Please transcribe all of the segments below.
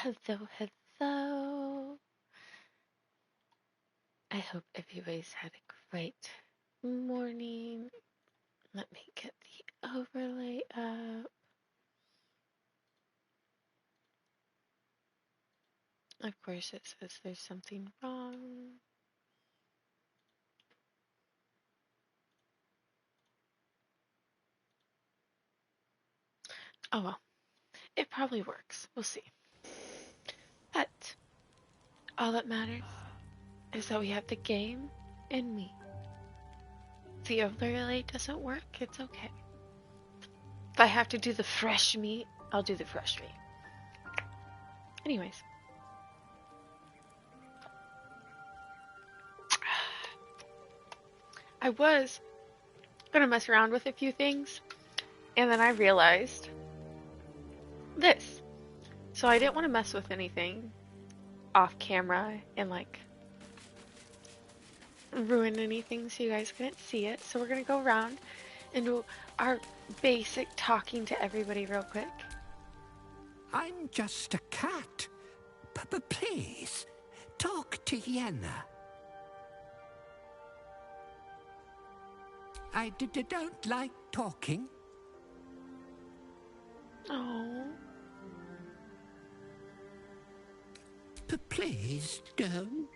Hello, hello. I hope everybody's had a great morning. Let me get the overlay up. Of course, it says there's something wrong. Oh well, it probably works. We'll see. But all that matters is that we have the game and me. If the overlay doesn't work, it's okay. If I have to do the fresh meat, I'll do the fresh meat. Anyways. I was gonna mess around with a few things, and then I realized this. So I didn't want to mess with anything off camera and like ruin anything so you guys couldn't see it. So we're gonna go around and do our basic talking to everybody real quick. I'm just a cat. Please, talk to Yenna. I don't like talking. Oh. Please don't.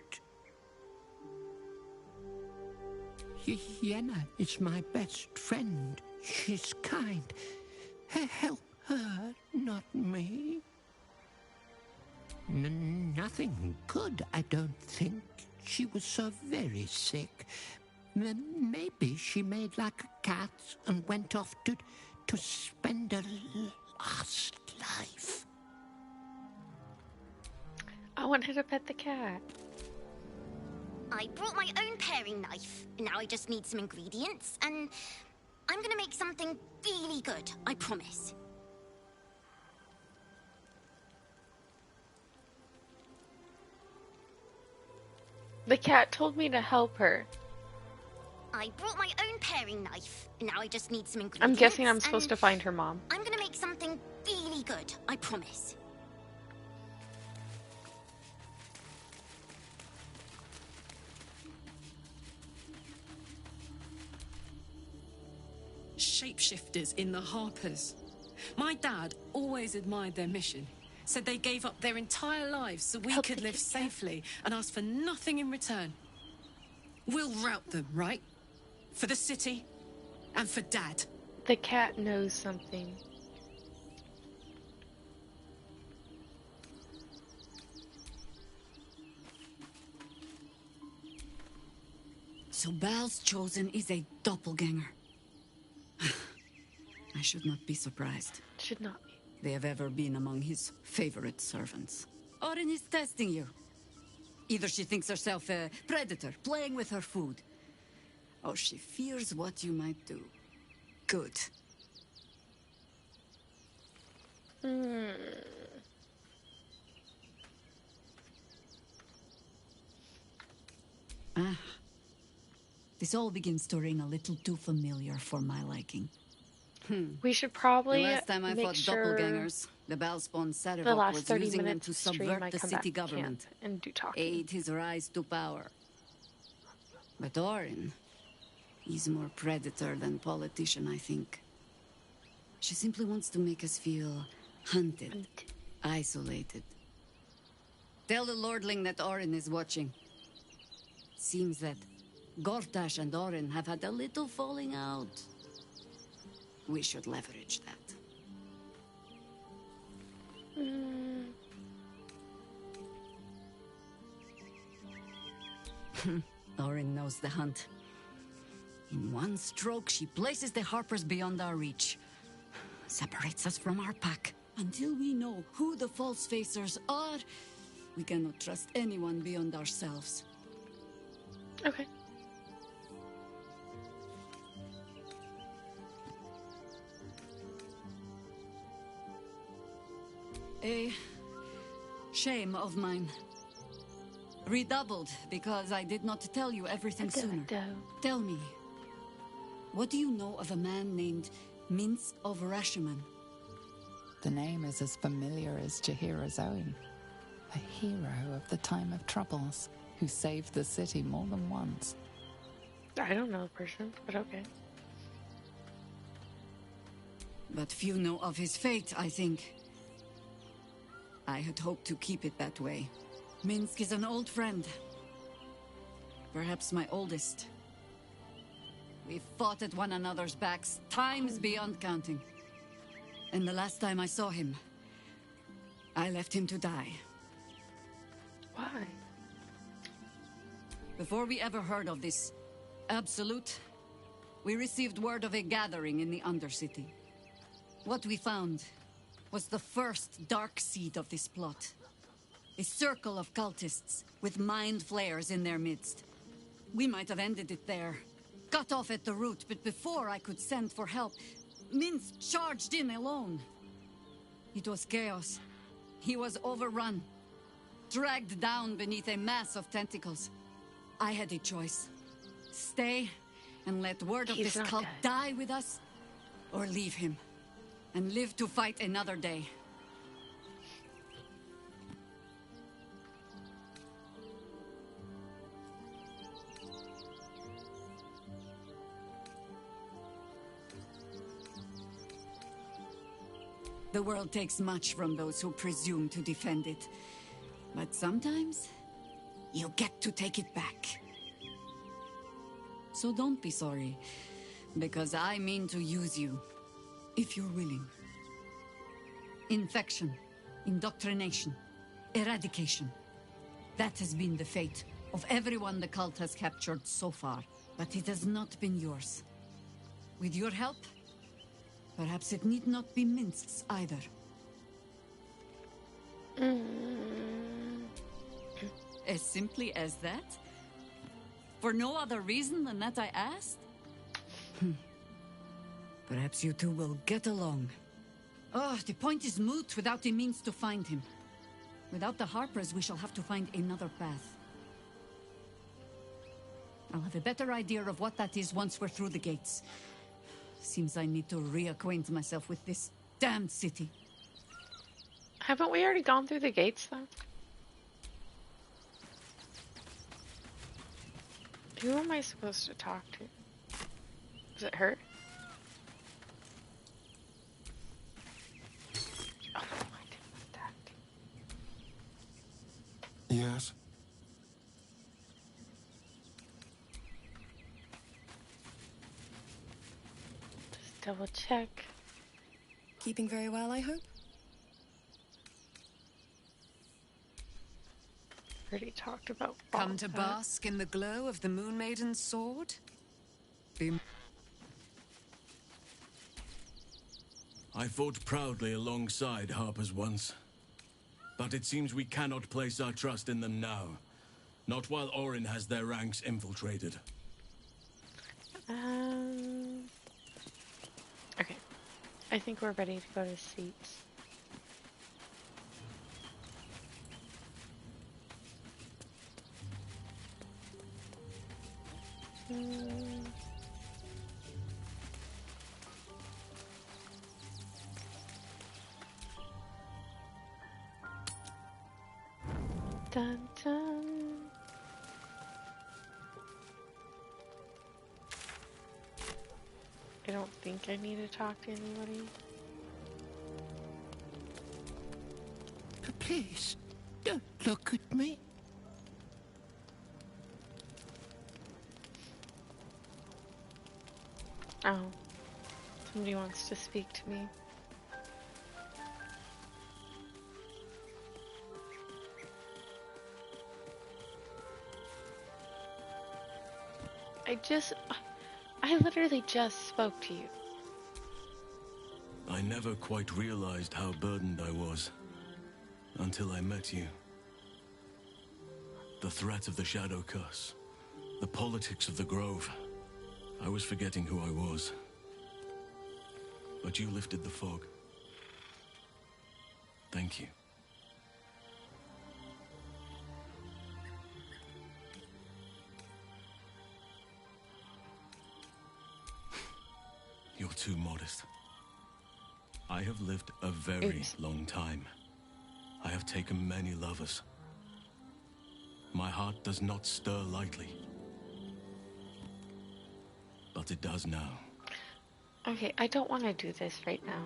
Yenna is my best friend. She's kind. Help her, not me. Nothing good, I don't think. She was so very sick. Maybe she made like a cat and went off to spend her last life. I want her to pet the cat. I brought my own paring knife. Now I just need some ingredients, and I'm gonna make something really good, I promise. The cat told me to help her. I brought my own paring knife. Now I just need some ingredients. I'm guessing I'm supposed to find her mom. I'm gonna make something really good, I promise. Shapeshifters in the Harpers. My dad always admired their mission. Said they gave up their entire lives so we could live safely and ask for nothing in return. We'll rout them, right? For the city and for Dad. The cat knows something. So Bal's chosen is a doppelganger. I should not be surprised. Should not be. They have ever been among his favorite servants. Orin is testing you. Either she thinks herself a predator, playing with her food, or she fears what you might do. Good. This all begins to ring a little too familiar for my liking. We should probably the last time I fought doppelgangers, the Balspawn Sarevok was using them to subvert the city government, and do talking. aid his rise to power. But Orin, he's more predator than politician, I think. She simply wants to make us feel hunted, isolated. Tell the Lordling that Orin is watching. Seems that Gortash and Orin have had a little falling out. We should leverage that. Orin knows the hunt. In one stroke, she places the Harpers beyond our reach. Separates us from our pack. Until we know who the false facers are, we cannot trust anyone beyond ourselves. Okay. A shame of mine. Redoubled because I did not tell you everything sooner. Tell me, what do you know of a man named Mince of Rashiman? The name is as familiar as Jahira's own. A hero of the time of troubles, who saved the city more than once. I don't know the person, but okay. But few know of his fate, I think. I had hoped to keep it that way. Minsk is an old friend. Perhaps my oldest. We've fought at one another's backs, times beyond counting. And the last time I saw him, I left him to die. Why? Before we ever heard of this Absolute, we received word of a gathering in the Undercity. What we found was the first dark seed of this plot. A circle of cultists with mind flayers in their midst. We might have ended it there, cut off at the root, but before I could send for help, Minsk charged in alone. It was chaos. He was overrun, dragged down beneath a mass of tentacles. I had a choice. Stay and let word of He's this not cult dead. die with us, or leave him and live to fight another day. The world takes much from those who presume to defend it. But sometimes, you get to take it back. So don't be sorry, because I mean to use you, if you're willing. Infection, indoctrination, eradication. That has been the fate of everyone the cult has captured so far, but it has not been yours. With your help, perhaps it need not be Minsk's either. As simply as that? For no other reason than that I asked? Perhaps you two will get along. Oh, the point is moot without the means to find him. Without the Harpers, we shall have to find another path. I'll have a better idea of what that is once we're through the gates. Seems I need to reacquaint myself with this damned city. Haven't we already gone through the gates, though? Who am I supposed to talk to? Is it her? Oh, I didn't want that. Yes? Just double check. Keeping very well, I hope? Already talked about Come to Baldur. bask in the glow of the Moon Maiden's sword? Be I fought proudly alongside Harpers once. But it seems we cannot place our trust in them now. Not while Orin has their ranks infiltrated. Okay. I think we're ready to go to seats. Dun dun. I don't think I need to talk to anybody. Please, don't look at me. Oh. Somebody wants to speak to me. I literally just spoke to you. I never quite realized how burdened I was. Until I met you. The threat of the Shadow Curse. The politics of the Grove. I was forgetting who I was. But you lifted the fog. Thank you. You're too modest. I have lived a very long time. I have taken many lovers. My heart does not stir lightly. But it does now. Okay, I don't want to do this right now.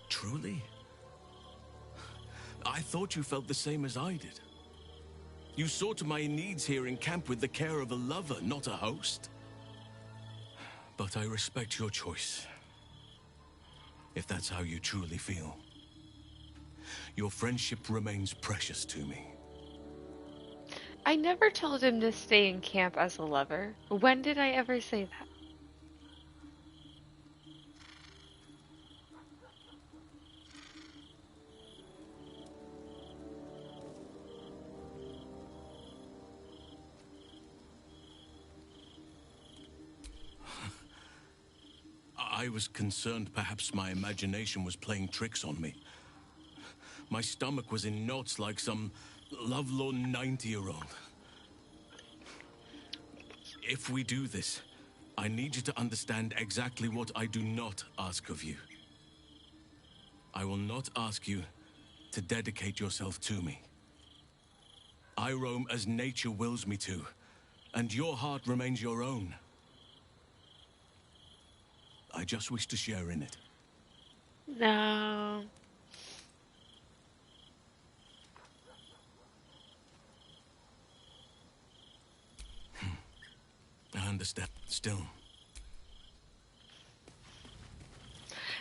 Truly? I thought you felt the same as I did. You saw to my needs here in camp with the care of a lover, not a host. But I respect your choice. If that's how you truly feel. Your friendship remains precious to me. I never told him to stay in camp as a lover. When did I ever say that? I was concerned perhaps my imagination was playing tricks on me. My stomach was in knots like some lovelorn 90-year-old. If we do this, I need you to understand exactly what I do not ask of you. I will not ask you to dedicate yourself to me. I roam as nature wills me to, and your heart remains your own. I just wish to share in it. No. I understand. Still.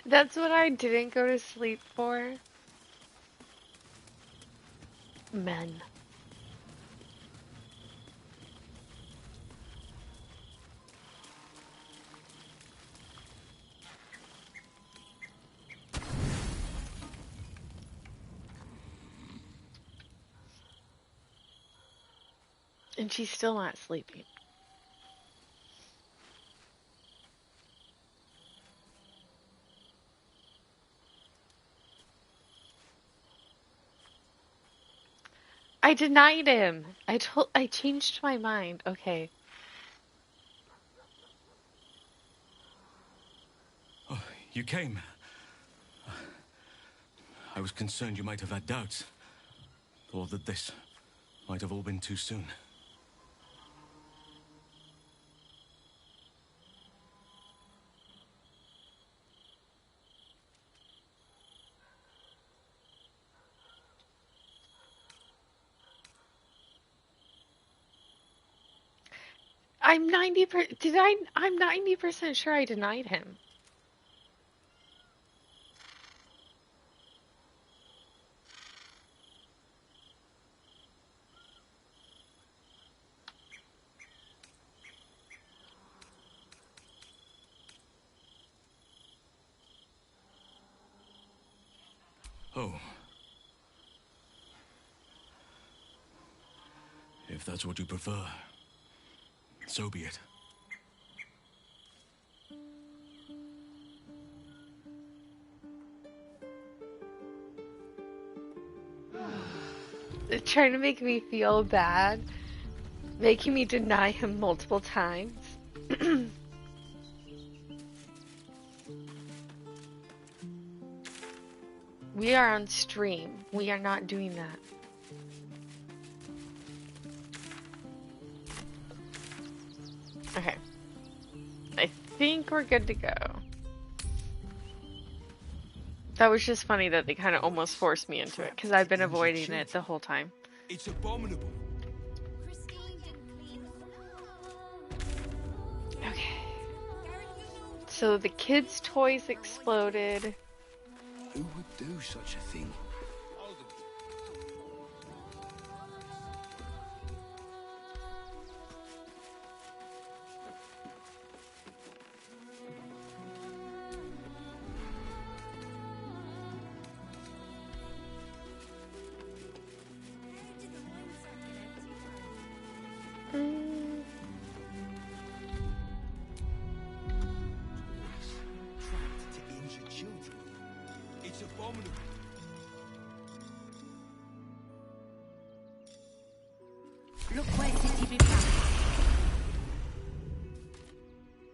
That's what I didn't go to sleep for. Men. And she's still not sleeping. I denied him. I changed my mind. Okay. Oh, you came. I was concerned you might have had doubts. Or that this might have all been too soon. I'm 90% sure I denied him. Oh. If that's what you prefer, so be it. They're trying to make me feel bad, making me deny him multiple times. We are on stream. We are not doing that. Okay. I think we're good to go. That was just funny that they kind of almost forced me into it, because I've been avoiding it the whole time. It's abominable. Okay. So the kids' toys exploded. Who would do such a thing?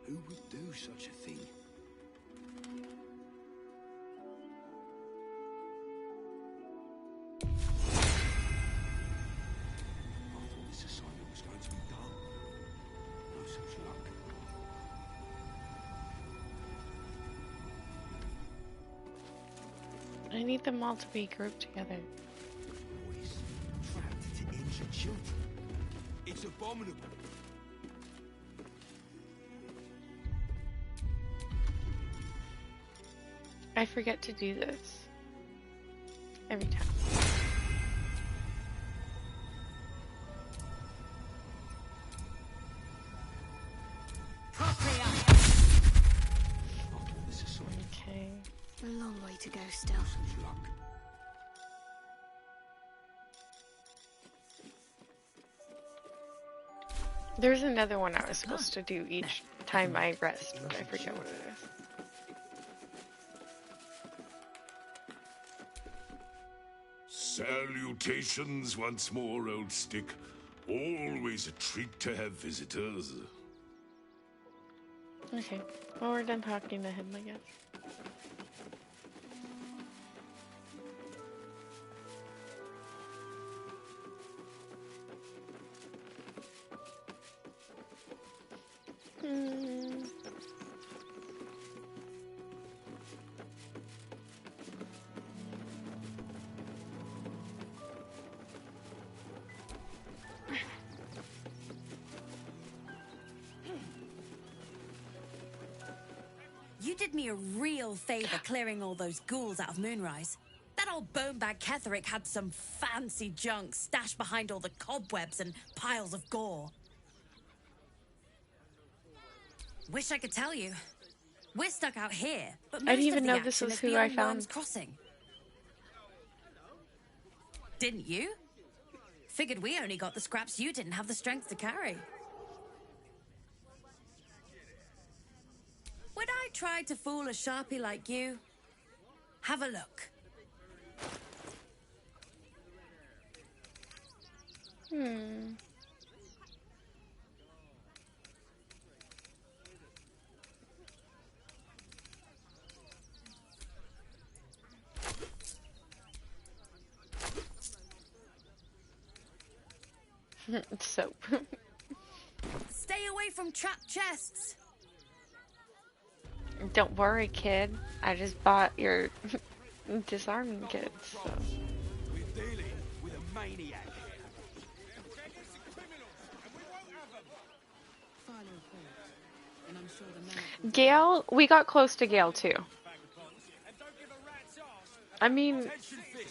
Who would do such a thing? I thought this assignment was going to be done. No such luck. I need them all to be grouped together. Boys trapped to injure children. It's abominable. I forget to do this every time. Okay. A long way to go still. Such luck. There's another one I was supposed to do each time I rest, but I forget what it is. Salutations once more, old stick. Always a treat to have visitors. Okay. Well, we're done talking to him, I guess. You did me a real favor clearing all those ghouls out of Moonrise. That old bonebag Ketherick had some fancy junk stashed behind all the cobwebs and piles of gore. Wish I could tell you. We're stuck out here, but most I didn't even of the know this action was is who I beyond found. Worm's Crossing. Didn't you? Figured we only got the scraps you didn't have the strength to carry. Would I try to fool a sharpie like you? Have a look. Soap. Stay away from trapped chests. Don't worry, kid. I just bought your disarming kit, so. We're dealing with a maniac. Gale, we got close to Gale too. I mean,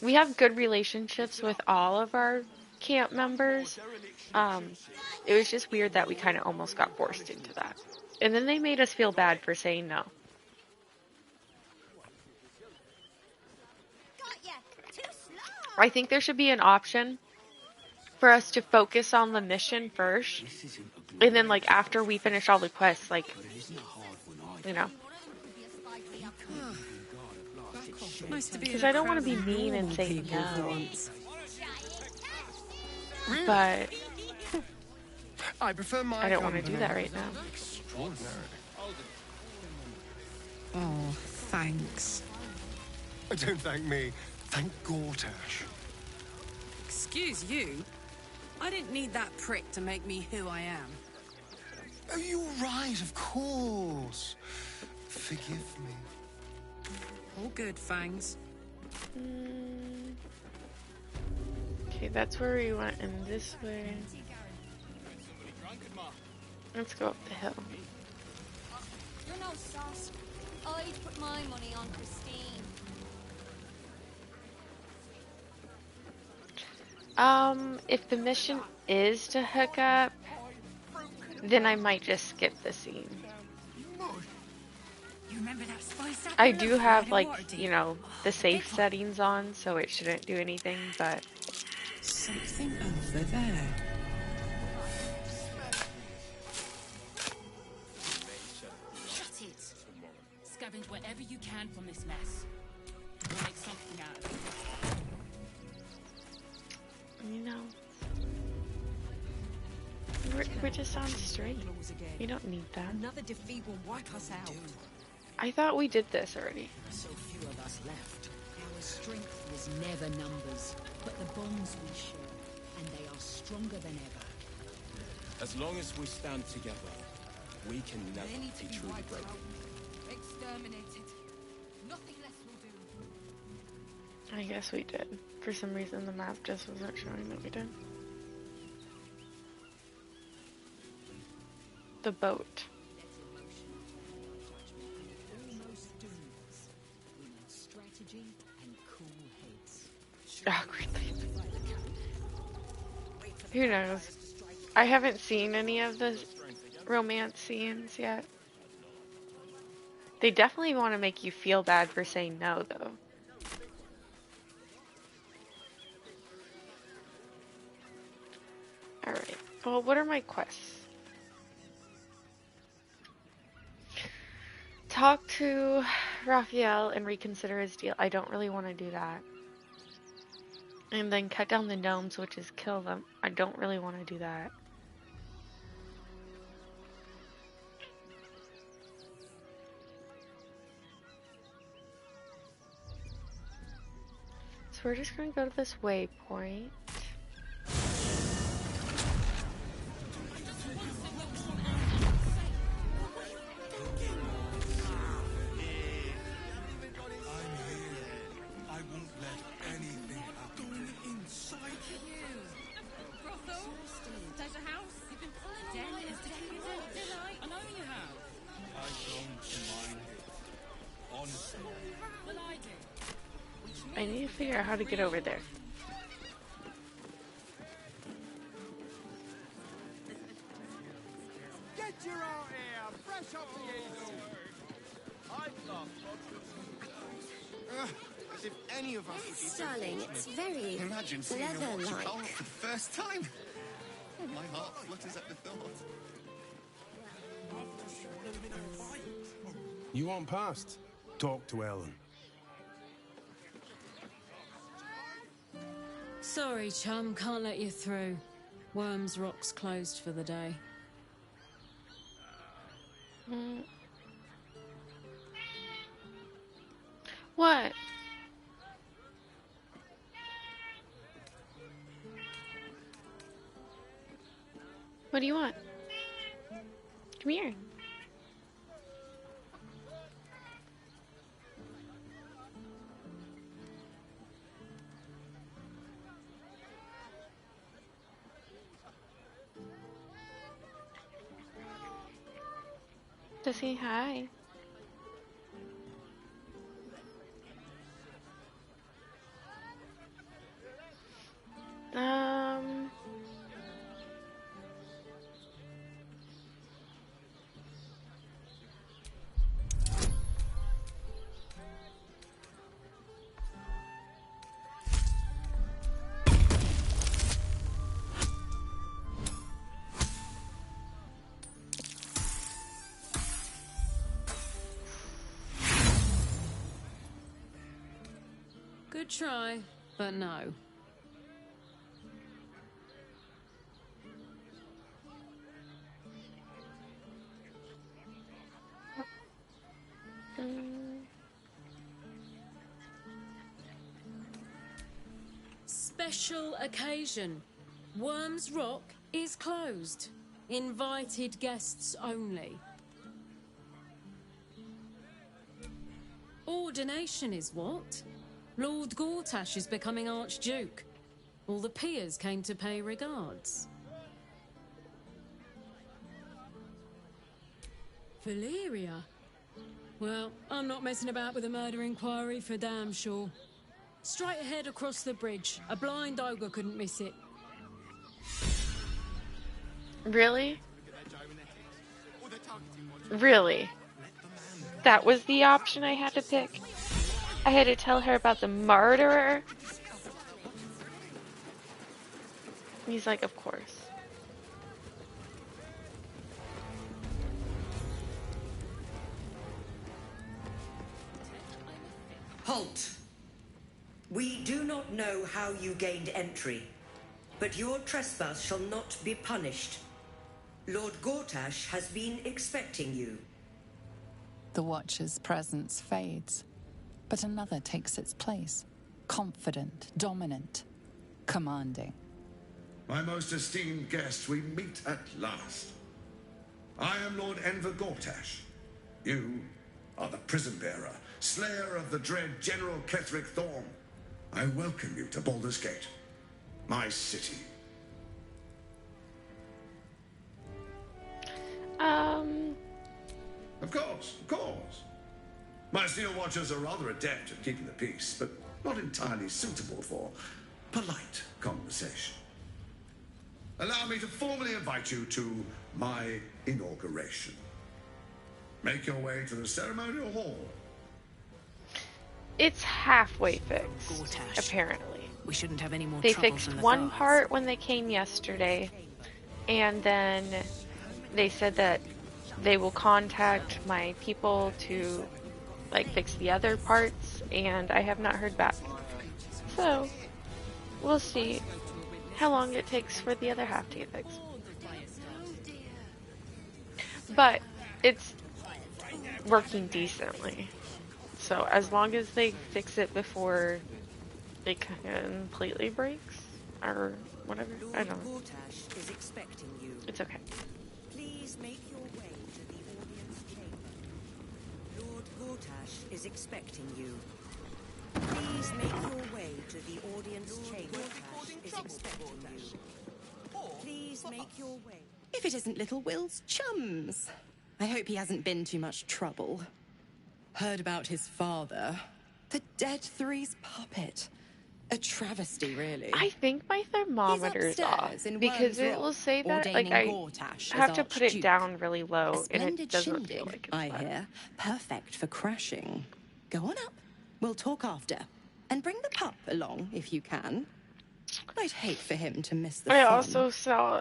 we have good relationships with all of our camp members. It was just weird that we kind of almost got forced into that. And then they made us feel bad for saying no. I think there should be an option for us to focus on the mission first. And then, like, after we finish all the quests, like, you know. Because I don't want to be mean and say no. But I prefer my I don't want to do that right now. Extraordinary. Oh, thanks. Don't thank me. Thank Gortash. Excuse you? I didn't need that prick to make me who I am. Oh, you're right, of course. Forgive me. All good, Fangs. Okay, that's where we went, and this way. Let's go up the hill. You're no sauce. I'd put my money on Christine. If the mission is to hook up, then I might just skip the scene. You remember that spice I do have, like, you know, the safe settings on, so it shouldn't do anything, but... Something over there. Shut it! Scavenge wherever you can from this mess. We'll make something out of it. You know... We're just on straight. We don't need that. Another defeat will wipe us out. I thought we did this already. So few of us left. Our strength was never numbers, but the bonds we share, and they are stronger than ever. As long as we stand together, we can never be truly broken. Exterminated. Nothing less will do. I guess we did. For some reason, the map just wasn't showing that we did. The boat. Strategy and cool heads. Awkwardly. Who knows? I haven't seen any of the romance scenes yet. They definitely want to make you feel bad for saying no, though. Alright. Well, what are my quests? Talk to Raphael and reconsider his deal. I don't really want to do that. And then cut down the gnomes, which is kill them. I don't really want to do that. So we're just going to go to this waypoint. I need to figure out how to get over there. Get you out here, fresh off the as if any of us would be Darling, it's very Imagine seeing a watch leather-like. car for the first time. Oh, my heart flutters at the thought. You want past? Talk to Ellen. Sorry, chum, can't let you through. Worms Rock's closed for the day. What? What do you want? Come here. To say hi. Good try, but no. Special occasion. Worms Rock is closed. Invited guests only. Ordination is what? Lord Gortash is becoming Archduke. All the peers came to pay regards. Valyria? Well, I'm not messing about with a murder inquiry for damn sure. Straight ahead across the bridge. A blind ogre couldn't miss it. Really? Really? That was the option I had to pick? I had to tell her about the murderer? He's like, of course. Halt! We do not know how you gained entry, but your trespass shall not be punished. Lord Gortash has been expecting you. The Watcher's presence fades, but another takes its place. Confident, dominant, commanding. My most esteemed guest, we meet at last. I am Lord Enver Gortash. You are the prison bearer, slayer of the dread General Ketheric Thorn. I welcome you to Baldur's Gate, my city. Of course. My Steel Watchers are rather adept at keeping the peace, but not entirely suitable for polite conversation. Allow me to formally invite you to my inauguration. Make your way to the ceremonial hall. It's halfway fixed, apparently. We shouldn't have any more They trouble fixed from the one guards. part when they came yesterday, and then they said that they will contact my people to like fix the other parts, and I have not heard back. So we'll see how long it takes for the other half to get fixed. But it's working decently. So as long as they fix it before it completely breaks or whatever, I don't know. It's okay. Please make your way to the audience chamber. Lord Gortash is expecting you. Please make your way to the audience chamber. Is expecting you. Please make your way. If it isn't little Will's chums. I hope he hasn't been too much trouble. Heard about his father. The Dead Three's puppet. A travesty, really. I think my thermometer's off because it will say that like I have to put it down really low and it doesn't feel like it's I hear. Perfect for crashing. Go on up. We'll talk after. And bring the pup along if you can. I'd hate for him to miss the I fun. also saw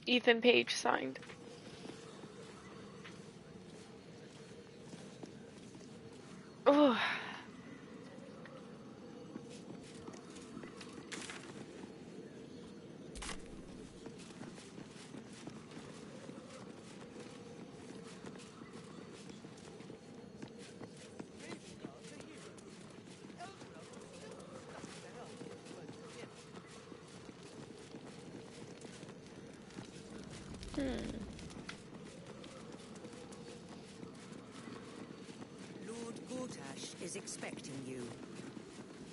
Ethan Page signed. Oh. Lord Gortash is expecting you.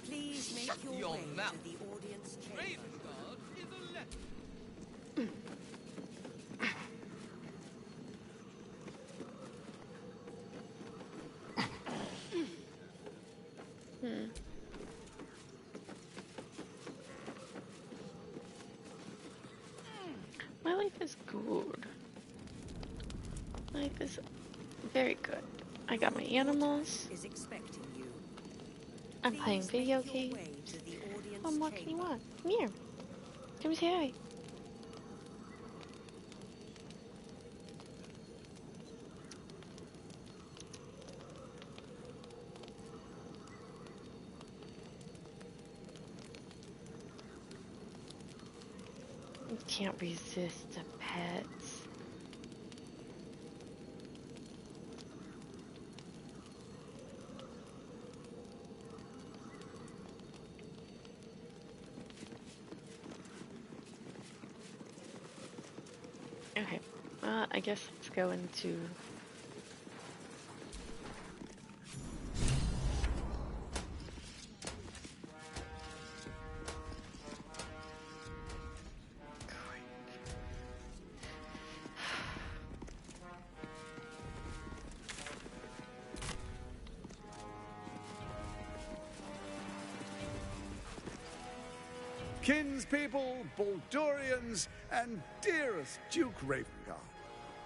Please make your way to the audience chamber. My life is good. My life is very good. I got my animals. I'm playing video games. What more can you want? Come here. Come say hi. You can't resist the pets. Okay, I guess let's go into... Kinspeople, Baldurians, and dearest Duke Ravengard.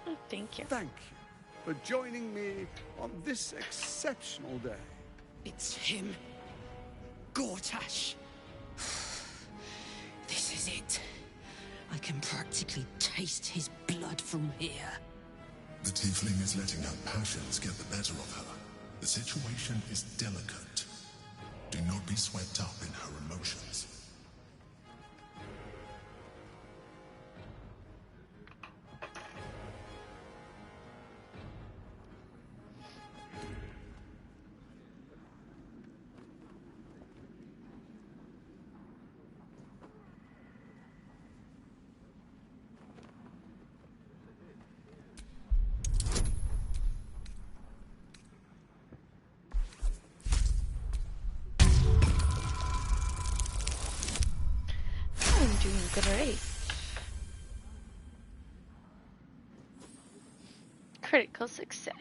Oh, thank you. Thank you for joining me on this exceptional day. It's him. Gortash. This is it. I can practically taste his blood from here. The tiefling is letting her passions get the better of her. The situation is delicate. Do not be swept up in her emotions. Great. Critical success.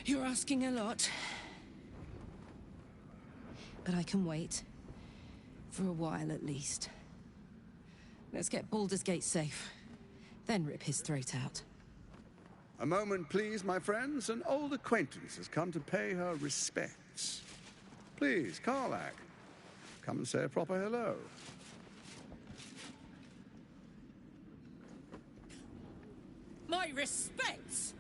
You're asking a lot. But I can wait. For a while, at least. Let's get Baldur's Gate safe. Then rip his throat out. A moment, please, my friends. An old acquaintance has come to pay her respects. Please, Karlak, come and say a proper hello. My respects!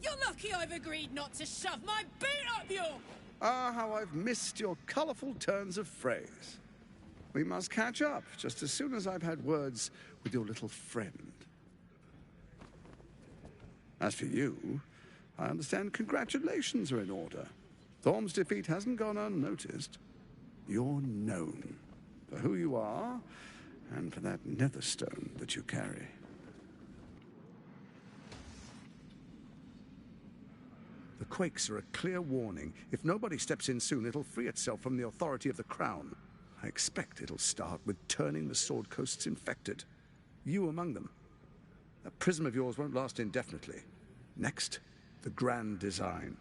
You're lucky I've agreed not to shove my boot up your... Ah, how I've missed your colourful turns of phrase. We must catch up just as soon as I've had words with your little friend. As for you, I understand congratulations are in order. Thorm's defeat hasn't gone unnoticed. You're known for who you are and for that netherstone that you carry. The quakes are a clear warning. If nobody steps in soon, it'll free itself from the authority of the Crown. I expect it'll start with turning the Sword Coasts infected. You among them. That prism of yours won't last indefinitely. Next, the grand design.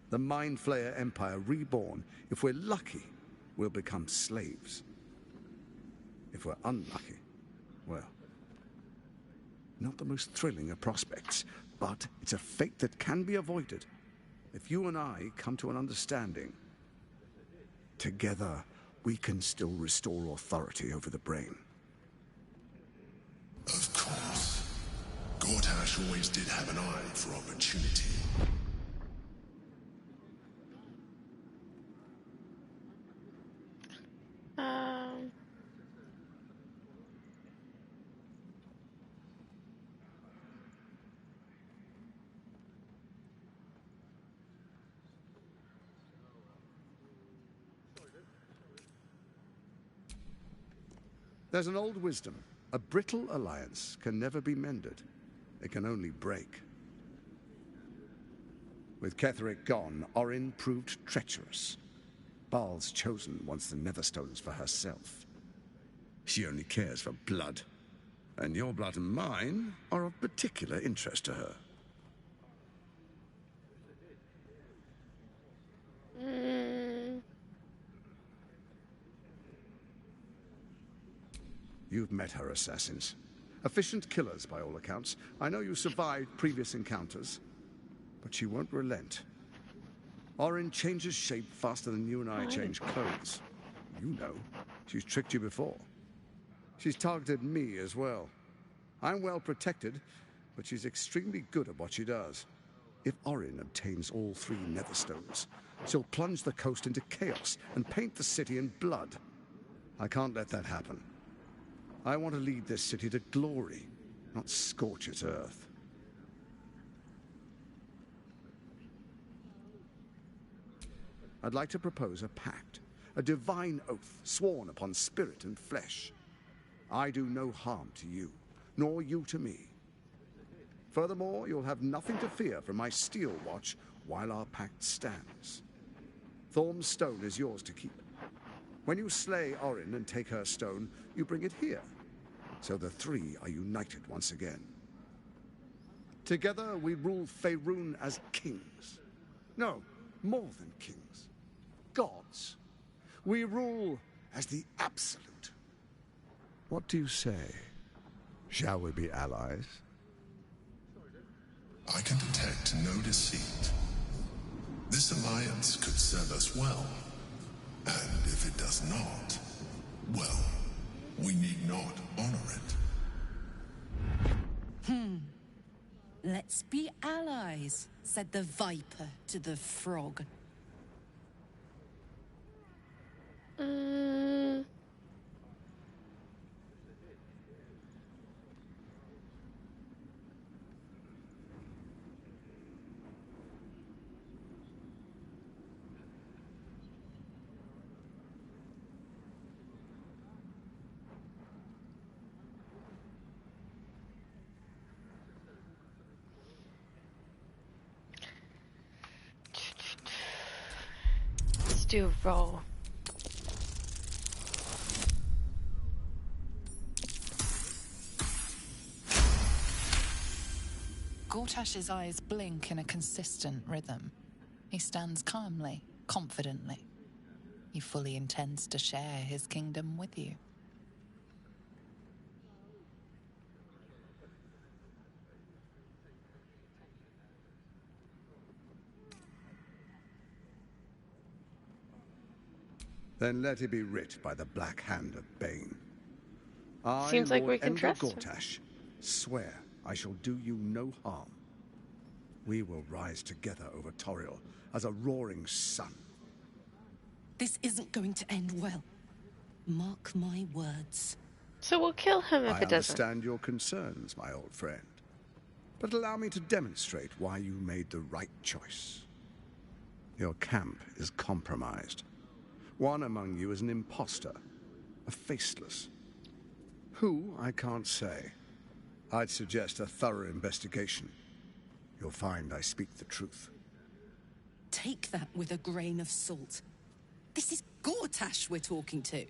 The Mind Flayer Empire reborn. If we're lucky, we'll become slaves. If we're unlucky, well, not the most thrilling of prospects, but it's a fate that can be avoided. If you and I come to an understanding, together we can still restore authority over the brain. Of course. Gortash always did have an eye for opportunity. There's an old wisdom. A brittle alliance can never be mended. It can only break. With Ketheric gone, Orin proved treacherous. Baal's chosen wants the Netherstones for herself. She only cares for blood. And your blood and mine are of particular interest to her. You've met her assassins. Efficient killers, by all accounts. I know you survived previous encounters, but she won't relent. Orin changes shape faster than you and I change clothes. You know, she's tricked you before. She's targeted me as well. I'm well protected, but she's extremely good at what she does. If Orin obtains all 3 Netherstones, she'll plunge the coast into chaos and paint the city in blood. I can't let that happen. I want to lead this city to glory, not scorch its earth. I'd like to propose a pact, a divine oath sworn upon spirit and flesh. I do no harm to you, nor you to me. Furthermore, you'll have nothing to fear from my steel watch while our pact stands. Thorm's stone is yours to keep. When you slay Orin and take her stone, you bring it here. So the 3 are united once again. Together we rule Faerun as kings. No, more than kings. Gods. We rule as the absolute. What do you say? Shall we be allies? I can detect no deceit. This alliance could serve us well. And if it does not, well, we need not honor it. Let's be allies, said the viper to the frog. Let's do roll. Gortash's eyes blink in a consistent rhythm. He stands calmly, confidently. He fully intends to share his kingdom with you. Then let it be writ by the black hand of Bane. I, Seems like Lord we can Enver trust him. Gortash, swear I shall do you no harm. We will rise together over Toriel as a roaring sun. This isn't going to end well. Mark my words. So we'll kill him if I it doesn't. understand your concerns, my old friend. But allow me to demonstrate why you made the right choice. Your camp is compromised. One among you is an imposter, a faceless. Who, I can't say. I'd suggest a thorough investigation. You'll find I speak the truth. Take that with a grain of salt. This is Gortash we're talking to.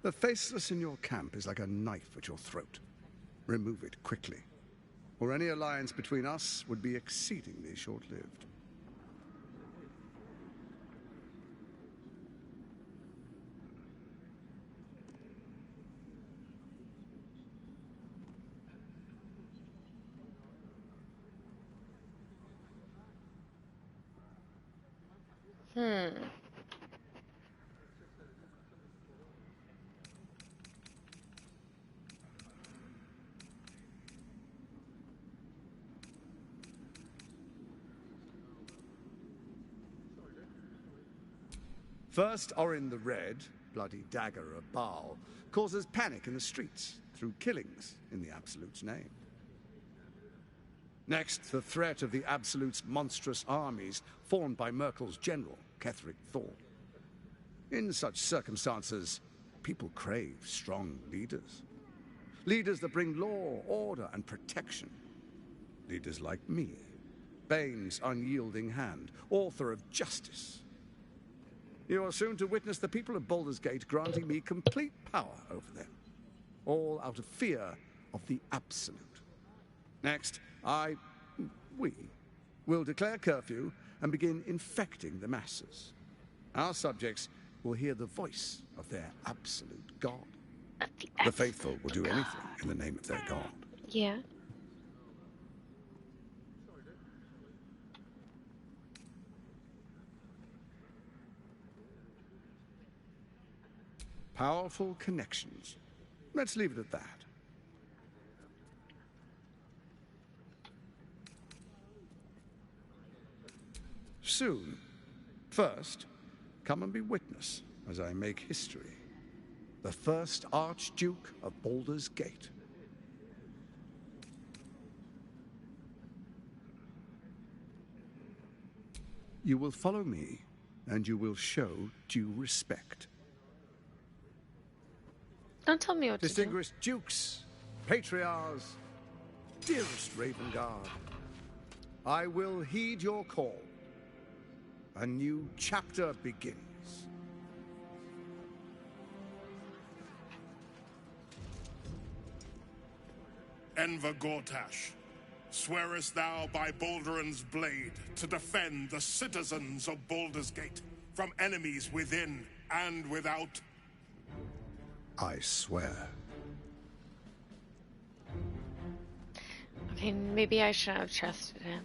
The faceless in your camp is like a knife at your throat. Remove it quickly, or any alliance between us would be exceedingly short-lived. First, Orin the Red, bloody dagger of Baal, causes panic in the streets through killings in the Absolute's name. Next, the threat of the Absolute's monstrous armies formed by Merkel's general, Ketheric Thorn. In such circumstances, people crave strong leaders. Leaders that bring law, order, and protection. Leaders like me, Bane's unyielding hand, author of justice. You are soon to witness the people of Baldur's Gate granting me complete power over them, all out of fear of the Absolute. Next, we will declare curfew and begin infecting the masses. Our subjects will hear the voice of their absolute god. The faithful will do anything in the name of their god. Yeah. Powerful connections. Let's leave it at that. Soon. First, come and be witness as I make history. The first Archduke of Baldur's Gate. You will follow me, and you will show due respect. Don't tell me what to do. Distinguished dukes, patriarchs, dearest Ravengard, I will heed your call. A new chapter begins. Enver Gortash, swearest thou by Balduran's blade to defend the citizens of Baldur's Gate from enemies within and without? I swear. Okay, maybe I shouldn't have trusted him.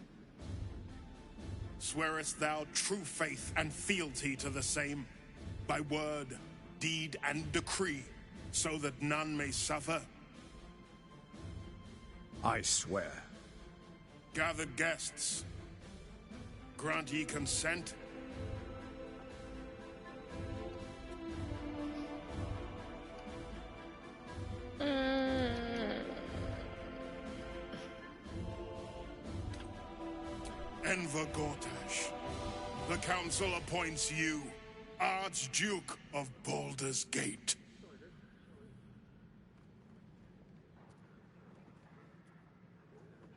Swearest thou true faith and fealty to the same, by word, deed, and decree, so that none may suffer? I swear. Gathered guests, grant ye consent? Enver Gortash, the council appoints you Archduke of Baldur's Gate.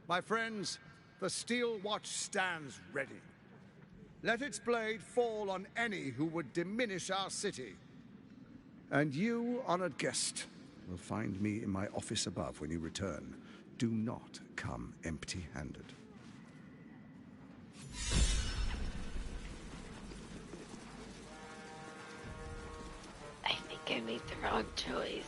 My friends, the Steel Watch stands ready. Let its blade fall on any who would diminish our city. And you, honored guest, will find me in my office above when you return. Do not come. come empty-handed. I think I made the wrong choice.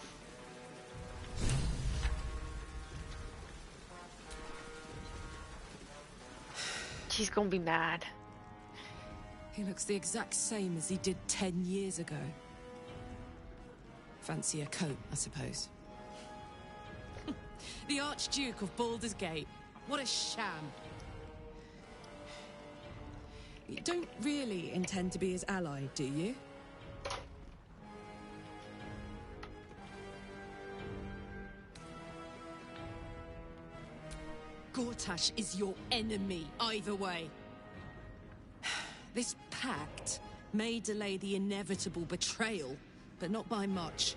She's gonna be mad. He looks the exact same as he did 10 years ago. Fancy a coat, I suppose. The Archduke of Baldur's Gate. What a sham. You don't really intend to be his ally, do you? Gortash is your enemy, either way. This pact may delay the inevitable betrayal, but not by much.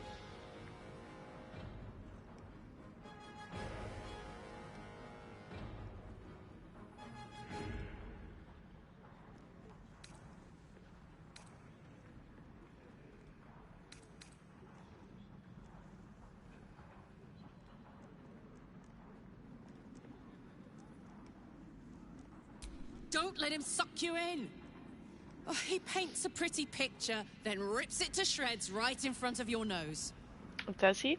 Don't let him suck you in! Oh, he paints a pretty picture, then rips it to shreds right in front of your nose. Does he?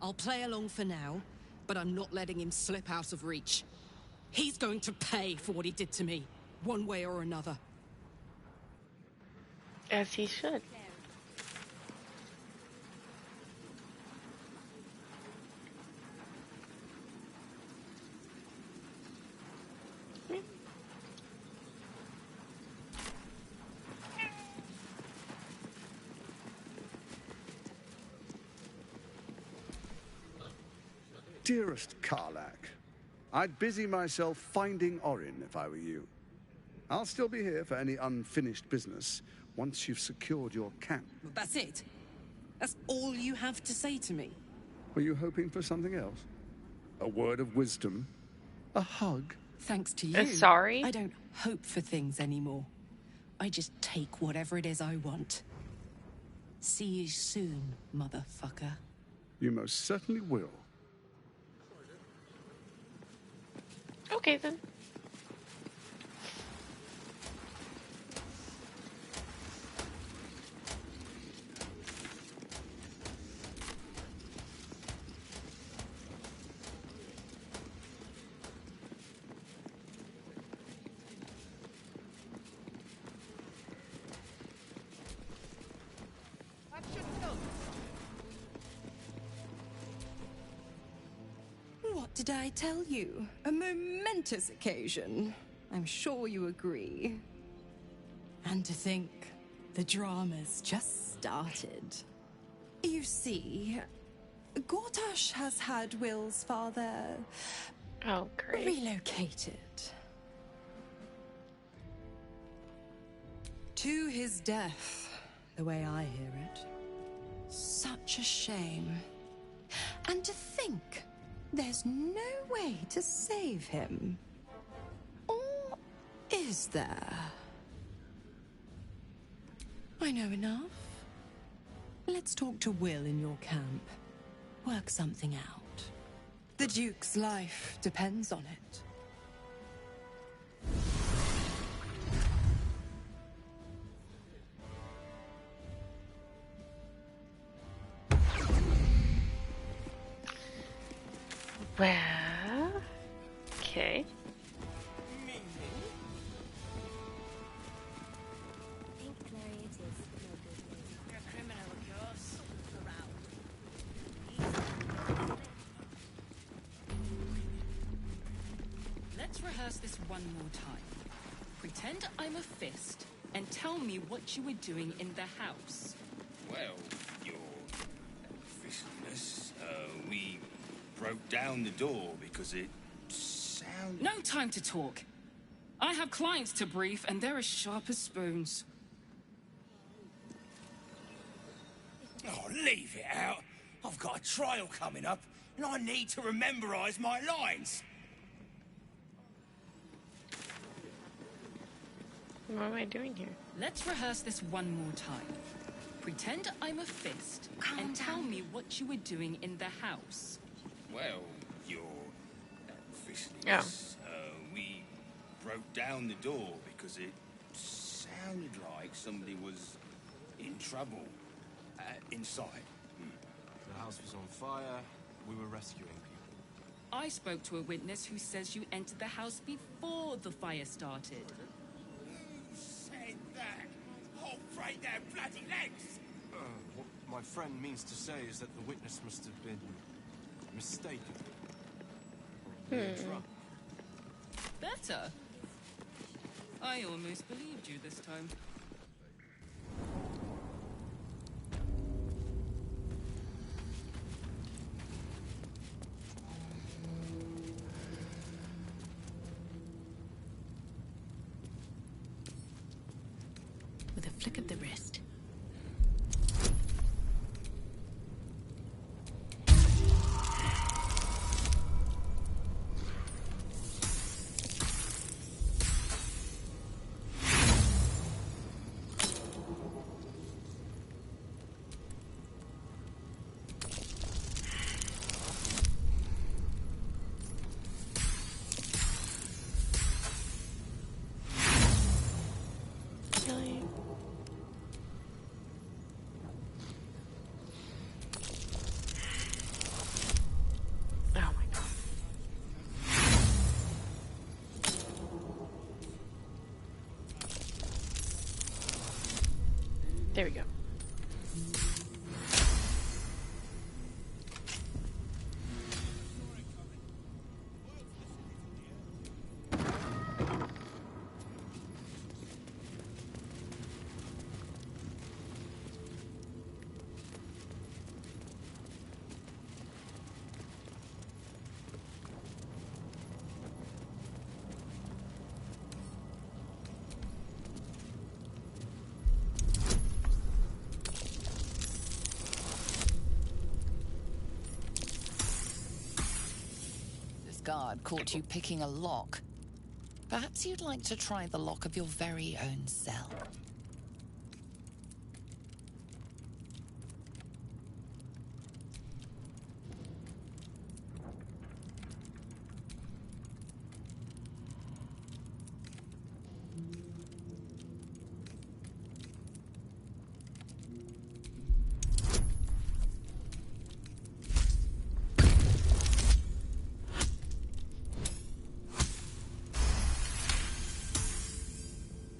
I'll play along for now, but I'm not letting him slip out of reach. He's going to pay for what he did to me, one way or another. As he should. Dearest Karlak, I'd busy myself finding Orin if I were you. I'll still be here for any unfinished business once you've secured your camp. That's it? That's all you have to say to me? Were you hoping for something else? A word of wisdom? A hug? Thanks to you. Sorry? I don't hope for things anymore. I just take whatever it is I want. See you soon, motherfucker. You most certainly will. Okay, then. What did I tell you? A momentous occasion. I'm sure you agree. And to think, the drama's just started. You see, Gortash has had Will's father... Oh, great. relocated. To his death, the way I hear it. Such a shame. And to think... there's no way to save him. Or is there? I know enough. Let's talk to Will in your camp. Work something out. The Duke's life depends on it. Well, okay. Let's rehearse this one more time. Pretend I'm a fist and tell me what you were doing in the house. Well, your fistiness, we broke down the door because it sounded... No time to talk. I have clients to brief and they're as sharp as spoons. Oh, leave it out. I've got a trial coming up and I need to rememberize my lines. What am I doing here? Let's rehearse this one more time. Pretend I'm a fist and tell me what you were doing in the house. Well, your witness. We broke down the door because it sounded like somebody was in trouble inside. The house was on fire. We were rescuing people. I spoke to a witness who says you entered the house before the fire started. Who said that? I'll break their bloody legs! What my friend means to say is that the witness must have been mistaken. Probably drunk. Better. I almost believed you this time. With a flick of the wrist. There we go. Guard caught you picking a lock. Perhaps you'd like to try the lock of your very own cell.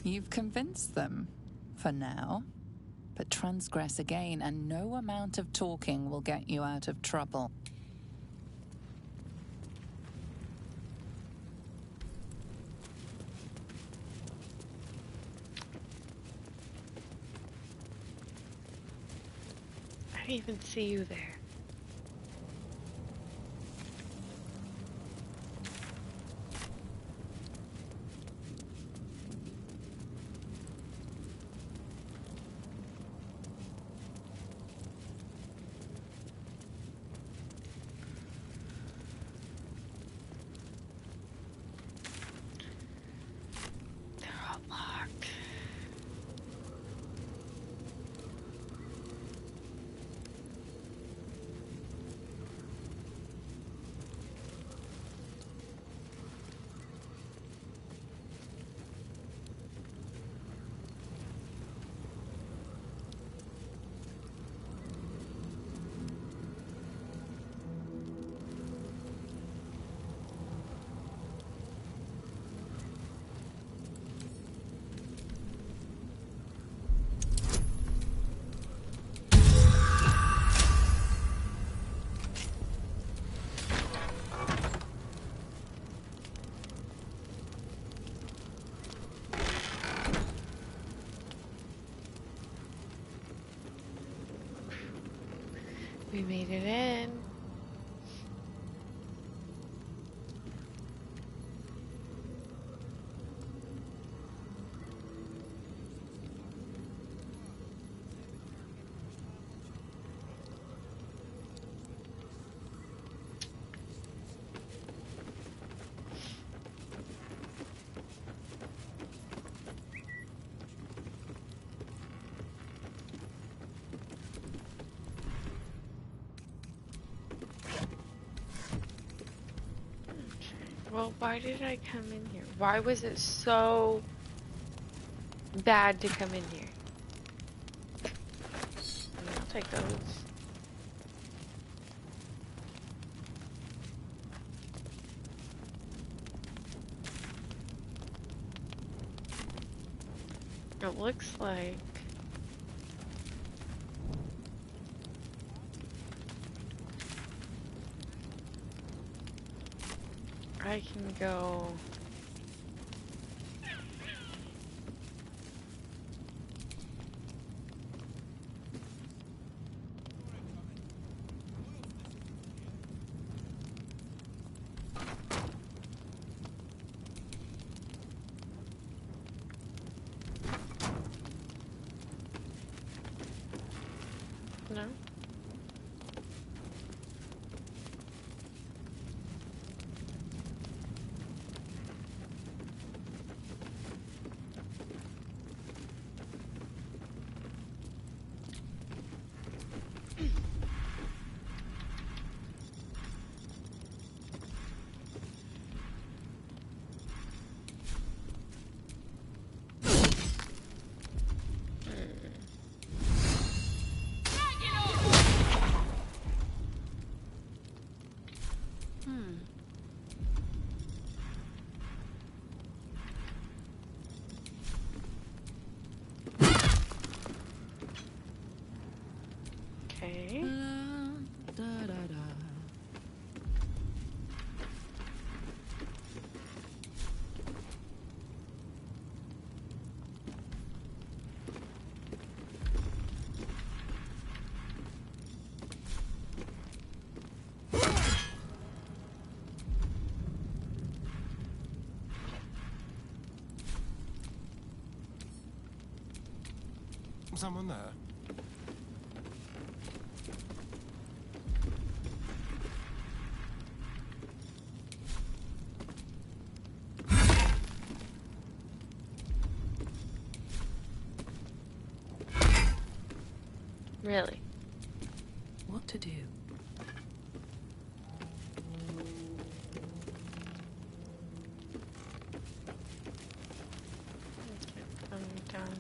You've convinced them, for now. But transgress again, and no amount of talking will get you out of trouble. I didn't even see you there. We made it in. Well, why did I come in here? Why was it so bad to come in here? I'll take those. It looks like I can go. No? Okay. Someone there? Really? What to do? I'm done.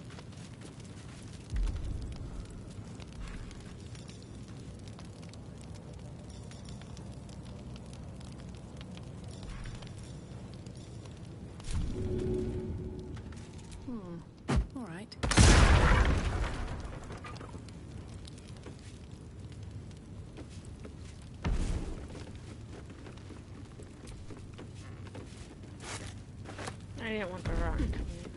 All right. I didn't want the rock coming in.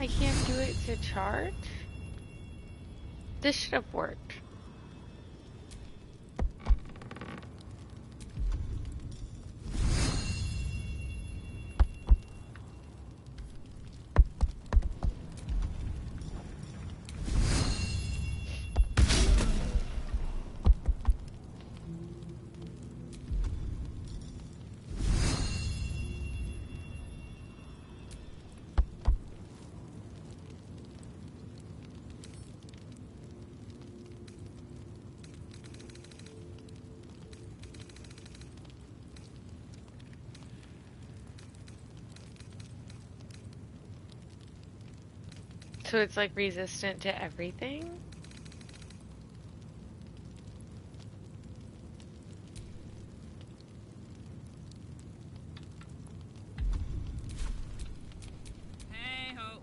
I can't do it to charge? This should have worked. So it's like resistant to everything? Hey ho.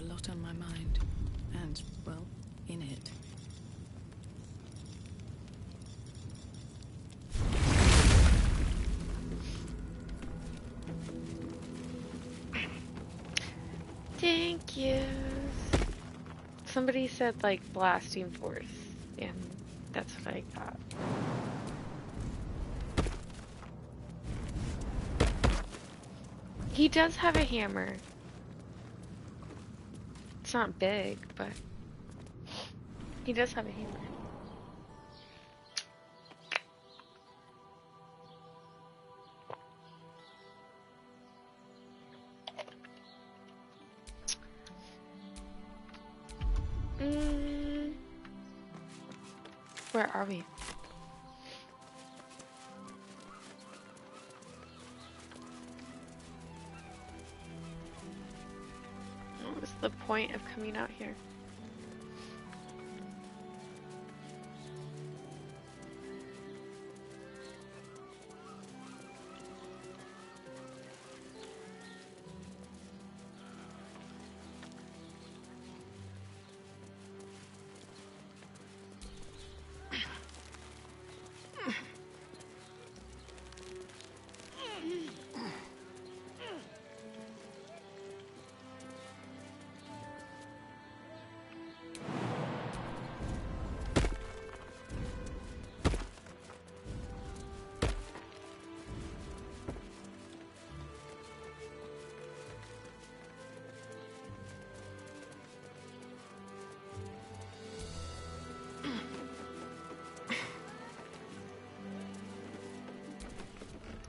lot on my mind. And, well, in it. Thank you. Somebody said, like, blasting force, and that's what I got. He does have a hammer. It's not big, but he does have a hammer. Where are we? What was the point of coming out here?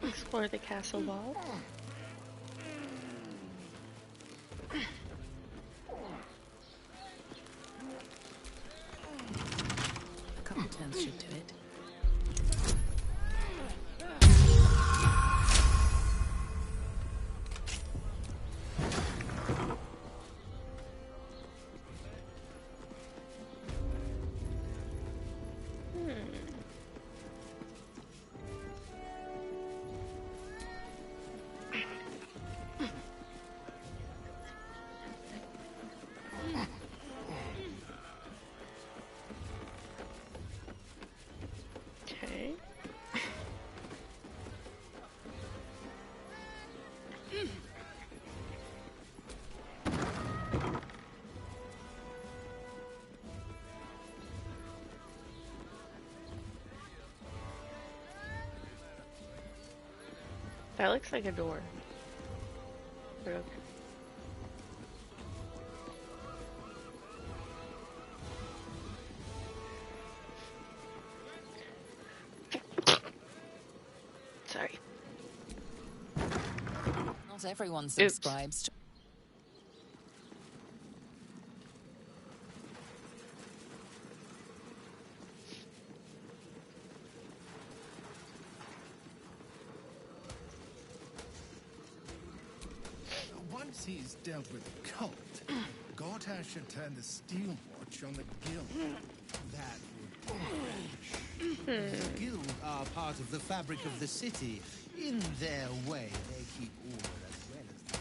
Explore the castle wall. A couple turns should do it. Okay. That looks like a door. But okay. Sorry. Not everyone subscribes to... Once he's dealt with the cult, Gortash should turn the steel watch on the guild. That would crash. The guild are part of the fabric of the city. In their way, they keep order as well as the...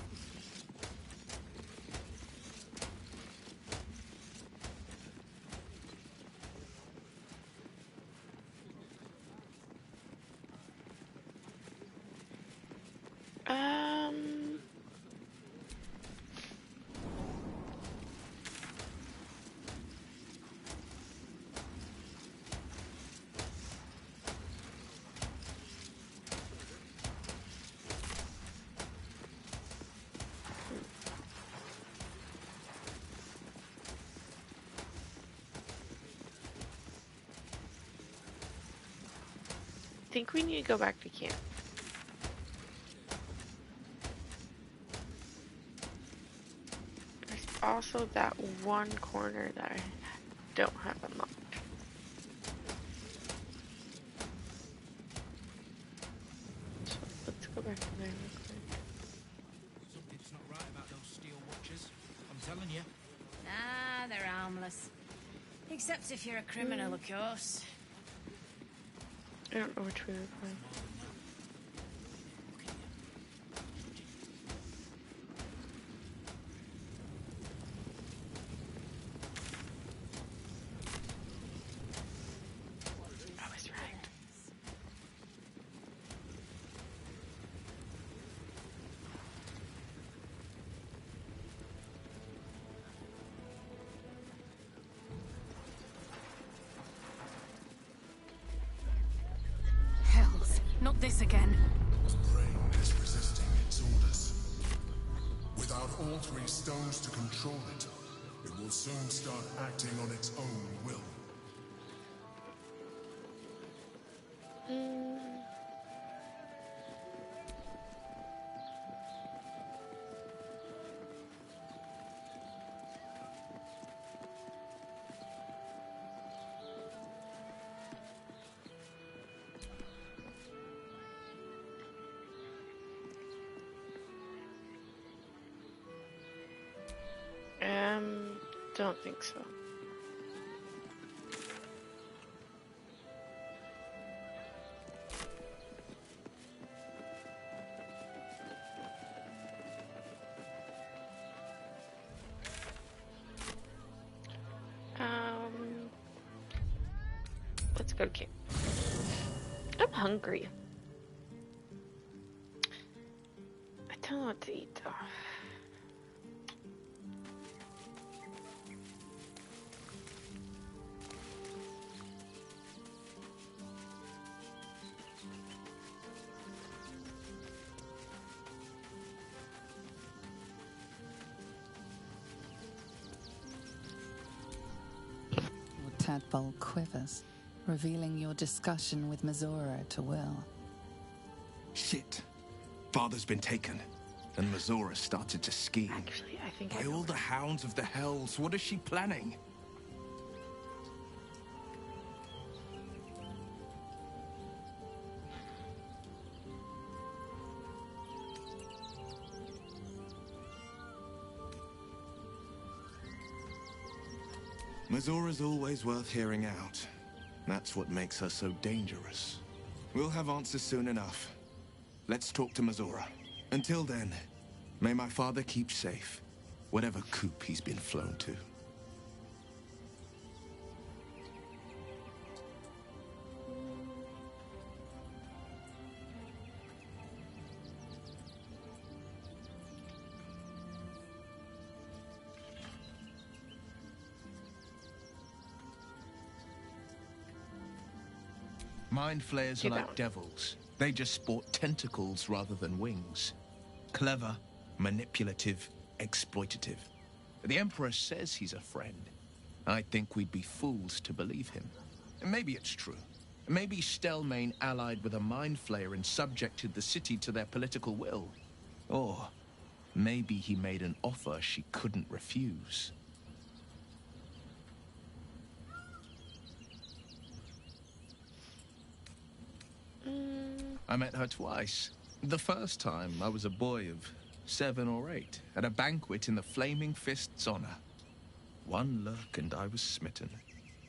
I think we need to go back to camp. There's also that one corner that I don't have unlocked. So let's go back to there real quick. Something's not right about those steel watchers. I'm telling you. Ah, they're harmless. Except if you're a criminal, of course. I don't know which way we're going. this again. The brain is resisting its orders. Without all three stones to control it, it will soon start acting on its own will. Don't think so. Let's go to camp. I'm hungry. I don't know what to eat though. Tadpole quivers, revealing your discussion with Mizora to Will. Shit. Father's been taken, and Mizora started to scheme. Actually, I think By all the hounds of the hells, what is she planning? Mizora's always worth hearing out. That's what makes her so dangerous. We'll have answers soon enough. Let's talk to Mizora. Until then, may my father keep safe, whatever coop he's been flown to. Mind flayers are like devils. They just sport tentacles rather than wings. Clever, manipulative, exploitative. The Emperor says he's a friend. I think we'd be fools to believe him. Maybe it's true. Maybe Stelmane allied with a mind flayer and subjected the city to their political will. Or maybe he made an offer she couldn't refuse. I met her twice. The first time, I was a boy of 7 or 8, at a banquet in the Flaming Fist's honor. One look and I was smitten.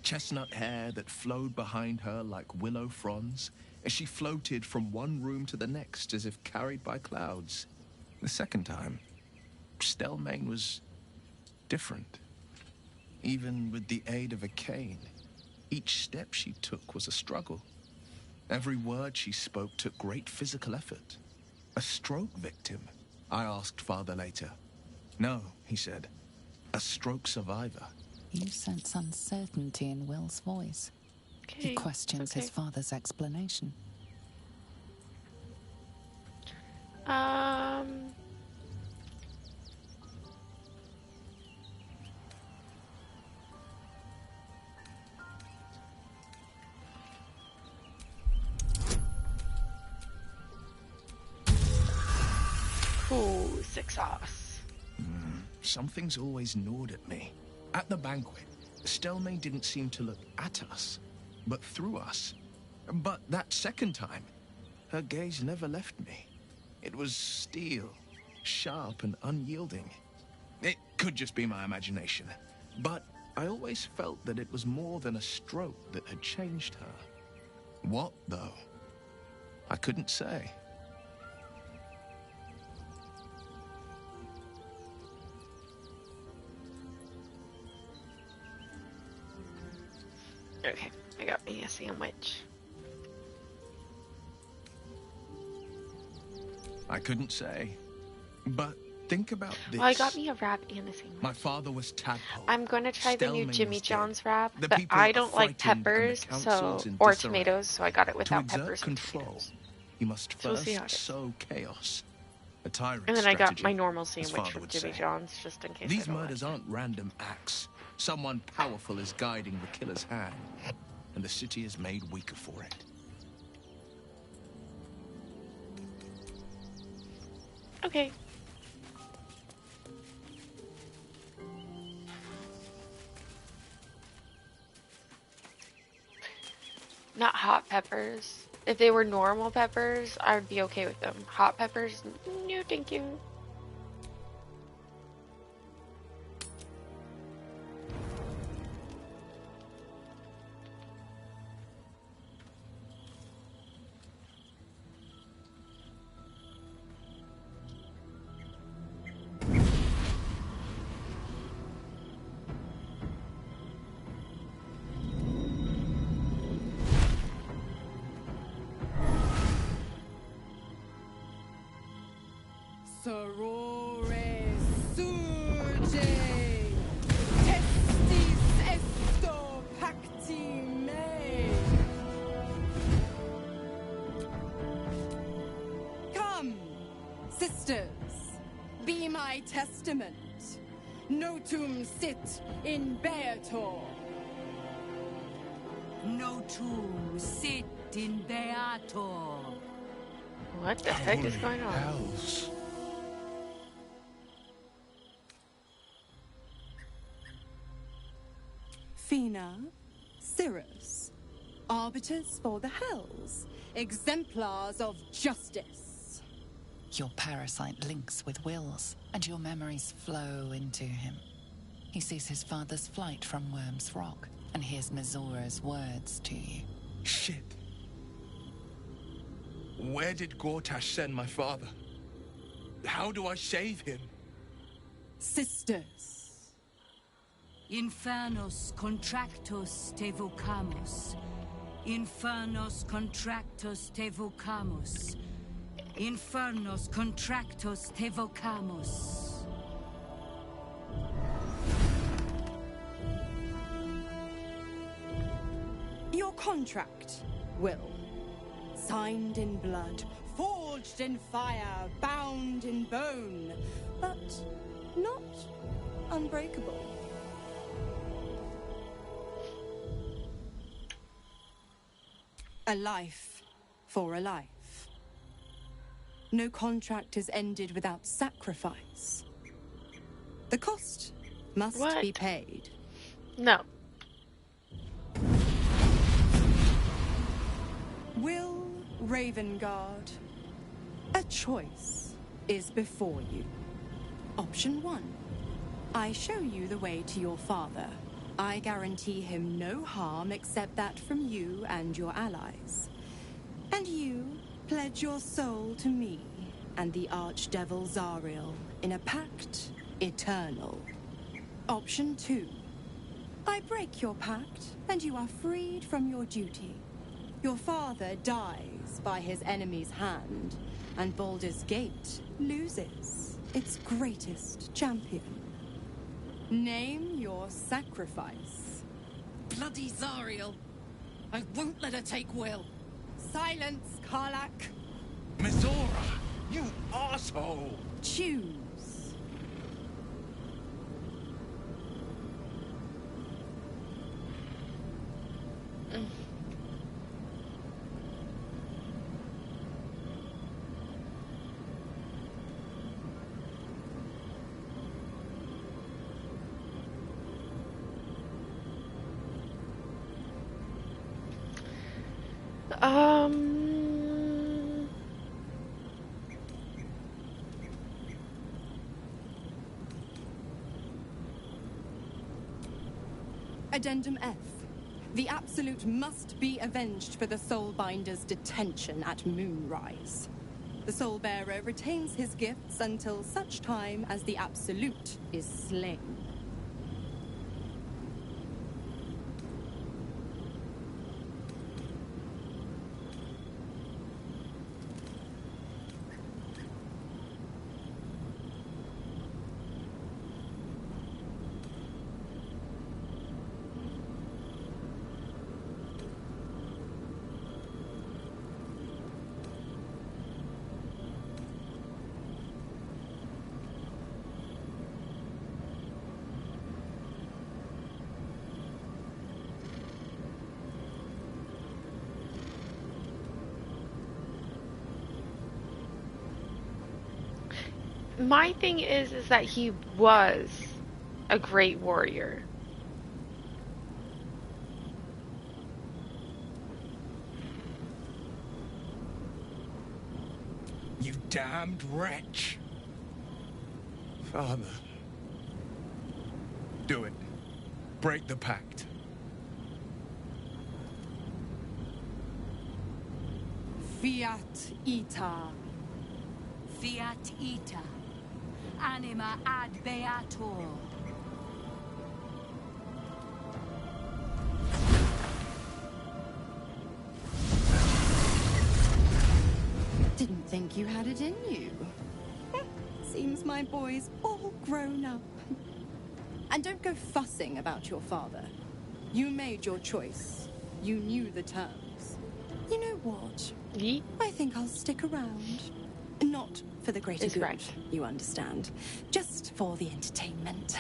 Chestnut hair that flowed behind her like willow fronds, as she floated from one room to the next as if carried by clouds. The second time, Stelmane was different. Even with the aid of a cane, each step she took was a struggle. Every word she spoke took great physical effort. A stroke victim? I asked Father later. No, he said. A stroke survivor. You sense uncertainty in Will's voice. He questions his father's explanation. Ooh, success. Something's always gnawed at me. At the banquet, Stelmane didn't seem to look at us, but through us. But that second time, her gaze never left me. It was steel, sharp and unyielding. It could just be my imagination, but I always felt that it was more than a stroke that had changed her. What, though? I couldn't say. Okay, I got me a sandwich. I couldn't say. But think about this. Well, I got me a wrap and a sandwich. My father was Tadpole. I'm going to try the new Stelmane Jimmy was John's dead. wrap, The but people I are don't like frightened and the peppers, council's so in or disarray. tomatoes, so I got it To without exert peppers. control, He must So we'll see how first it is. sow chaos. A tyrant And then I got strategy, my normal as sandwich Father from would Jimmy say. John's, just in case I These don't murders like aren't random acts. Someone powerful is guiding the killer's hand, and the city is made weaker for it. Okay. Not hot peppers. If they were normal peppers, I would be okay with them. Hot peppers, no thank you. Sorore surge, testis esto pacti me. Come, sisters, be my testament. Notum sit in beator. Notum sit in beator. What the heck is going on? Hells. Fina, Cirrus, arbiters for the hells, exemplars of justice. Your parasite links with Will's, and your memories flow into him. He sees his father's flight from Worm's Rock, and hears Mizora's words to you. Shit. Where did Gortash send my father? How do I save him? Sisters. Infernos contractos te vocamus. Infernos contractos te vocamus. Infernos contractos te vocamus. Your contract, Will. Signed in blood, forged in fire, bound in bone, but not unbreakable. A life for a life. No contract is ended without sacrifice. The cost must be paid. No. Will Ravengard, a choice is before you. Option 1. I show you the way to your father. I guarantee him no harm except that from you and your allies. And you pledge your soul to me and the Archdevil Zariel in a pact eternal. Option 2. I break your pact and you are freed from your duty. Your father dies by his enemy's hand, and Baldur's Gate loses its greatest champion. Name your sacrifice. Bloody Zariel. I won't let her take Will. Silence, Karlak. Mizora, you asshole! Choose. Addendum F. The Absolute must be avenged for the Soulbinder's detention at Moonrise. The Soulbearer retains his gifts until such time as the Absolute is slain. My thing is that he was a great warrior. You damned wretch. Father. Do it. Break the pact. Fiat ita. Fiat ita. Anima ad beator. Didn't think you had it in you. Seems my boy's all grown up. And don't go fussing about your father. You made your choice. You knew the terms. You know what? I think I'll stick around. Not for the greater good, right. you understand. Just for the entertainment.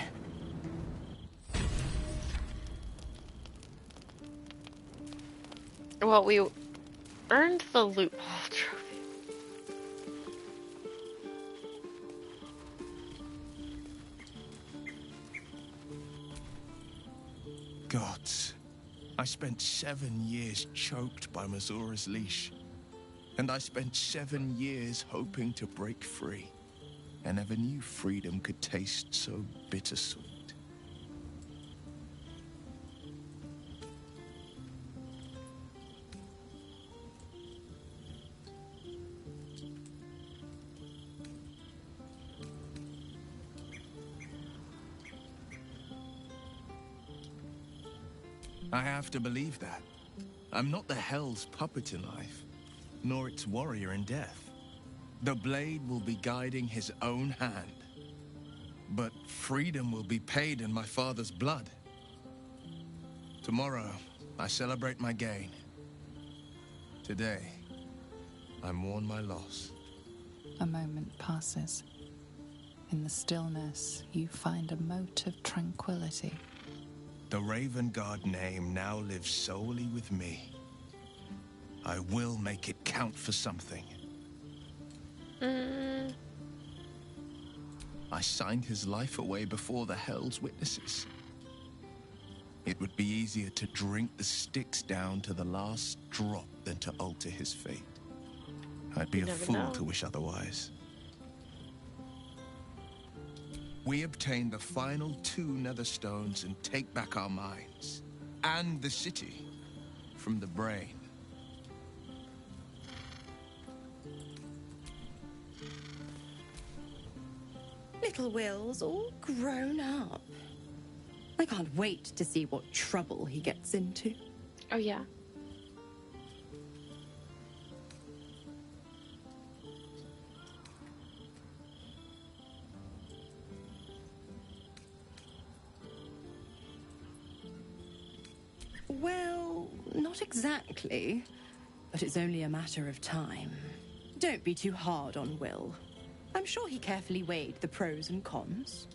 Well, we earned the loophole trophy. Gods, I spent 7 years choked by Mazura's leash. And I spent 7 years hoping to break free. I never knew freedom could taste so bittersweet. I have to believe that. I'm not the Hell's puppet in life, nor its warrior in death. The blade will be guiding his own hand. But freedom will be paid in my father's blood. Tomorrow, I celebrate my gain. Today, I mourn my loss. A moment passes. In the stillness, you find a mote of tranquility. The Raven Guard name now lives solely with me. I will make it count for something. I signed his life away before the Hell's witnesses. It would be easier to drink the sticks down to the last drop than to alter his fate. I'd be a fool to wish otherwise. We obtain the final 2 nether stones and take back our minds. And the city from the brain. Little Will's all grown up. I can't wait to see what trouble he gets into. Oh, yeah. Well, not exactly. But it's only a matter of time. Don't be too hard on Will. I'm sure he carefully weighed the pros and cons.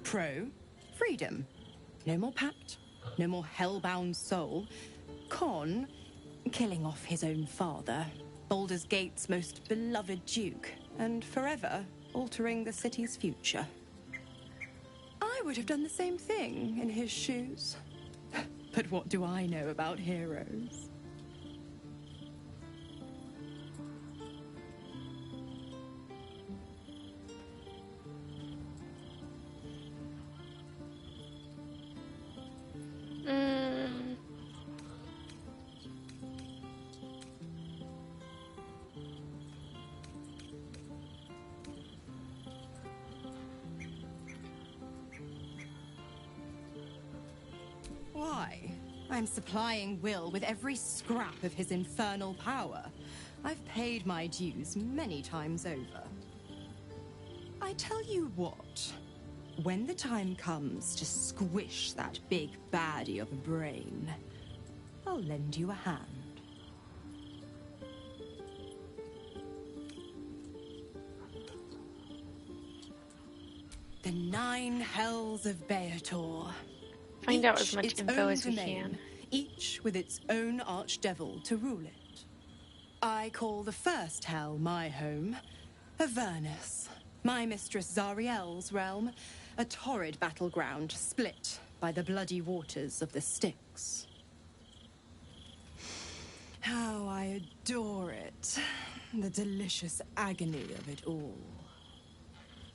Pro, freedom. No more pact, no more hellbound soul. Con, killing off his own father, Baldur's Gate's most beloved duke, and forever altering the city's future. I would have done the same thing in his shoes. But what do I know about heroes? Why? I'm supplying Will with every scrap of his infernal power. I've paid my dues many times over. I tell you what, when the time comes to squish that big baddie of a brain, I'll lend you a hand. The 9 hells of Beator. Find out as Each much its info own as we domain, can. each with its own archdevil to rule it. I call the first hell my home, Avernus, My mistress Zariel's realm, a torrid battleground split by the bloody waters of the Styx. How I adore it. The delicious agony of it all.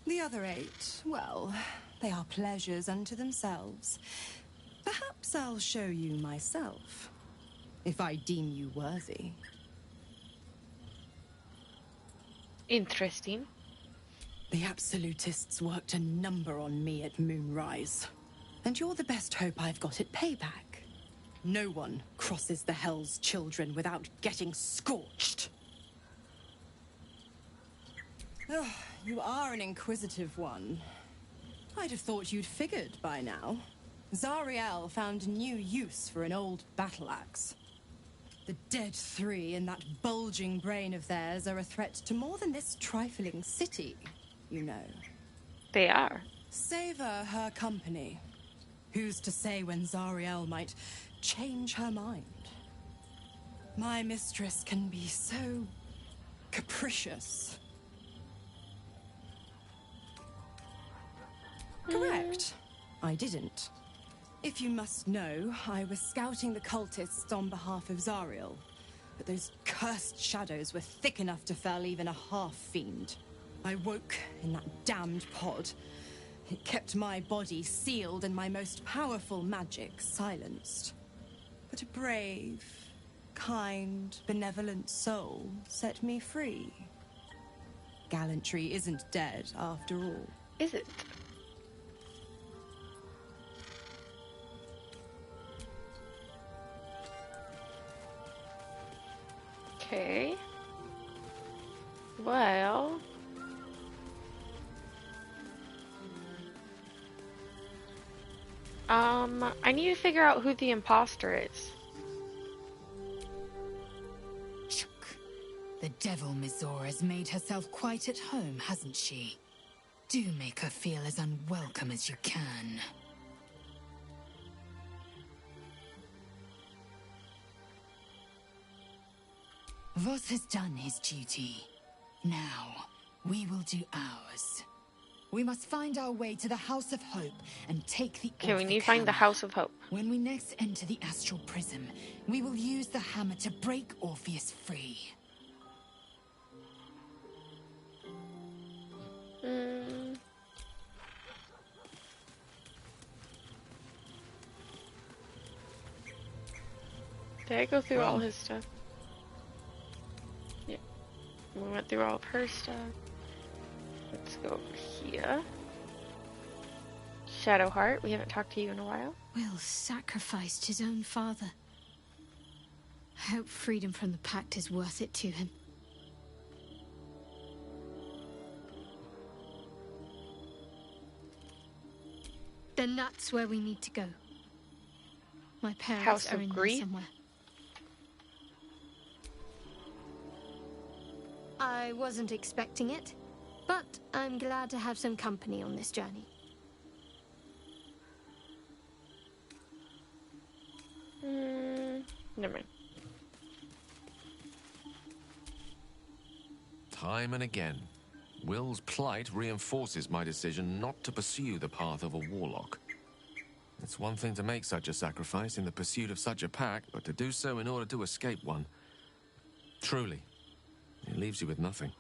The other 8, well, they are pleasures unto themselves. Perhaps I'll show you myself, if I deem you worthy. Interesting. The Absolutists worked a number on me at Moonrise, and you're the best hope I've got at payback. No one crosses the Hell's Children without getting scorched. Oh, you are an inquisitive one. I'd have thought you'd figured by now. Zariel found new use for an old battle axe. The dead 3 in that bulging brain of theirs are a threat to more than this trifling city, you know. They are. Savor her company. Who's to say when Zariel might change her mind? My mistress can be so capricious. Correct. I didn't. If you must know, I was scouting the cultists on behalf of Zariel, but those cursed shadows were thick enough to fell even a half-fiend. I woke in that damned pod. It kept my body sealed and my most powerful magic silenced. But a brave, kind, benevolent soul set me free. Gallantry isn't dead, after all. Is it? Okay. Well... I need to figure out who the imposter is. The devil Mizora has made herself quite at home, hasn't she? Do make her feel as unwelcome as you can. Voss has done his duty. Now, we will do ours. We must find our way to the House of Hope and take the Okay, we need to find the House of Hope. When we next enter the Astral Prism, we will use the hammer to break Orpheus free. Did I go through all his stuff? Yeah. We went through all of her stuff. Let's go over here. Shadowheart, we haven't talked to you in a while. Will sacrificed his own father. I hope freedom from the Pact is worth it to him. Then that's where we need to go. My parents House are of in there Grief? somewhere. I wasn't expecting it, but I'm glad to have some company on this journey. Never mind. Time and again, Will's plight reinforces my decision not to pursue the path of a warlock. It's one thing to make such a sacrifice in the pursuit of such a pack, but to do so in order to escape one. Truly, it leaves you with nothing.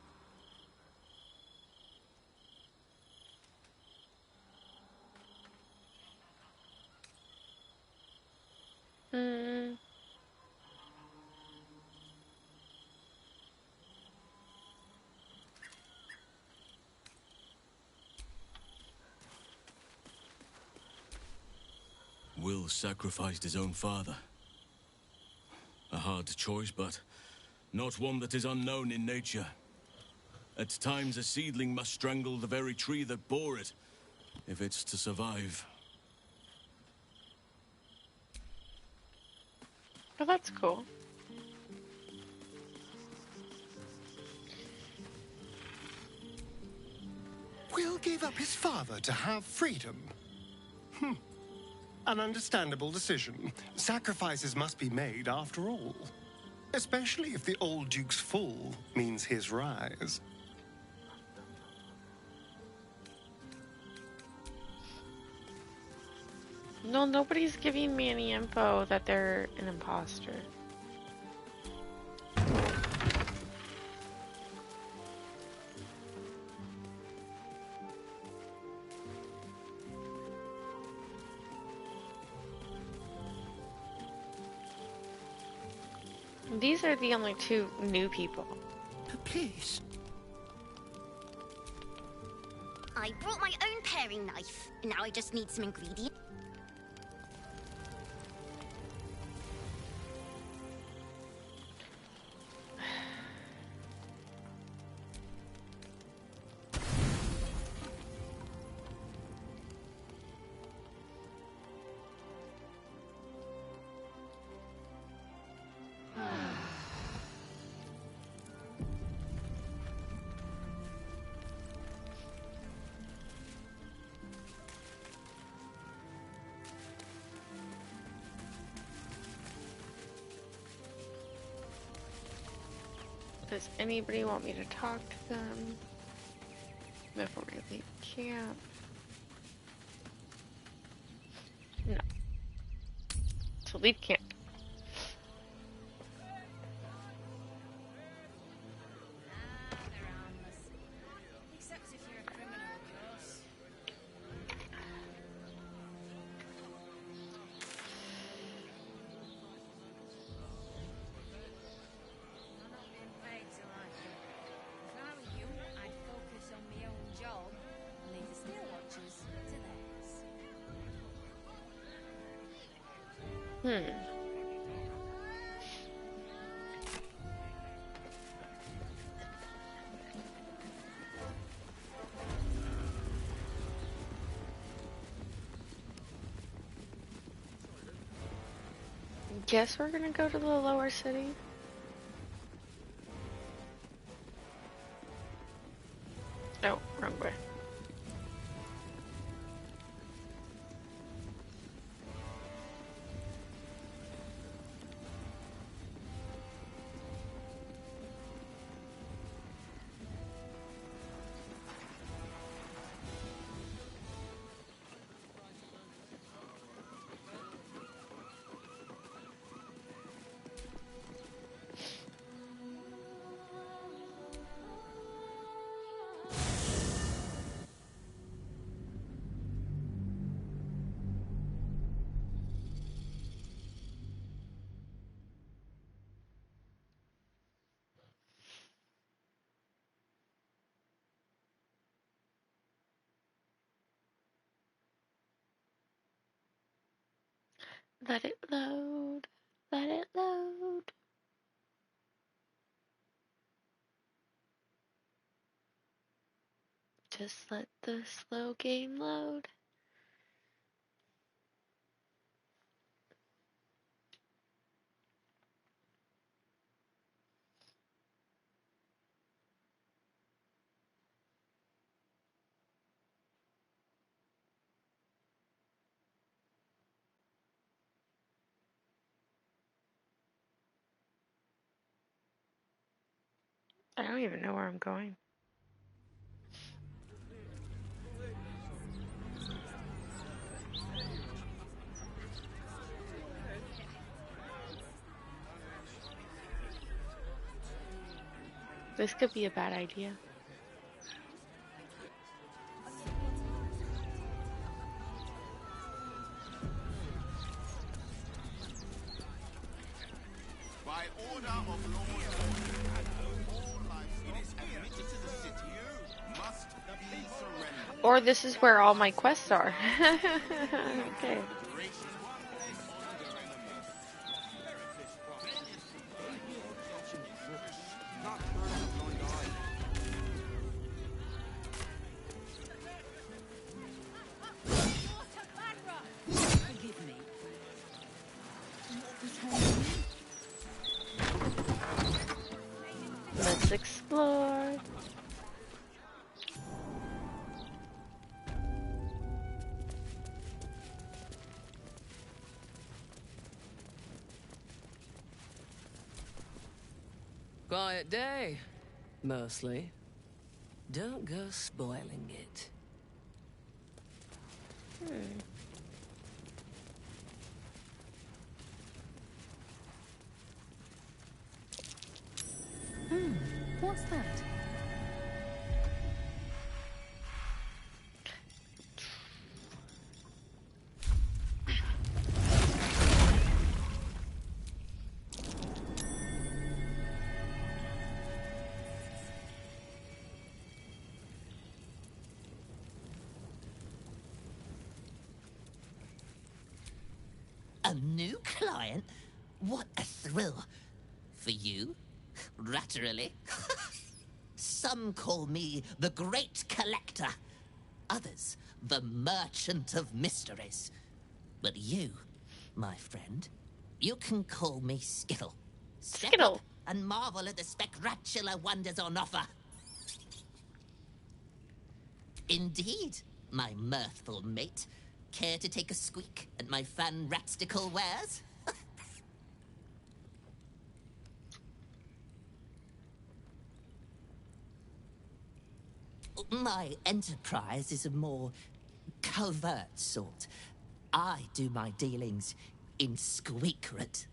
Will sacrificed his own father. A hard choice, but not one that is unknown in nature. At times, a seedling must strangle the very tree that bore it, if it's to survive. Oh, that's cool. Will gave up his father to have freedom. An understandable decision. Sacrifices must be made after all. Especially if the old Duke's fall means his rise. No, nobody's giving me any info that they're an imposter. These are the only two new people. Please. I brought my own paring knife, and now I just need some ingredients. Does anybody want me to talk to them before we leave camp? No. So leave camp. Except if you're a criminal, of course. I'm not being paid to like it. If I were you, I'd focus on my own job and leave the steel watchers to theirs. Guess we're gonna go to the lower city. Oh, wrong way. Let it load. Let it load. Just let the slow game load. I don't even know where I'm going. This could be a bad idea. By order of Lord all livestock admitted to the city must be surrendered. Or this is where all my quests are. Okay. Let's explore. Quiet day, mostly. Don't go spoiling it. What's that? A new client? What a thrill. For you? Ratterily? Some call me the Great Collector. Others, the Merchant of Mysteries. But you, my friend, you can call me Skittle. Step up and marvel at the spectacular wonders on offer. Indeed, my mirthful mate. Care to take a squeak at my fan-ratstical wares? My enterprise is a more covert sort. I do my dealings in squeakret.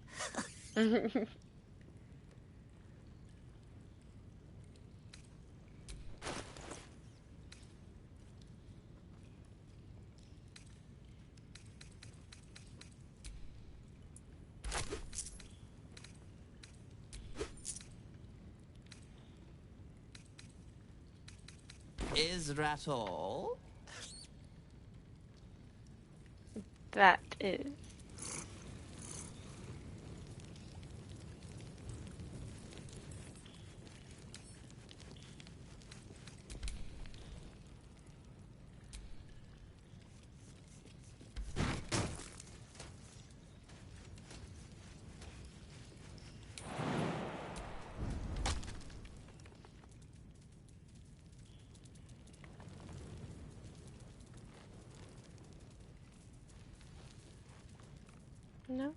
Is that all? That is. No.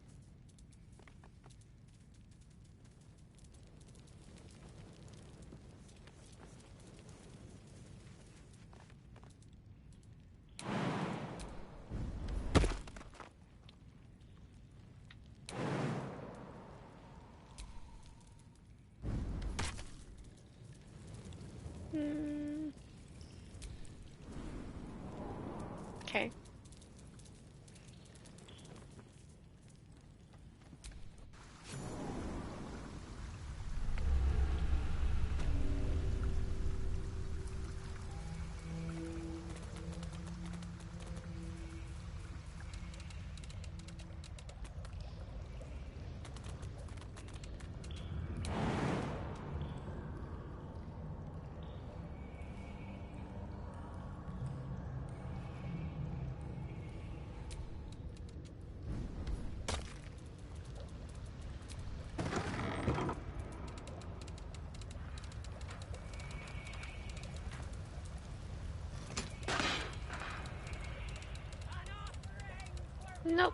Okay. Nope.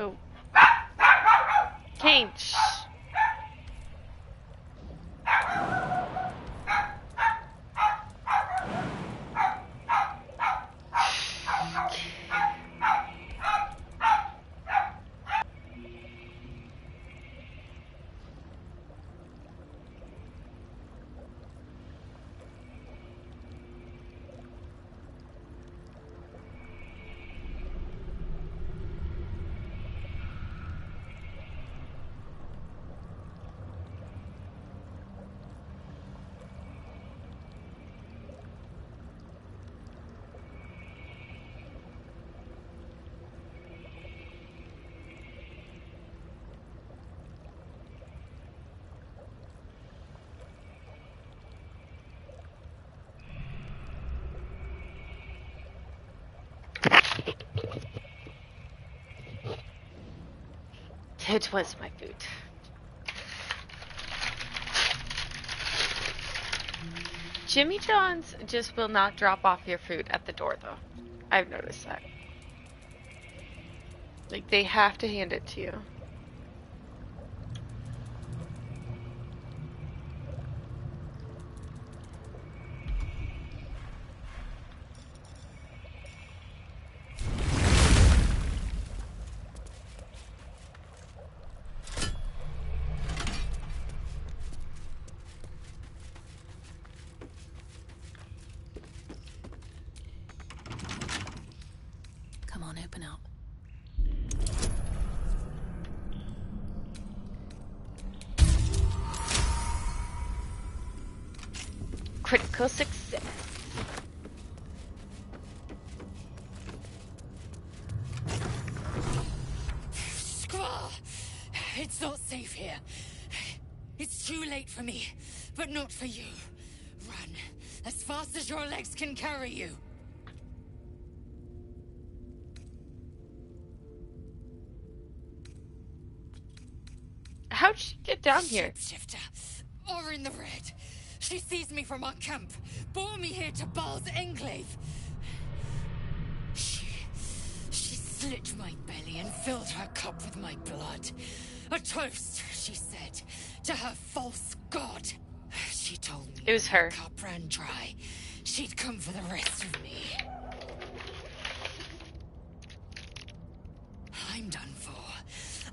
Oh. Cage. It was my food. Jimmy John's just will not drop off your food at the door, though. I've noticed that. Like, they have to hand it to you. Critical success. Squall! It's not safe here. It's too late for me, but not for you. Run as fast as your legs can carry you. How'd she get down here? Shapeshifter, or in the red. She seized me from our camp, bore me here to Baal's enclave. She slit my belly and filled her cup with my blood. A toast, she said, to her false god. She told me it was her. The cup ran dry. She'd come for the rest of me. I'm done for.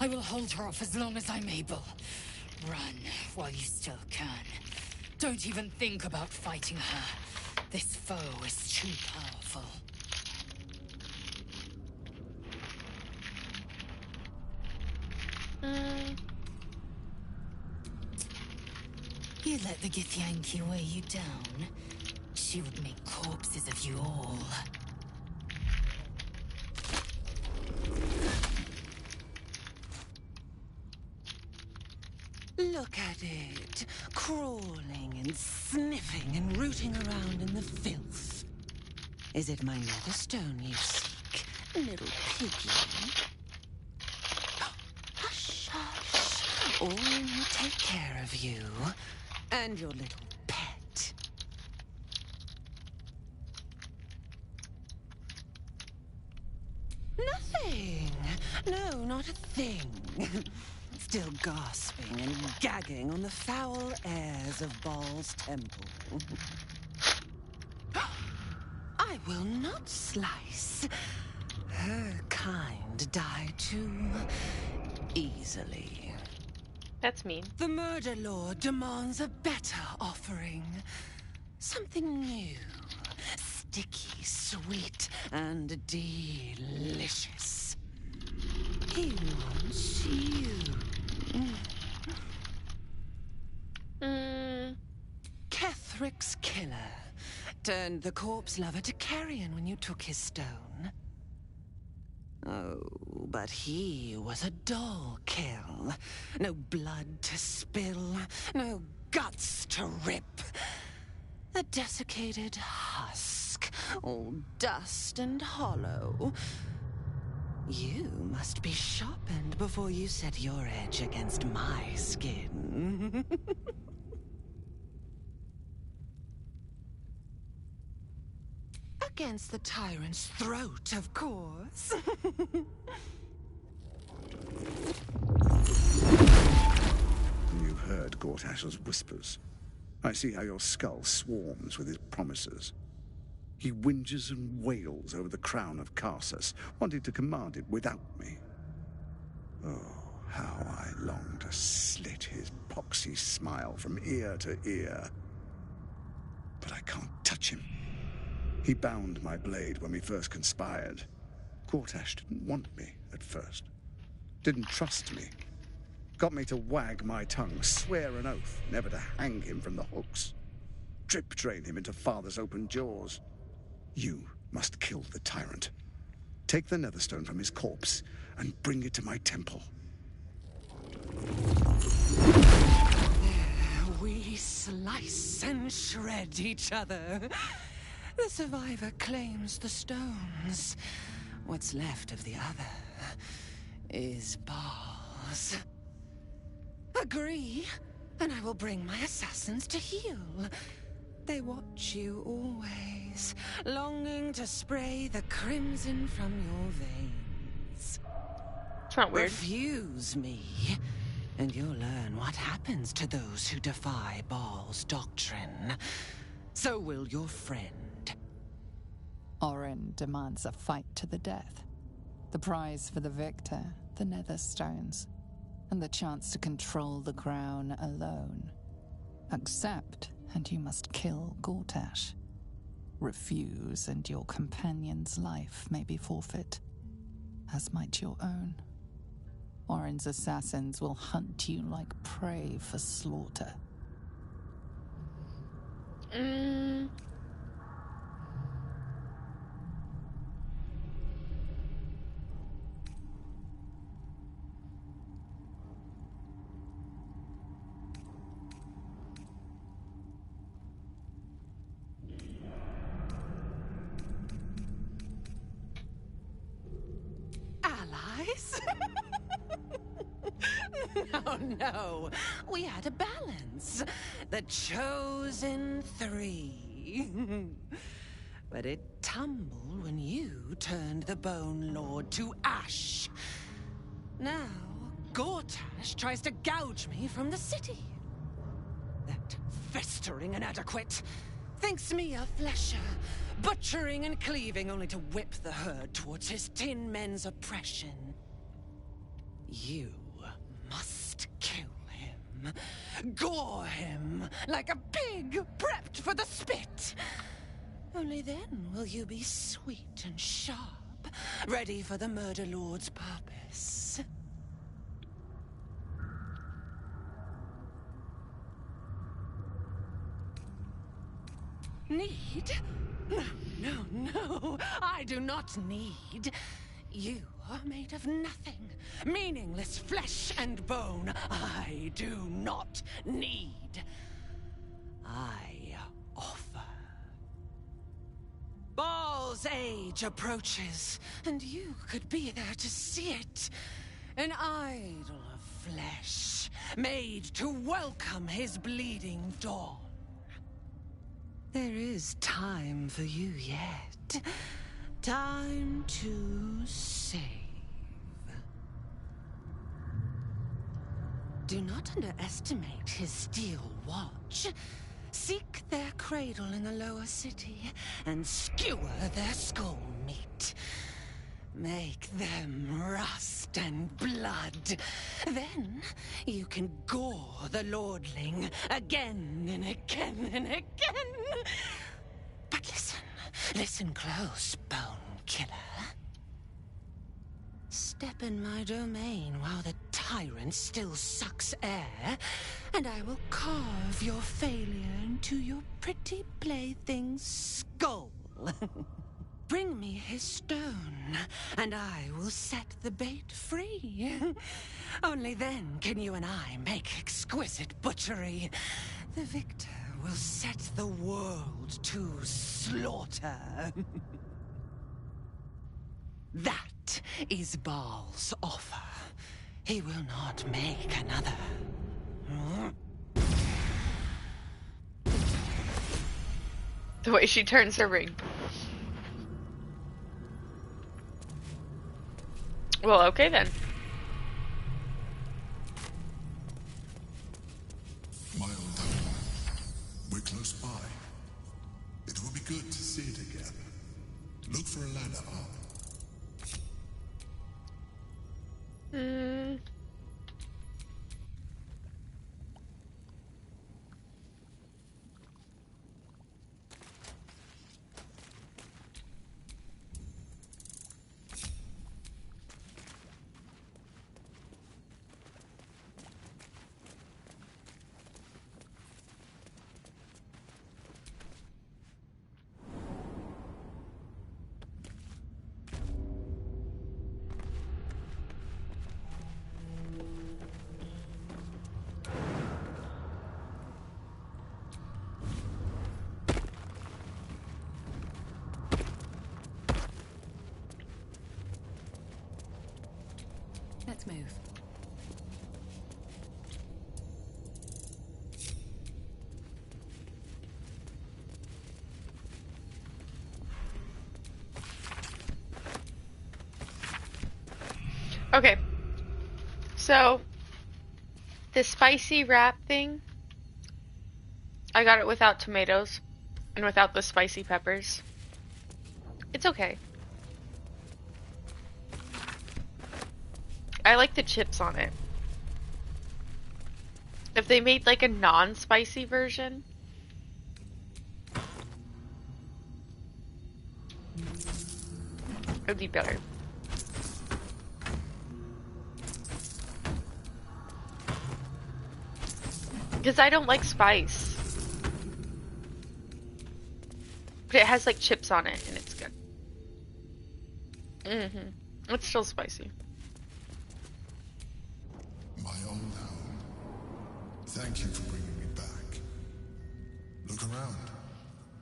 I will hold her off as long as I'm able. Run while you still can. Don't even think about fighting her. This foe is too powerful. You let the Githyanki weigh you down, she would make corpses of you all. Look at it, crawling and sniffing and rooting around in the filth. Is it my netherstone you seek, little piggy? Hush, hush. Orin will take care of you and your little pet. Nothing. No, not a thing. Still gasping and gagging on the foul airs of Baal's temple. I will not slice. Her kind die too easily. That's mean. The murder lord demands a better offering. Something new. Sticky, sweet, and delicious. He wants you. Kethric's killer turned the corpse lover to carrion when you took his stone. Oh, but he was a dull kill. No blood to spill, no guts to rip. A desiccated husk, all dust and hollow. You must be sharpened before you set your edge against my skin. Against the tyrant's throat, of course. You've heard Gortash's whispers. I see how your skull swarms with his promises. He whinges and wails over the crown of Karsus, wanting to command it without me. Oh, how I long to slit his poxy smile from ear to ear. But I can't touch him. He bound my blade when we first conspired. Gortash didn't want me at first. Didn't trust me. Got me to wag my tongue, swear an oath never to hang him from the hooks. Drip drain him into father's open jaws. You must kill the tyrant. Take the netherstone from his corpse and bring it to my temple. There we slice and shred each other. The survivor claims the stones. What's left of the other is Baal's. Agree, and I will bring my assassins to heal. They watch you always, longing to spray the crimson from your veins. It's not weird. Refuse me, and you'll learn what happens to those who defy Baal's doctrine. So will your friend. Orin demands a fight to the death. The prize for the victor, the Netherstones, and the chance to control the crown alone. Accept, and you must kill Gortash. Refuse, and your companion's life may be forfeit, as might your own. Orin's assassins will hunt you like prey for slaughter. no. We had a balance. The chosen three. But it tumbled when you turned the Bone Lord to ash. Now, Gortash tries to gouge me from the city. That festering inadequate thinks me a flesher, butchering and cleaving only to whip the herd towards his tin men's oppression. You must kill him. Gore him like a pig prepped for the spit. Only then will you be sweet and sharp, ready for the Murder Lord's purpose. Need? No, I do not need. You are made of nothing. Meaningless flesh and bone. I do not need. I offer. Baal's age approaches, and you could be there to see it. An idol of flesh, made to welcome his bleeding dawn. There is time for you yet. Time to save. Do not underestimate his steel watch. Seek their cradle in the lower city and skewer their skull meat. Make them rust and blood. Then you can gore the lordling again and again and again. But listen close, Bone Killer. Step in my domain while the tyrant still sucks air, and I will carve your failure into your pretty plaything's skull. Bring me his stone, and I will set the bait free. Only then can you and I make exquisite butchery. The victor will set the world to slaughter. That is Baal's offer. He will not make another. The way she turns her ring. Well, okay then. My old home. We're close by. It will be good to see it again. Look for a ladder up. Let's move. Okay. So, the spicy wrap thing, I got it without tomatoes and without the spicy peppers. It's okay. I like the chips on it. If they made like a non-spicy version, it'd be better. Because I don't like spice. But it has like chips on it and it's good. It's still spicy. My old home. Thank you for bringing me back. Look around.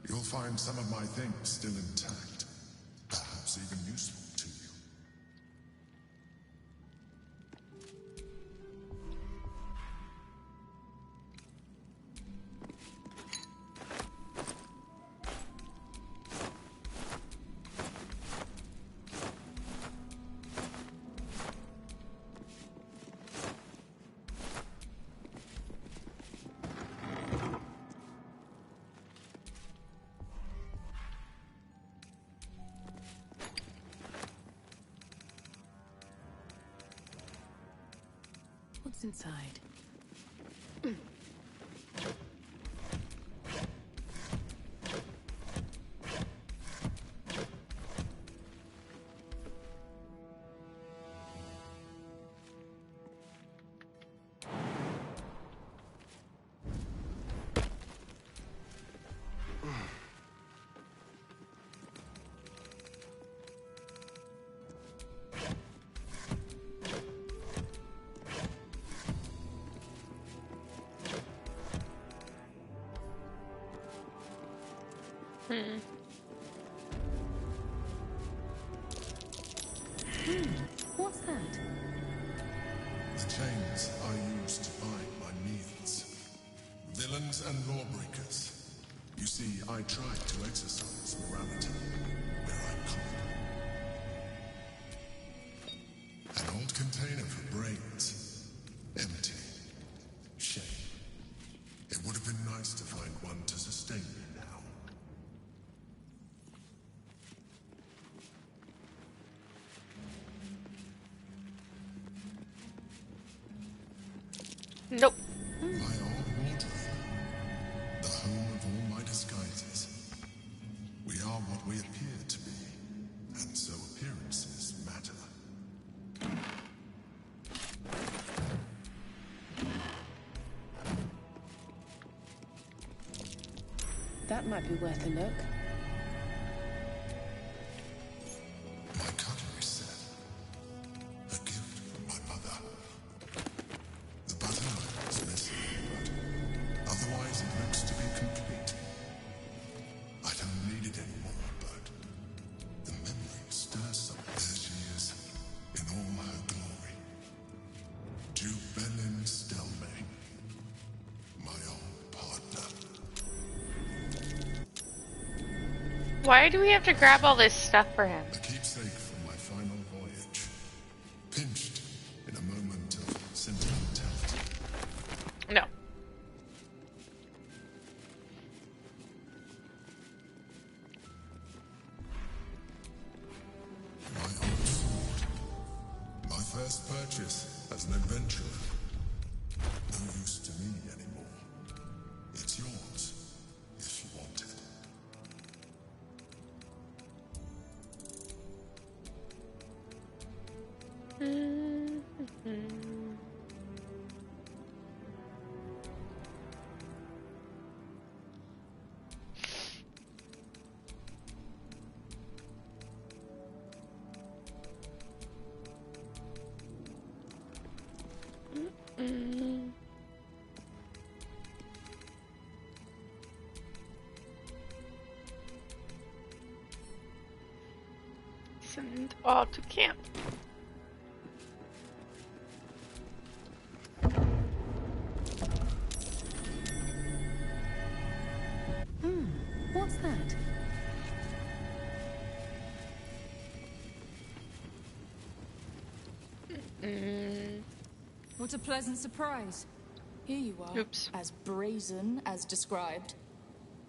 You'll find some of my things still intact. Perhaps even useful to you. What's inside? What's that? The chains I use to bind my meals. Villains and lawbreakers. You see, I tried to exercise morality where I could. An old container for brains. Empty. Shame. It would have been nice to find one to sustain me now. Nope. My old wardrobe. The home of all my disguises. We are what we appear to be, and so appearances matter. That might be worth a look. My cutlery set. A gift from my mother. The buttonhole is missing, but otherwise it looks to be complete. I don't need it anymore, but the memory stirs some. There she is, in all her glory. Jubelin Stelmane, my old partner. Why do we have to grab all this stuff for him? A keepsake from my final voyage. Pinched in a moment of sentimentality. No. My old sword. My first purchase as an adventurer. No use to me anymore. It's yours, if you want it. Send all to camp. What's that? What a pleasant surprise. Here you are. Oops. As brazen as described.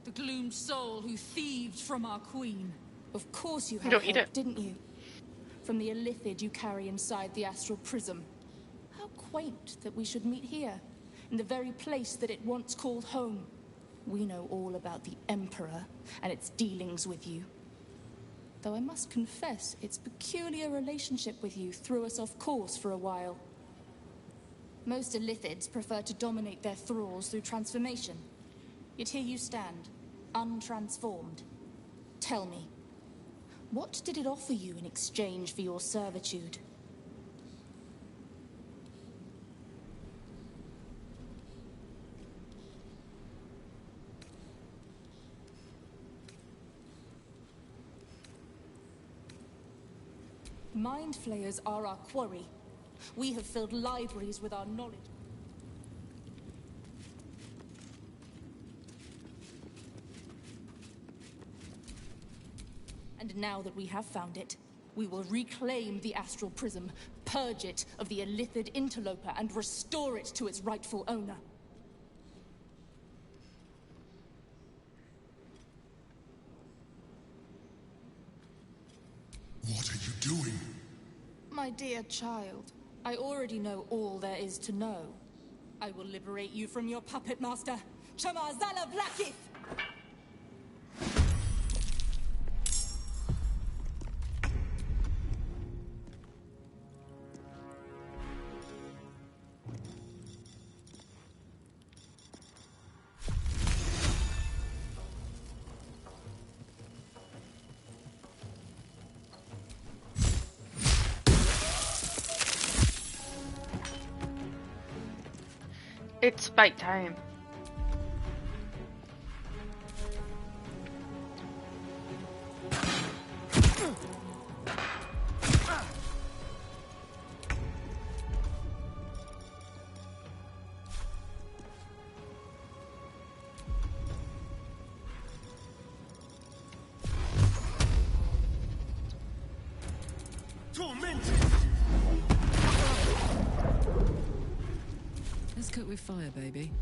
The gloomed soul who thieved from our queen. Of course you had Don't eat help, it. didn't you? From the illithid you carry inside the astral prism. How quaint that we should meet here, in the very place that it once called home. We know all about the Emperor and its dealings with you. Though I must confess, its peculiar relationship with you threw us off course for a while. Most illithids prefer to dominate their thralls through transformation. Yet here you stand, untransformed. Tell me, what did it offer you in exchange for your servitude? Mind flayers are our quarry. We have filled libraries with our knowledge. And now that we have found it, we will reclaim the astral prism, purge it of the illithid interloper, and restore it to its rightful owner. What are you doing? My dear child, I already know all there is to know. I will liberate you from your puppet master, Chamazala Vlakith! It's fight time. Let's cook with fire, baby.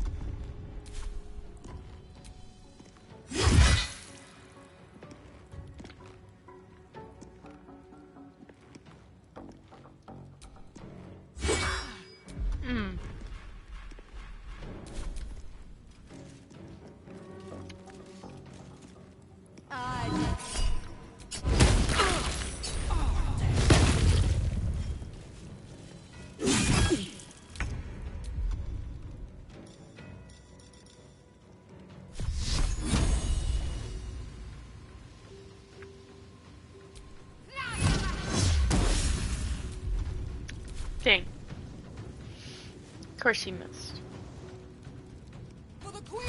Dang. Of course he missed. For the queen!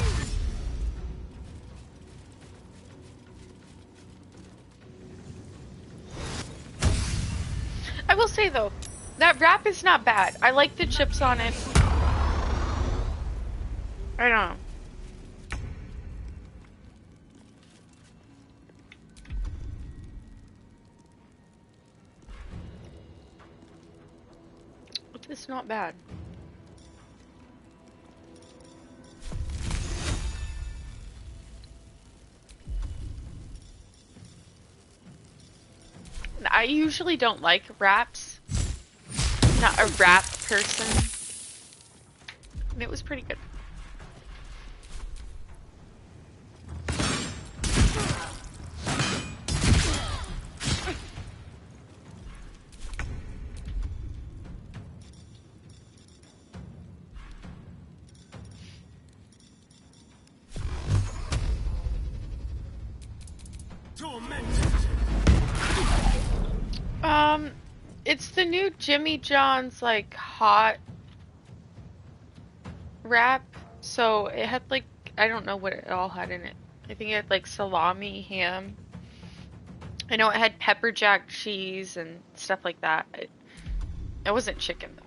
I will say though, that wrap is not bad. I like the chips on it. I don't know. It's not bad. I usually don't like wraps. Not a wrap person. And it was pretty good. It's the new Jimmy John's like hot wrap. So it had like, I don't know what it all had in it. I think it had like salami, ham. I know it had pepper jack cheese and stuff like that. It wasn't chicken though.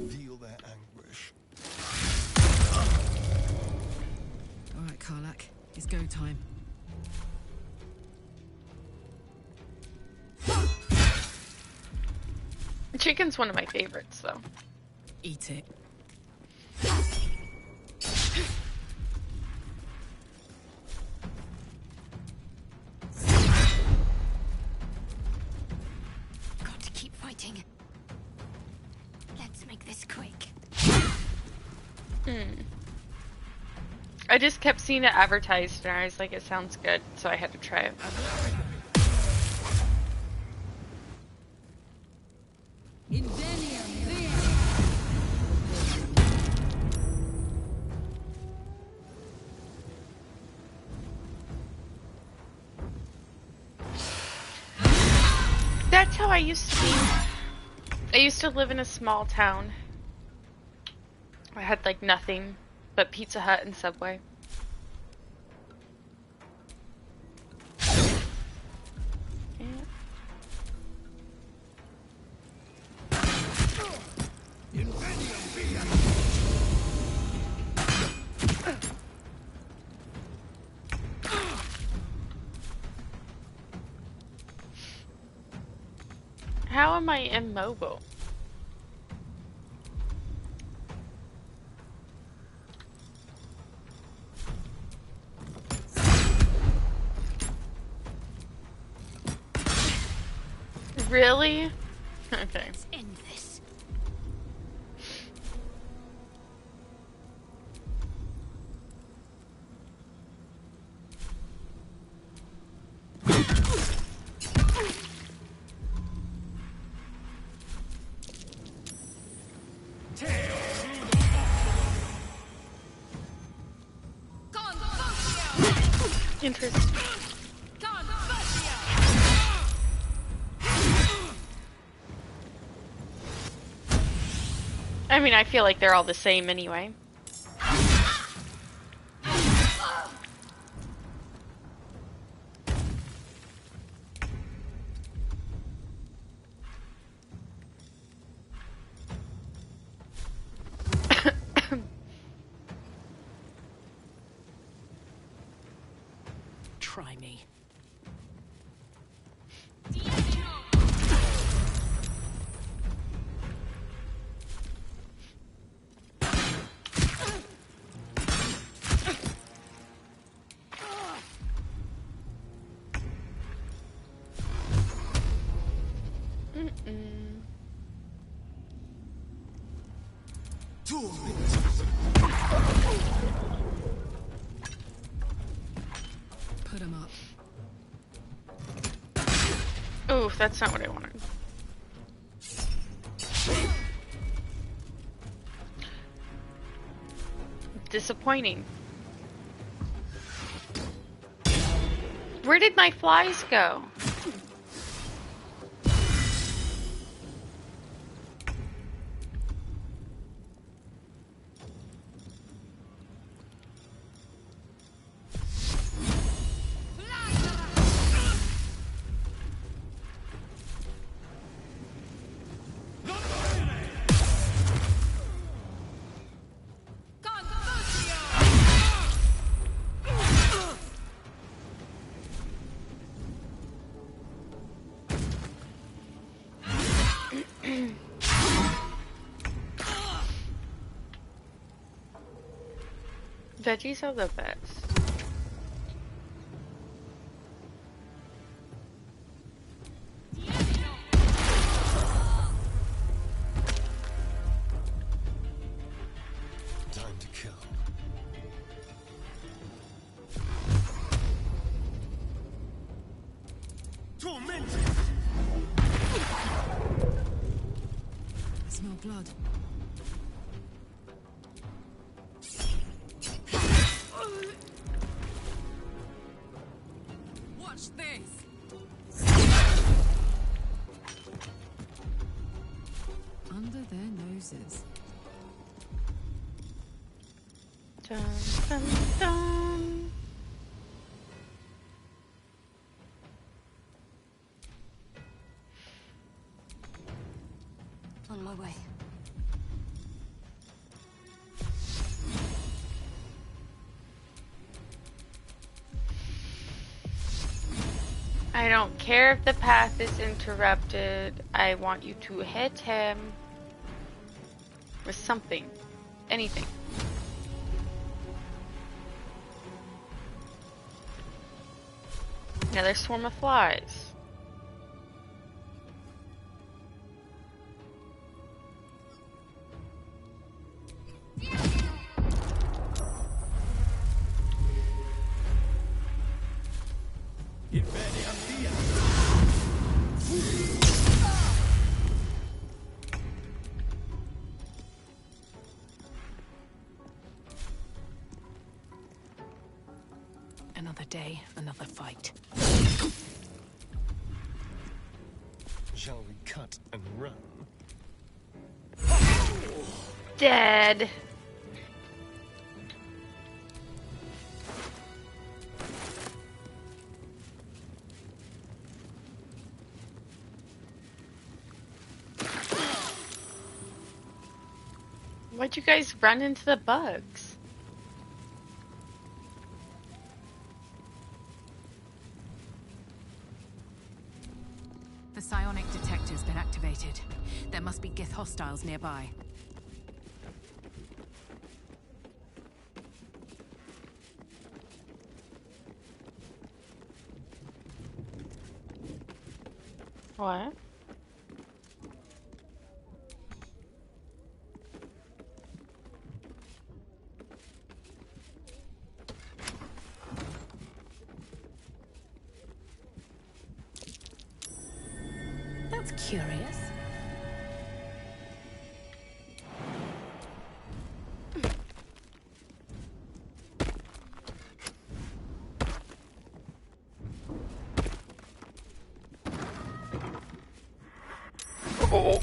Feel their anguish. Alright, Karlak. It's go time. Chicken's one of my favorites though. Eat it. Got to keep fighting. Let's make this quick. I just kept seeing it advertised and I was like, it sounds good, so I had to try it. That's how I used to be. I used to live in a small town. I had like nothing but Pizza Hut and Subway. How am I immobile? Really? Okay. Let's end this. Interesting. I mean, I feel like they're all the same anyway. Try me. Put him up. Oof, that's not what I wanted. Disappointing. Where did my flies go? Veggies are the best. Time to kill. Tormented! I smell blood. Watch this. Under their noses. Dun, dun, dun. On my way. I don't care if the path is interrupted. I want you to hit him with something. Anything. Another swarm of flies. Another day, another fight. Shall we cut and run? Dead. Why'd you guys run into the bugs? The psionic detector's been activated. There must be Gith hostiles nearby. What? Curious? Oh.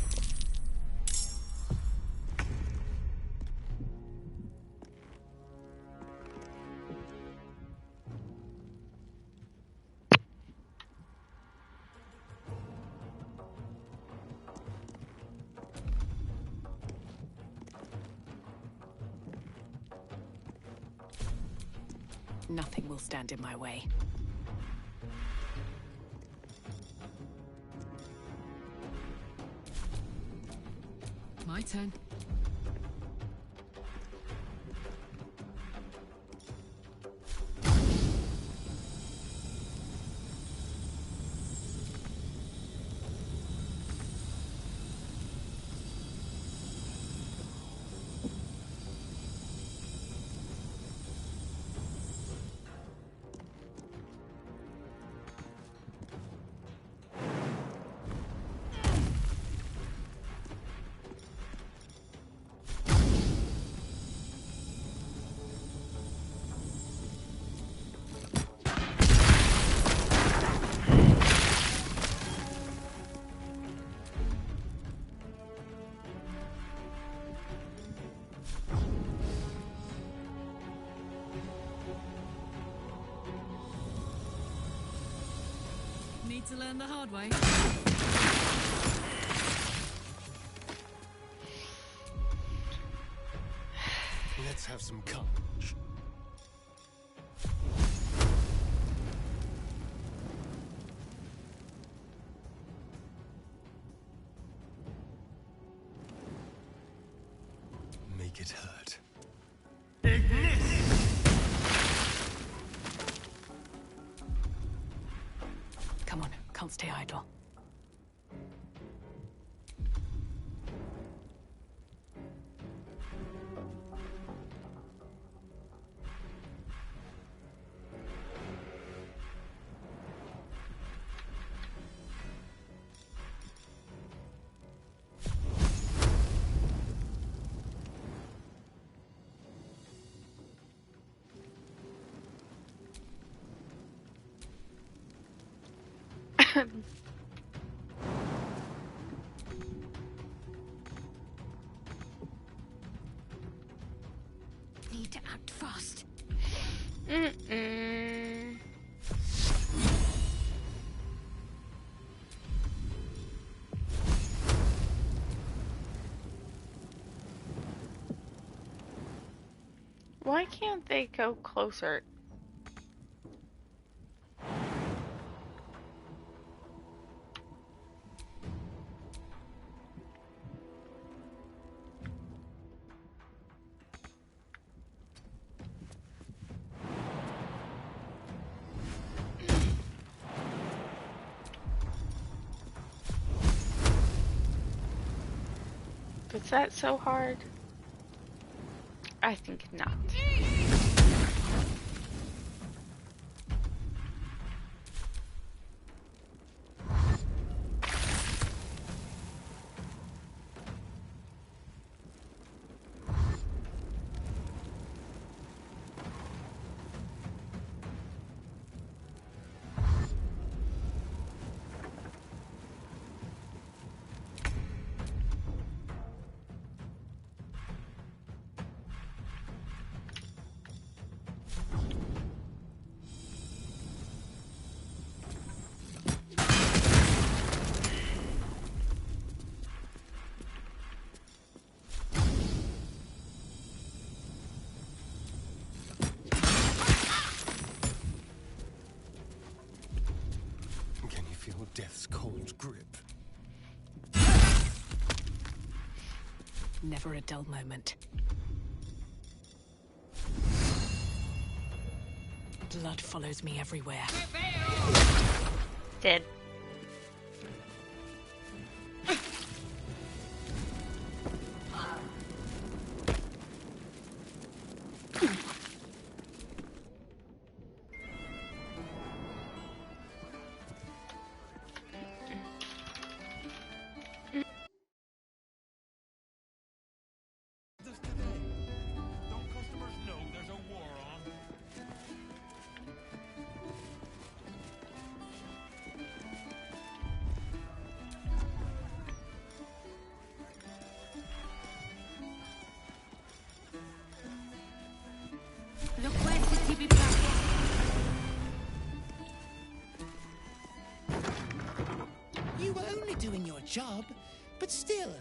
Nothing will stand in my way. My turn. Need to learn the hard way. Let's have some courage. Make it hurt. Come on, can't stay idle. Need to act fast. Mm-mm. Why can't they go closer? Is that so hard? I think not. Can you feel death's cold grip? Never a dull moment. Blood follows me everywhere. Dead. job, but still,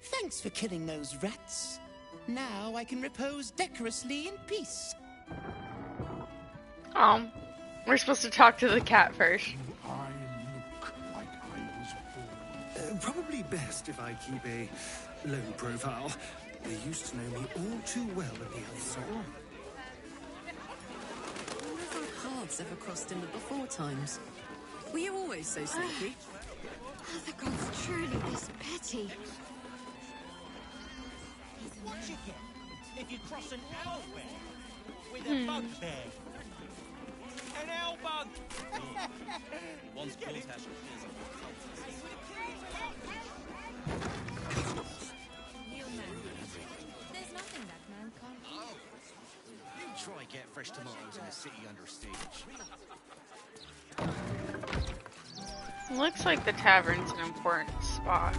thanks for killing those rats. Now I can repose decorously in peace. We're supposed to talk to the cat first. I look like I was born. Probably best if I keep a low profile. They used to know me all too well at the Elf Soul. I wonder if our paths ever crossed in the before times. Were you always so sneaky? Are the gods truly this petty? What you get if you cross an owl bear with a bugbear? An owl bug! Once Baldur appears on There's nothing that man can't do. Oh! You try get fresh tomatoes in a city under siege. Looks like the tavern's an important spot.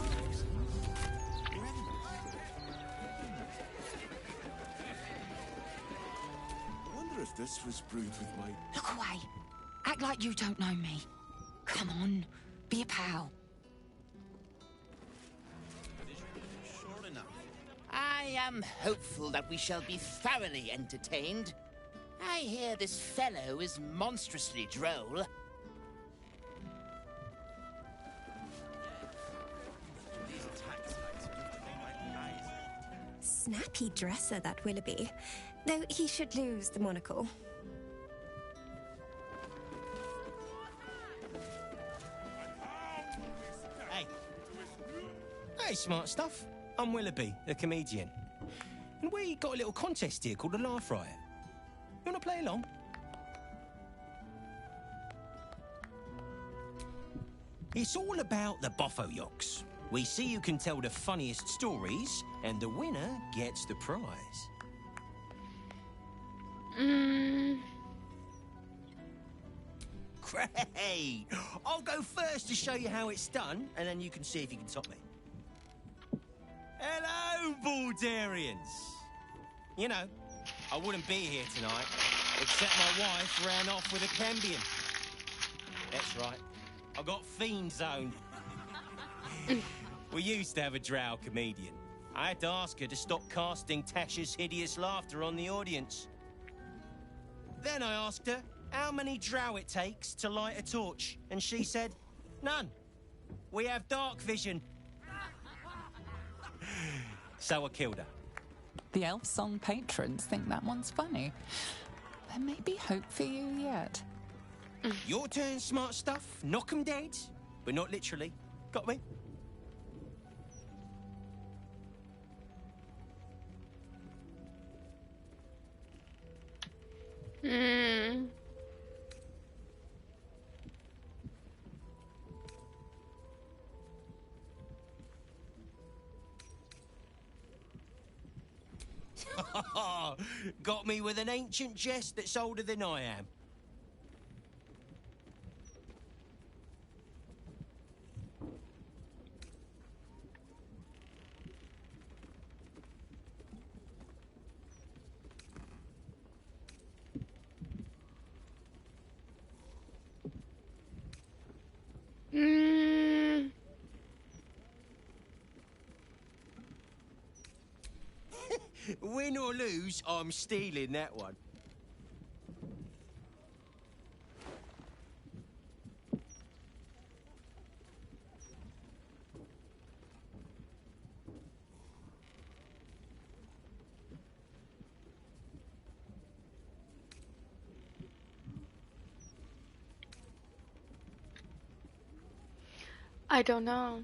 I wonder if this was brewed with my... Look away. Act like you don't know me. Come on, be a pal. Sure enough. I am hopeful that we shall be thoroughly entertained. I hear this fellow is monstrously droll. Snappy dresser, that Willoughby. Though he should lose the monocle. Hey. Hey, smart stuff. I'm Willoughby, the comedian. And we got a little contest here called the Laugh Riot. You want to play along? It's all about the Boffo Yocks. We see who can tell the funniest stories, and the winner gets the prize. Great! I'll go first to show you how it's done, and then you can see if you can top me. Hello, Baldurians! You know, I wouldn't be here tonight, except my wife ran off with a Cambion. That's right, I got fiend zoned. We used to have a drow comedian. I had to ask her to stop casting Tasha's hideous laughter on the audience. Then I asked her how many drow it takes to light a torch, and she said, none. We have dark vision. So I killed her. The Elf Song patrons think that one's funny. There may be hope for you yet. Your turn, smart stuff. Knock 'em dead, but not literally. Got me? Got me with an ancient jest that's older than I am. Win or lose, I'm stealing that one. I don't know.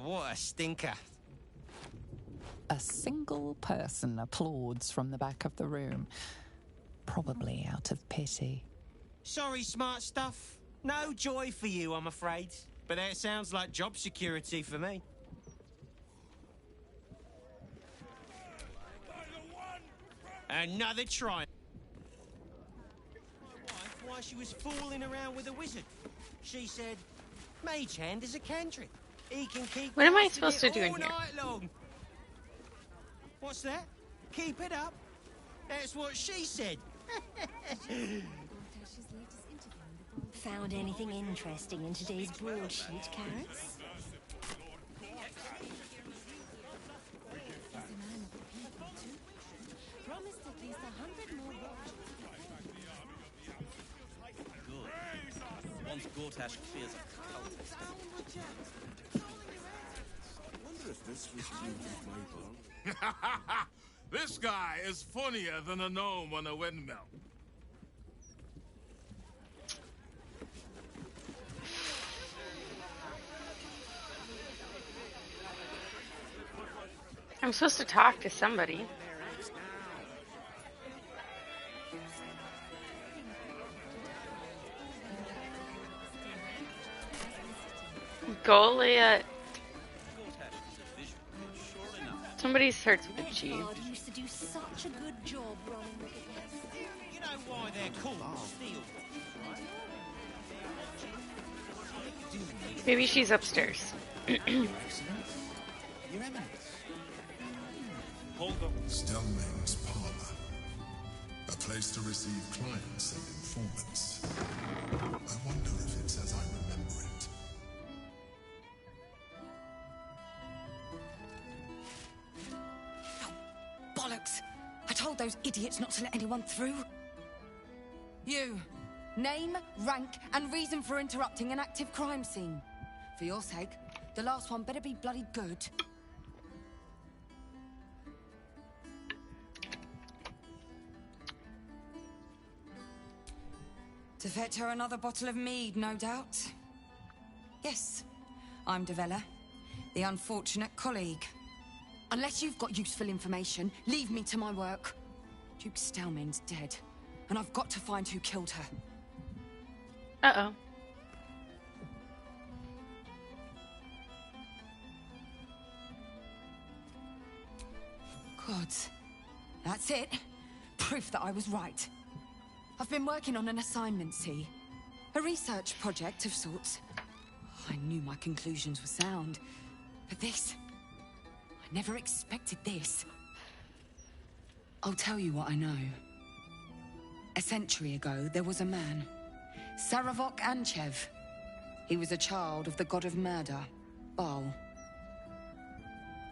What a stinker. A single person applauds from the back of the room, probably out of pity. Sorry, smart stuff. No joy for you, I'm afraid. But that sounds like job security for me. Another try. she was fooling around with a wizard. She said, Mage Hand is a cantrip. He can keep What am I casting supposed to it do in all here? night long. What's that? Keep it up? That's what she said. Found anything interesting in today's broadsheet, Carrots? Promised at least 100 more Good. Once Gortash clears a cultist. I wonder if this was due to my ball. This guy is funnier than a gnome on a windmill. I'm supposed to talk to somebody. Goliath. Somebody starts with a G. God used to do such a good job running the business. You know why they're called steel? Maybe she's upstairs. Your Eminence. Hold on. Stelmane's parlor. A place to receive clients and informants. I wonder if it's as I remember it. Bollocks! I told those idiots not to let anyone through. You. Name, rank, and reason for interrupting an active crime scene. For your sake, the last one better be bloody good. To fetch her another bottle of mead, no doubt. Yes, I'm Devella, the unfortunate colleague. Unless you've got useful information, leave me to my work. Duke Stelmane's dead, and I've got to find who killed her. Uh-oh. Good. That's it. Proof that I was right. I've been working on an assignment, see? A research project of sorts. I knew my conclusions were sound. But this... I never expected this. I'll tell you what I know. A century ago, there was a man. Saravok Anchev. He was a child of the god of murder, Baal.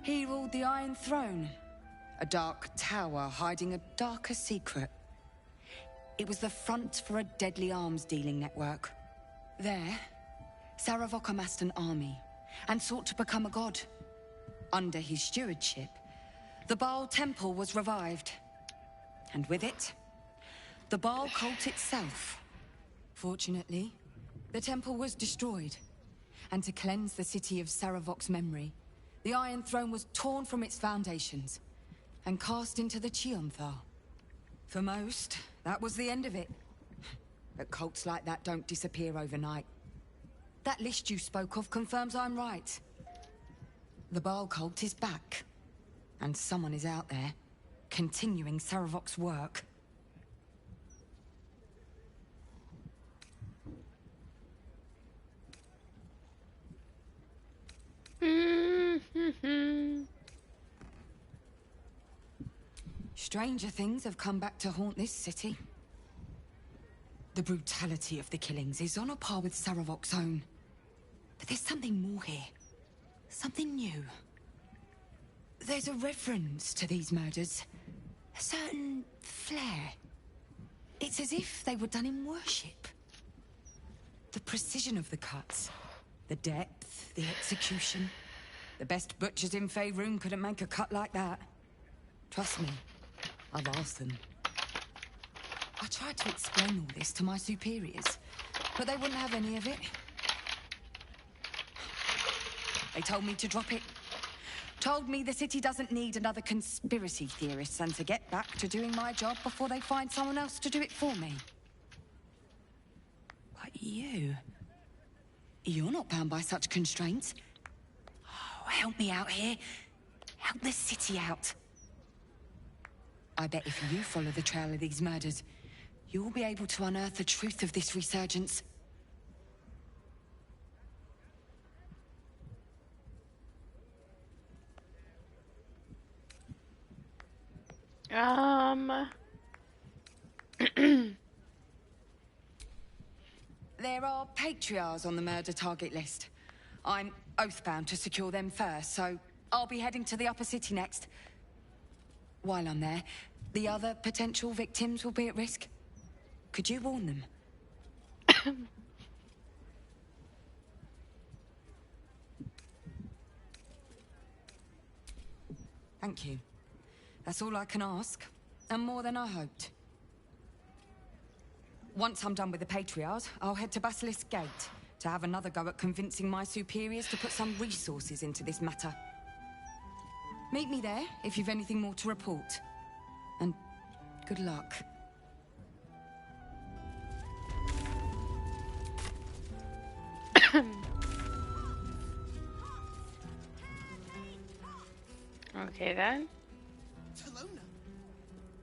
He ruled the Iron Throne. A dark tower hiding a darker secret. It was the front for a deadly arms-dealing network. There, Saravok amassed an army and sought to become a god. Under his stewardship, the Baal Temple was revived. And with it, the Baal cult itself. Fortunately, the temple was destroyed. And to cleanse the city of Saravok's memory, the Iron Throne was torn from its foundations and cast into the Chionthar. For most, that was the end of it. But cults like that don't disappear overnight. That list you spoke of confirms I'm right. The Baal cult is back. And someone is out there, continuing Saravok's work. Stranger things have come back to haunt this city. The brutality of the killings is on a par with Saravok's own. But there's something more here. Something new. There's a reverence to these murders. A certain flair. It's as if they were done in worship. The precision of the cuts. The depth, the execution. The best butchers in Faerun couldn't make a cut like that. Trust me, I've asked them. I tried to explain all this to my superiors, but they wouldn't have any of it. They told me to drop it. Told me the city doesn't need another conspiracy theorist and to get back to doing my job before they find someone else to do it for me. But you're not bound by such constraints. Oh, help me out here. Help the city out. I bet if you follow the trail of these murders, you'll be able to unearth the truth of this resurgence. There are patriarchs on the murder target list. I'm oathbound to secure them first, so I'll be heading to the upper city next. While I'm there, the other potential victims will be at risk. Could you warn them? Thank you. That's all I can ask, and more than I hoped. Once I'm done with the Patriarchs, I'll head to Basilisk Gate to have another go at convincing my superiors to put some resources into this matter. Meet me there if you've anything more to report. And good luck. Okay then. Chalona?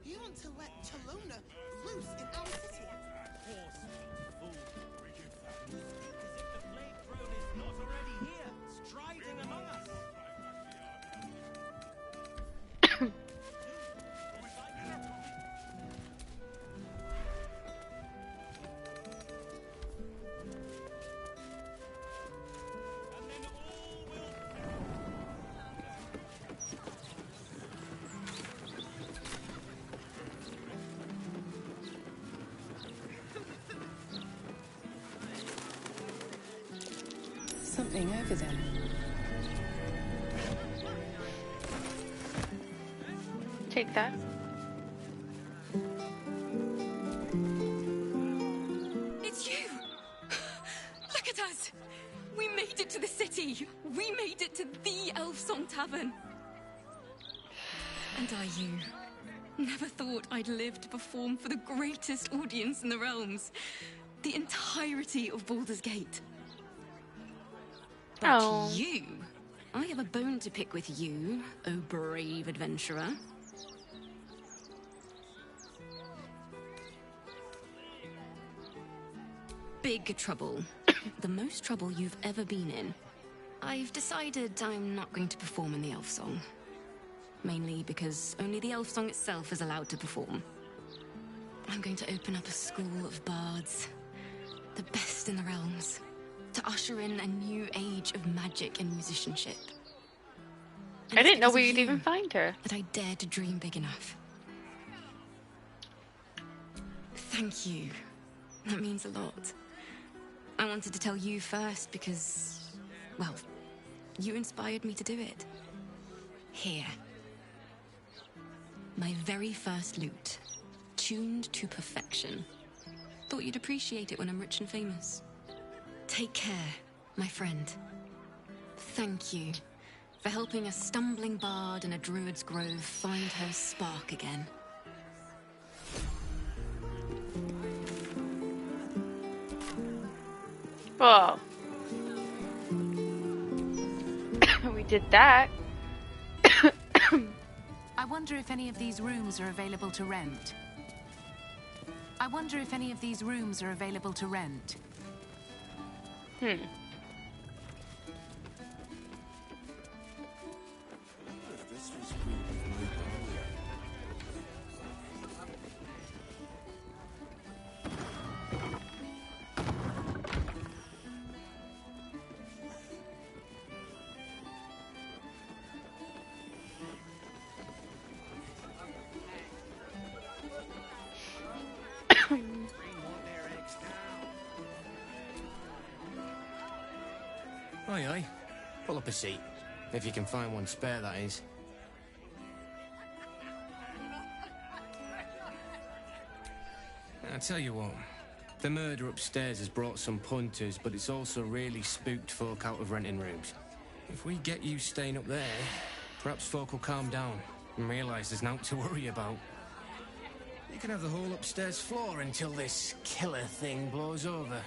You want to let Chalona loose in our city? Something over there. Take that. It's you! Look at us! We made it to the city! We made it to the Elfsong Tavern! And are you? Never thought I'd live to perform for the greatest audience in the realms. The entirety of Baldur's Gate. But Oh. you? I have a bone to pick with you, oh brave adventurer. Big trouble. The most trouble you've ever been in. I've decided I'm not going to perform in the Elf Song. Mainly because only the Elf Song itself is allowed to perform. I'm going to open up a school of bards. The best in the realms. To usher in a new age of magic and musicianship. I didn't know we'd even find her. That I dared to dream big enough. Thank you. That means a lot. I wanted to tell you first because, well, you inspired me to do it. Here. My very first lute. Tuned to perfection. Thought you'd appreciate it when I'm rich and famous. Take care, my friend. Thank you for helping a stumbling bard in a druid's grove find her spark again. Well, we did that. I wonder if any of these rooms are available to rent. I wonder if any of these rooms are available to rent. Aye, aye. Pull up a seat. If you can find one spare, that is. I tell you what, the murder upstairs has brought some punters, but it's also really spooked folk out of renting rooms. If we get you staying up there, perhaps folk will calm down and realise there's naught to worry about. You can have the whole upstairs floor until this killer thing blows over.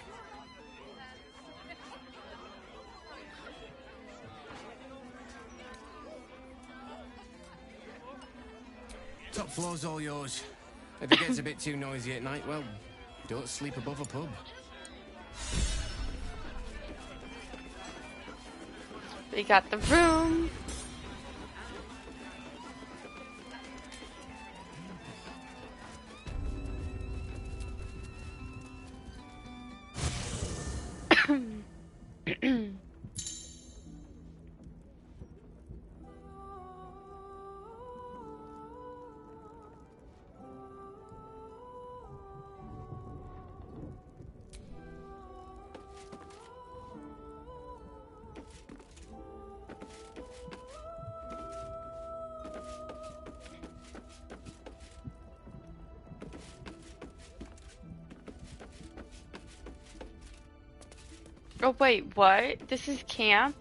Top floor's all yours. If it gets a bit too noisy at night, well, don't sleep above a pub. We got the room. Oh wait, what? This is camp?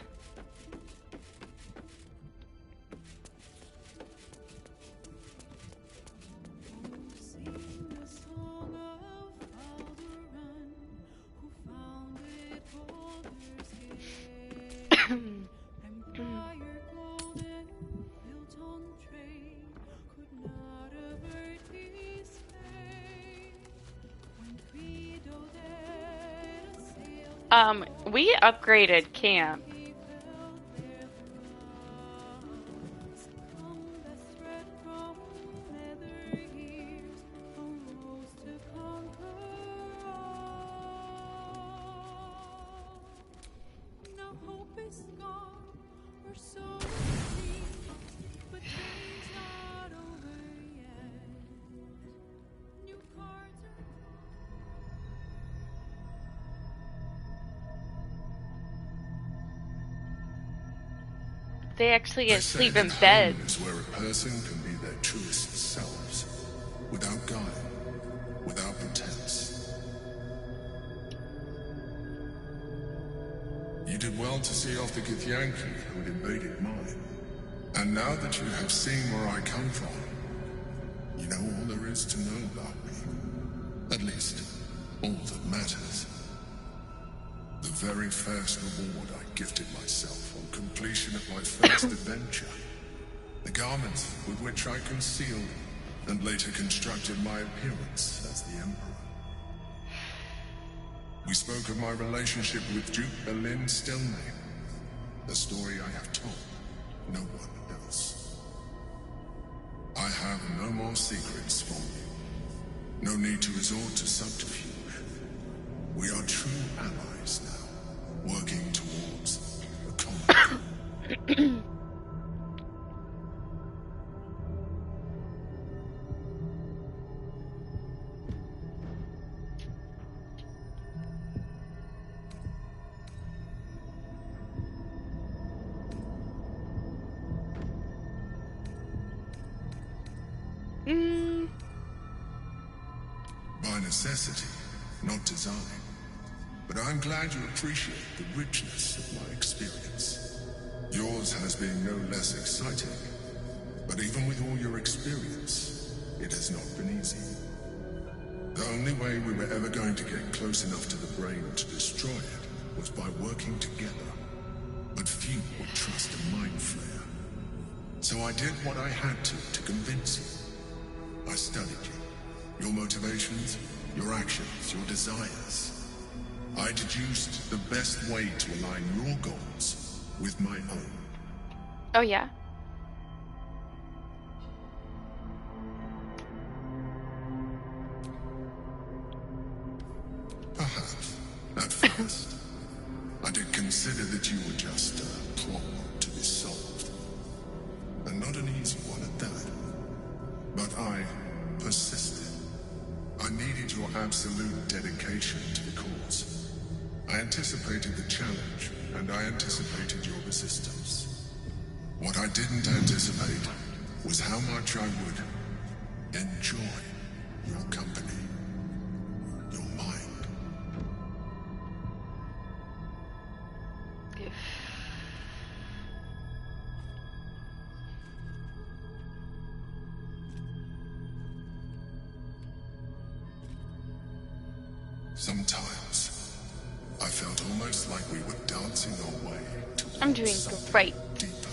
We upgraded camp. They actually get sleep in bed. Home is where a person can be their truest selves, without guile, without pretense. You did well to see off the Githyanki who had invaded mine. And now that you have seen where I come from, you know all there is to know about me. At least, all that matters. The very first reward I gifted myself on completion of my first adventure. The garments with which I concealed and later constructed my appearance as the Emperor. We spoke of my relationship with Duke Berlin Stillname. A story I have told no one else. I have no more secrets from you. No need to resort to subterfuge. We are true allies now, working towards a common. By necessity, not design. But I'm glad you appreciate the richness of my experience. Yours has been no less exciting. But even with all your experience, it has not been easy. The only way we were ever going to get close enough to the brain to destroy it was by working together. But few would trust a mind flare. So I did what I had to convince you. I studied you. Your motivations, your actions, your desires. I deduced the best way to align your goals with my own. Oh, yeah? Perhaps, at first, I did consider that you were just a problem to be solved. And not an easy one at that. But I persisted. I needed your absolute dedication to the cause. I anticipated the challenge, and I anticipated your resistance. What I didn't anticipate was how much I would enjoy your company, your mind. Sometimes, I felt almost like we were dancing our way towards I'm doing great. deeper.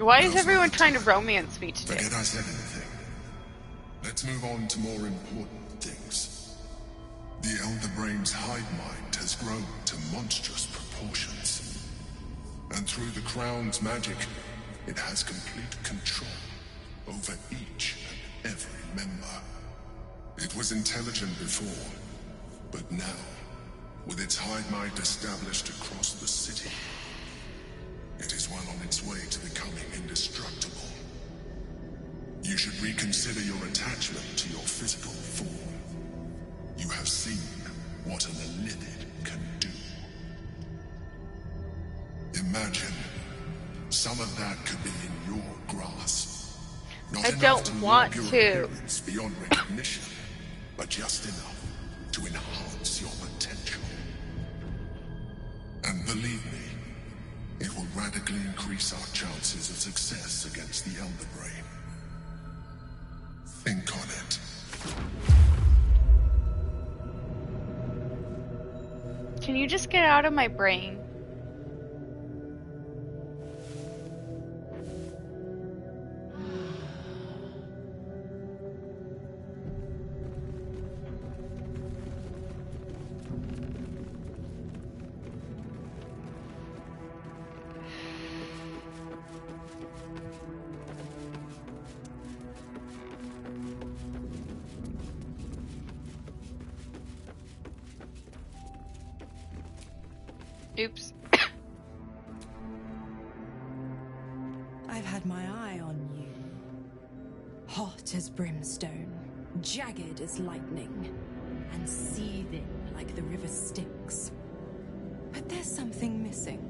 Why is everyone trying to romance me today? Forget I said anything. Let's move on to more important things. The Elder Brain's hive mind has grown to monstrous proportions. And through the Crown's magic, it has complete control over each and every member. It was intelligent before, but now, with its hive mind established across the city, it is well on its way to becoming indestructible. You should reconsider your attachment to your physical form. You have seen what an Elithid can do. Imagine some of that could be in your grasp. Not I enough don't to want warp to. your appearance beyond recognition, but just enough to enhance your potential. And believe me, it will radically increase our chances of success against the Elder Brain. Think on it. Can you just get out of my brain? Oops. I've had my eye on you. Hot as brimstone, jagged as lightning, and seething like the river Styx. But there's something missing,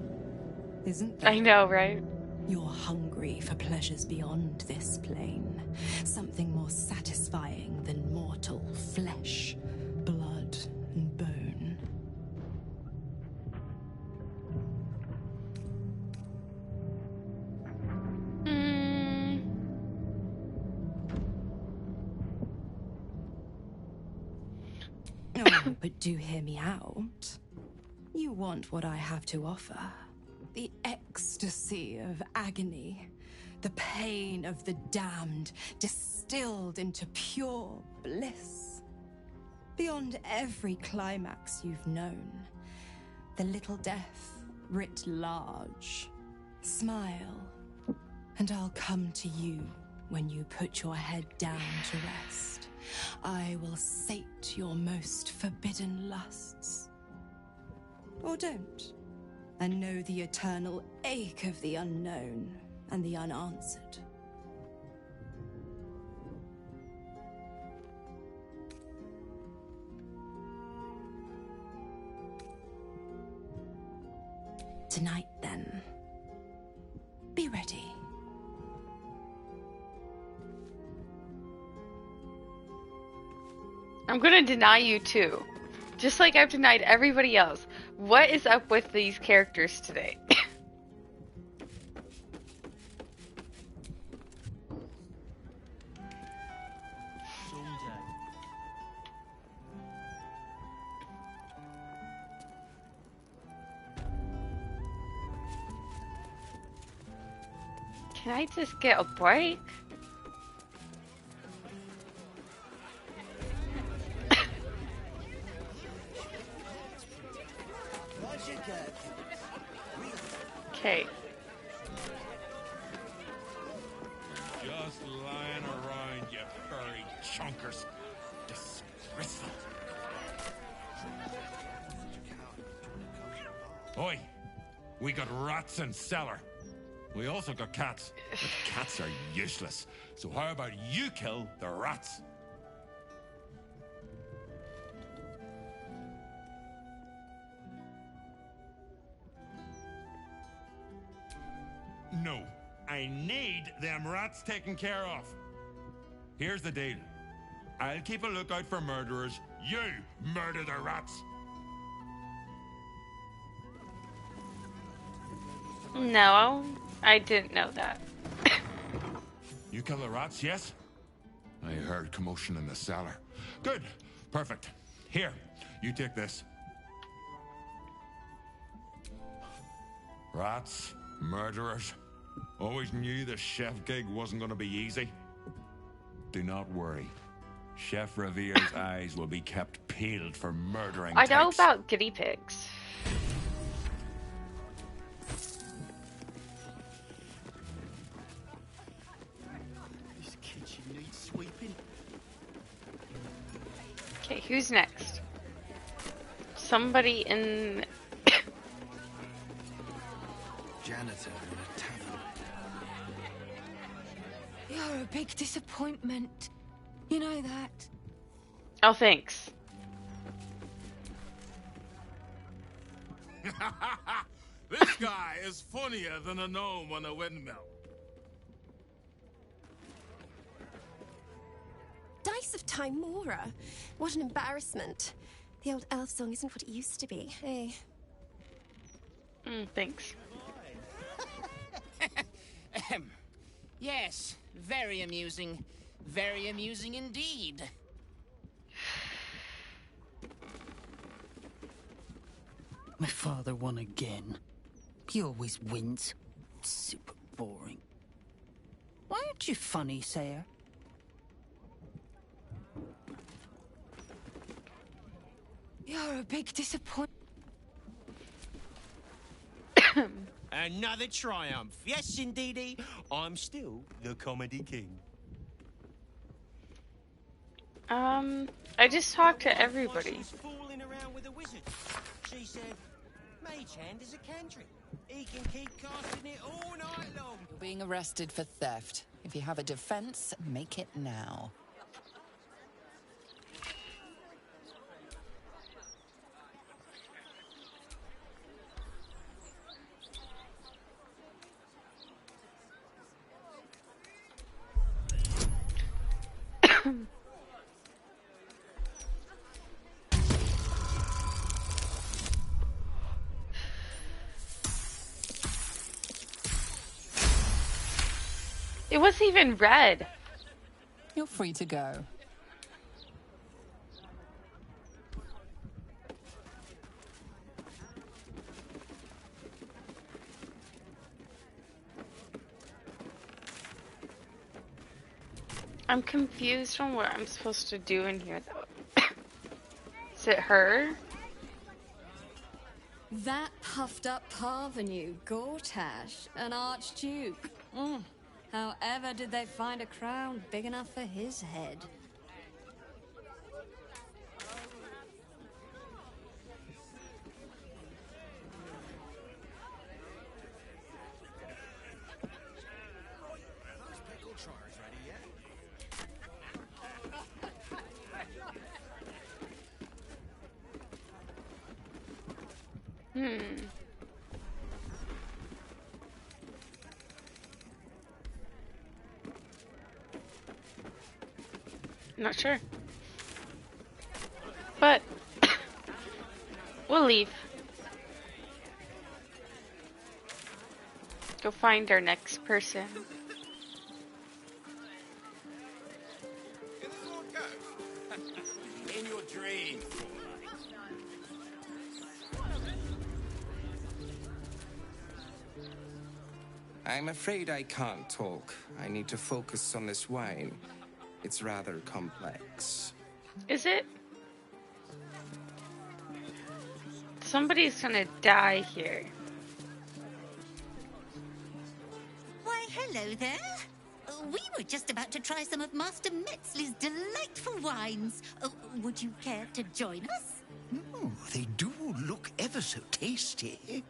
isn't there? I know, right? You're hungry for pleasures beyond this plane. Something more satisfying than mortal flesh, blood, and bone. Oh, but do hear me out. You want what I have to offer. The ecstasy of agony. The pain of the damned, distilled into pure bliss. Beyond every climax you've known. The little death writ large. Smile, and I'll come to you when you put your head down to rest. I will sate your most forbidden lusts. Or don't, and know the eternal ache of the unknown and the unanswered. Tonight, then. Be ready. I'm gonna deny you too. Just like I've denied everybody else. What is up with these characters today? Can I just get a break? Okay. Just lying around, you furry chunkers. Disgraceful. Oi, we got rats in cellar. We also got cats, but cats are useless. So how about you kill the rats? No, I need them rats taken care of. Here's the deal. I'll keep a lookout for murderers. You murder the rats. No, I didn't know that. You kill the rats, yes? I heard commotion in the cellar. Good. Perfect. Here, you take this. Rats, murderers. Always knew the chef gig wasn't going to be easy. Do not worry. Chef Revere's eyes will be kept peeled for murdering I know types. about guinea pigs. This kitchen needs sweeping. Okay, who's next? Somebody in... Janitor in a tavern. You're a big disappointment. You know that. Oh, thanks. This guy is funnier than a gnome on a windmill. Dice of Timora. What an embarrassment. The old elf song isn't what it used to be, hey? Thanks. Yes, very amusing. Very amusing indeed. My father won again. He always wins. Super boring. Why aren't you funny, Sayer? You're a big disappointment. Another triumph. Yes, indeedy. I'm still the comedy king. I just talked to everybody. She's fooling around with a wizard. She said, Mage Hand is a cantrip. He can keep casting it all night long. You're being arrested for theft. If you have a defense, make it now. It wasn't even red. You're free to go. I'm confused on what I'm supposed to do in here, though. Is it her? That puffed up parvenu, Gortash, an archduke. However did they find a crown big enough for his head? Not sure. But we'll leave. Go find our next person. In your dreams. I'm afraid I can't talk. I need to focus on this wine. It's rather complex. Is it? Somebody's gonna die here. Why, hello there. We were just about to try some of Master Metzley's delightful wines. Would you care to join us? Oh, they do look ever so tasty.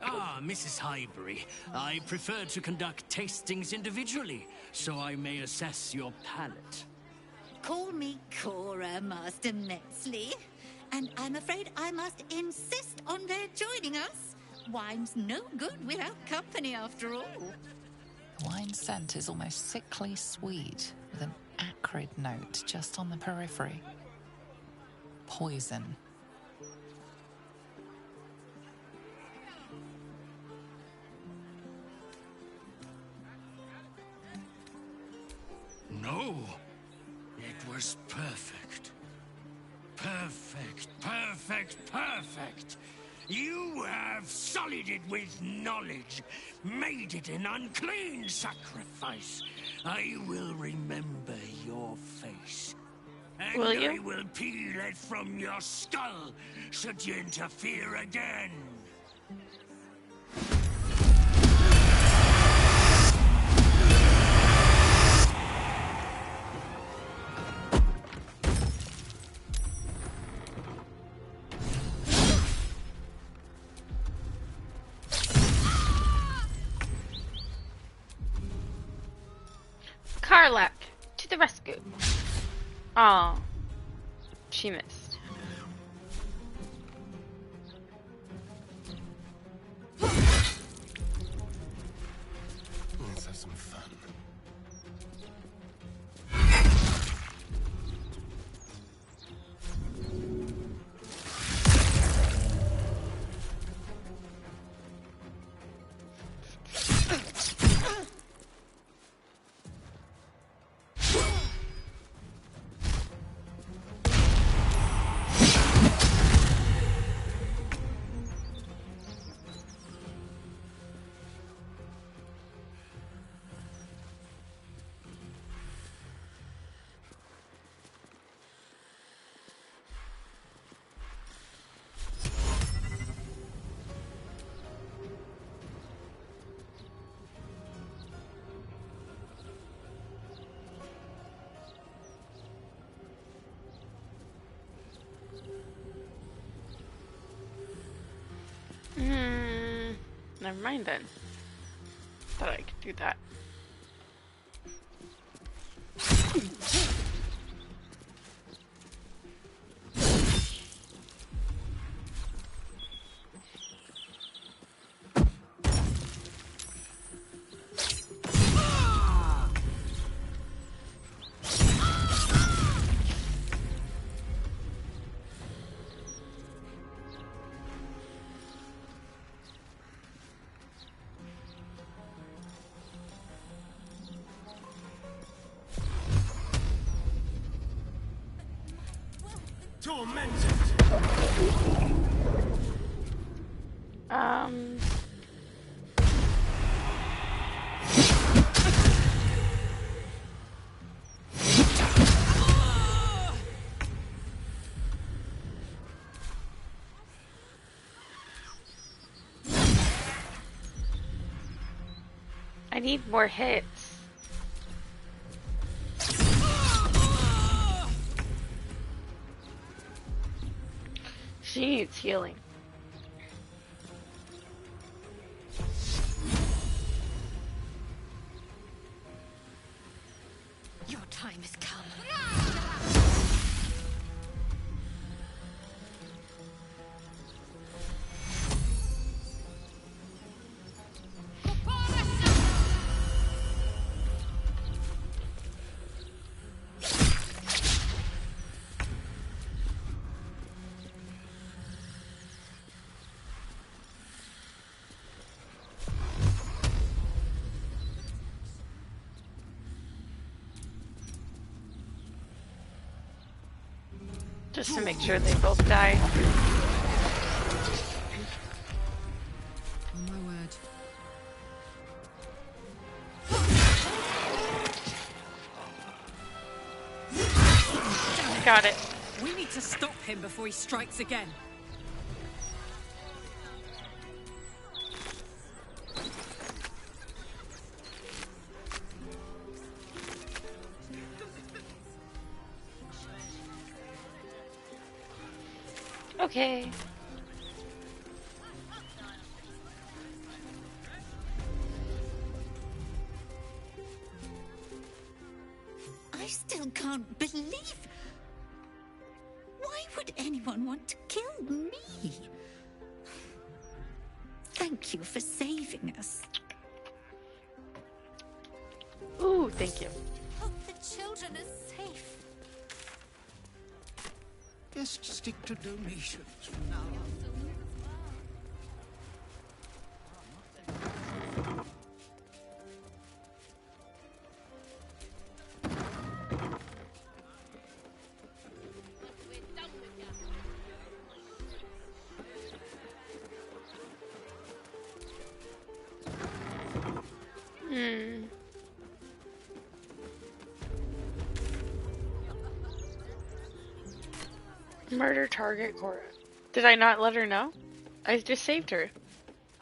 Ah, Mrs. Highbury, I prefer to conduct tastings individually, so I may assess your palate. Call me Cora, Master Metzley. And I'm afraid I must insist on their joining us. Wine's no good without company, after all. The wine scent is almost sickly sweet, with an acrid note just on the periphery. Poison. No, it was perfect. Perfect, perfect, perfect. You have sullied it with knowledge, made it an unclean sacrifice. I will remember your face. And Will you? I will peel it from your skull, should you interfere again. Karlak, to the rescue. Aw, she missed. Let's have some fun. Never mind then. Thought I could do that. I need more hits. She needs healing. Your time has come. Just to make sure they both die. Oh my word. Got it. We need to stop him before he strikes again. Okay. I still can't believe. Why would anyone want to kill me? Thank you for saving us. Ooh, thank you. Hope the children are safe. Just stick to donations from now on. Murder target Cora. Did I not let her know? I just saved her.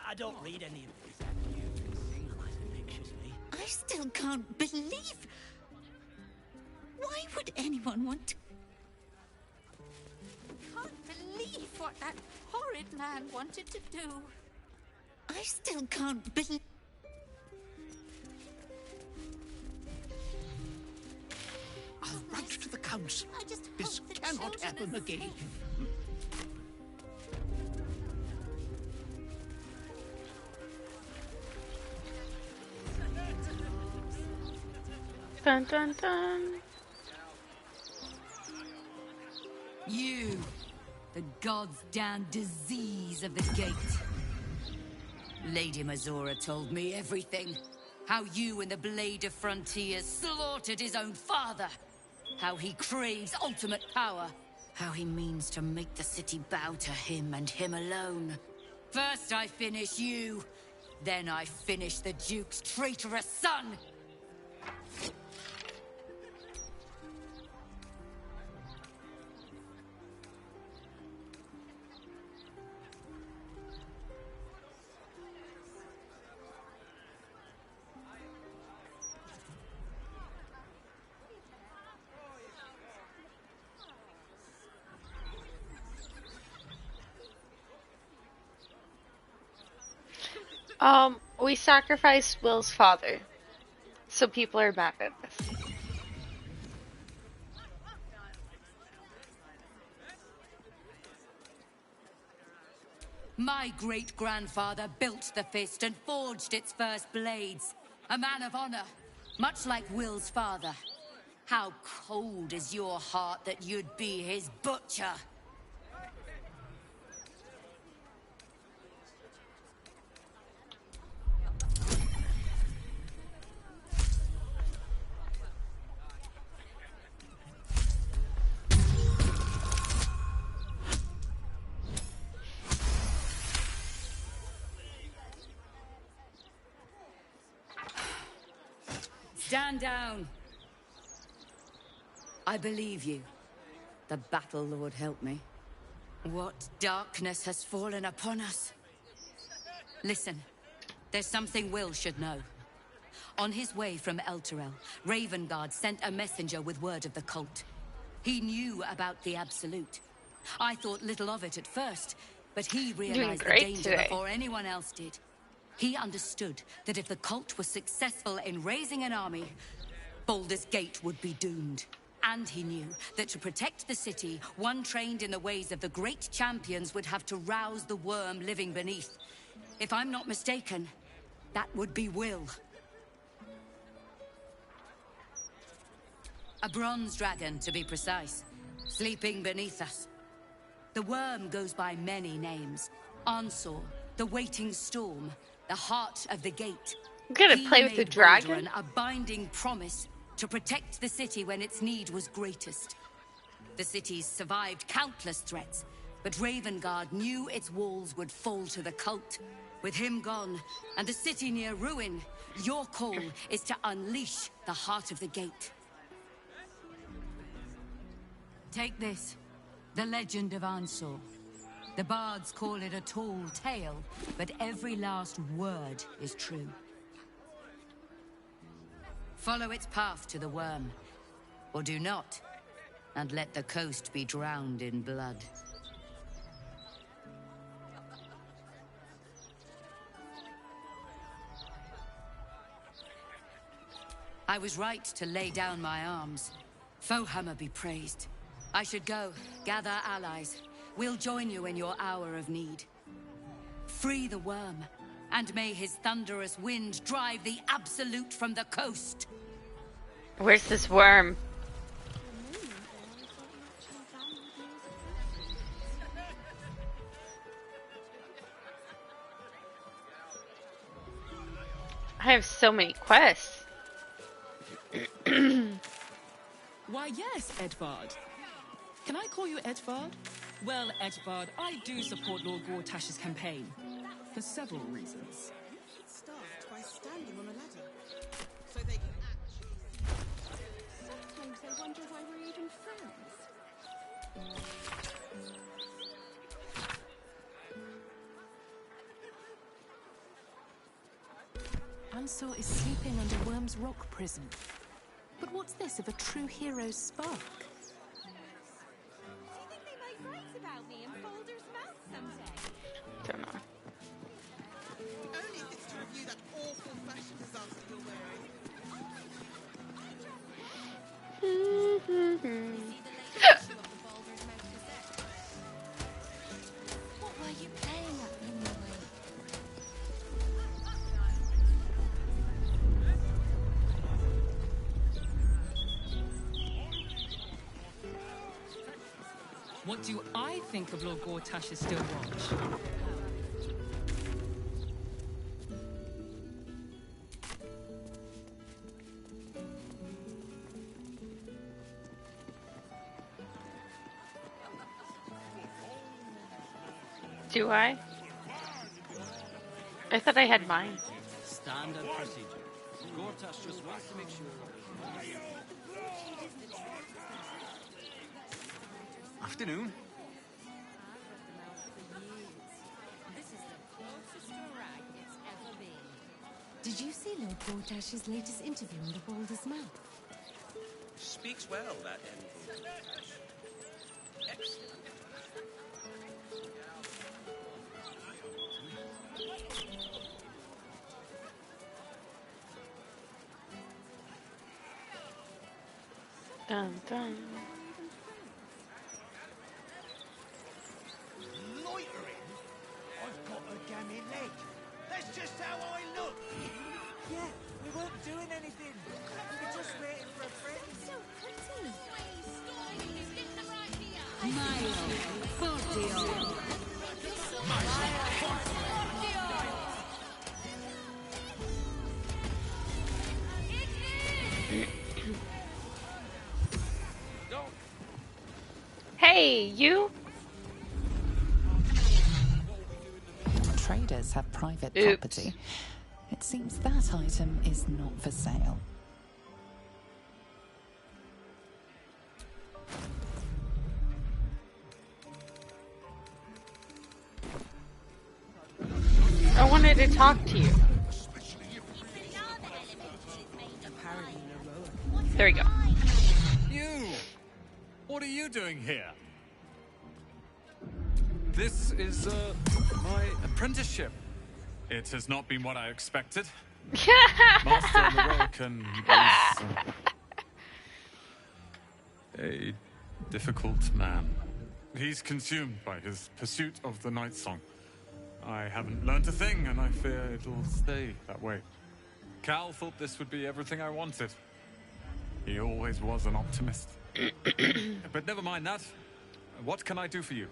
I don't read any of these amusing pictures, me. I still can't believe. Why would anyone want to? Can't believe what that horrid man wanted to do. I still can't believe. I'll write to the council. This cannot happen again. Dun dun dun. You, the god's damn disease of the gate. Lady Mazora told me everything. How you and the Blade of Frontiers slaughtered his own father. How he craves ultimate power. How he means to make the city bow to him and him alone. First I finish you, then I finish the Duke's traitorous son! We sacrificed Will's father. So people are mad at us. My great-grandfather built the fist and forged its first blades. A man of honor, much like Will's father. How cold is your heart that you'd be his butcher? Stand down. I believe you. The Battle Lord help me. What darkness has fallen upon us? Listen, there's something Will should know. On his way from Elturel, Ravengard sent a messenger with word of the cult. He knew about the Absolute. I thought little of it at first, but he realized the danger before anyone else did. He understood that if the cult was successful in raising an army, Baldur's Gate would be doomed. And he knew that to protect the city, one trained in the ways of the great champions would have to rouse the worm living beneath. If I'm not mistaken, that would be Will. A bronze dragon, to be precise, sleeping beneath us. The worm goes by many names. Ansor, the Waiting Storm, the Heart of the Gate. I'm gonna play with the dragon? A binding promise to protect the city when its need was greatest. The city's survived countless threats, but Ravengard knew its walls would fall to the cult. With him gone, and the city near ruin, your call is to unleash the Heart of the Gate. Take this, the legend of Ansor. The bards call it a tall tale, but every last word is true. Follow its path to the worm, or do not, and let the coast be drowned in blood. I was right to lay down my arms. Fohammer be praised. I should go, gather allies. We'll join you in your hour of need. Free the worm, and may his thunderous wind drive the Absolute from the coast. Where's this worm? I have so many quests. Why, yes, Edvard. Can I call you Edvard? Well, Edvard, I do support Lord Gortash's campaign. For several reasons. Start by standing on a ladder. wonder why we're even friends. Ansor is sleeping under Worm's Rock prison. But what's this of a true hero's spark? Do you think they might write about me in Baldur's Mouth someday? Don't know. Only if it's to review that awful fashion disaster you're wearing. What were you playing at anyway? What do I think of Lord Gortash's still watch? Do I? I thought I had mine. Standard procedure. Gortash just wants to make sure. Afternoon. This is the closest to a rag it's ever been. Did you see Lord Gortash's latest interview in the Baldur's Mouth? Speaks well, that envoy. Excellent. Dun dun. Loitering? I've got a gammy leg. That's just how I look. Yeah, we weren't doing anything. We were just waiting for a friend. So pretty. Hey, you! Traders have private property. It seems that item is not for sale. I wanted to talk to you. There we go. You! What are you doing here? This is, my apprenticeship. It has not been what I expected. Master Lorcan is a difficult man. He's consumed by his pursuit of the Night Song. I haven't learned a thing, and I fear it'll stay that way. Cal thought this would be everything I wanted. He always was an optimist. But never mind that. What can I do for you?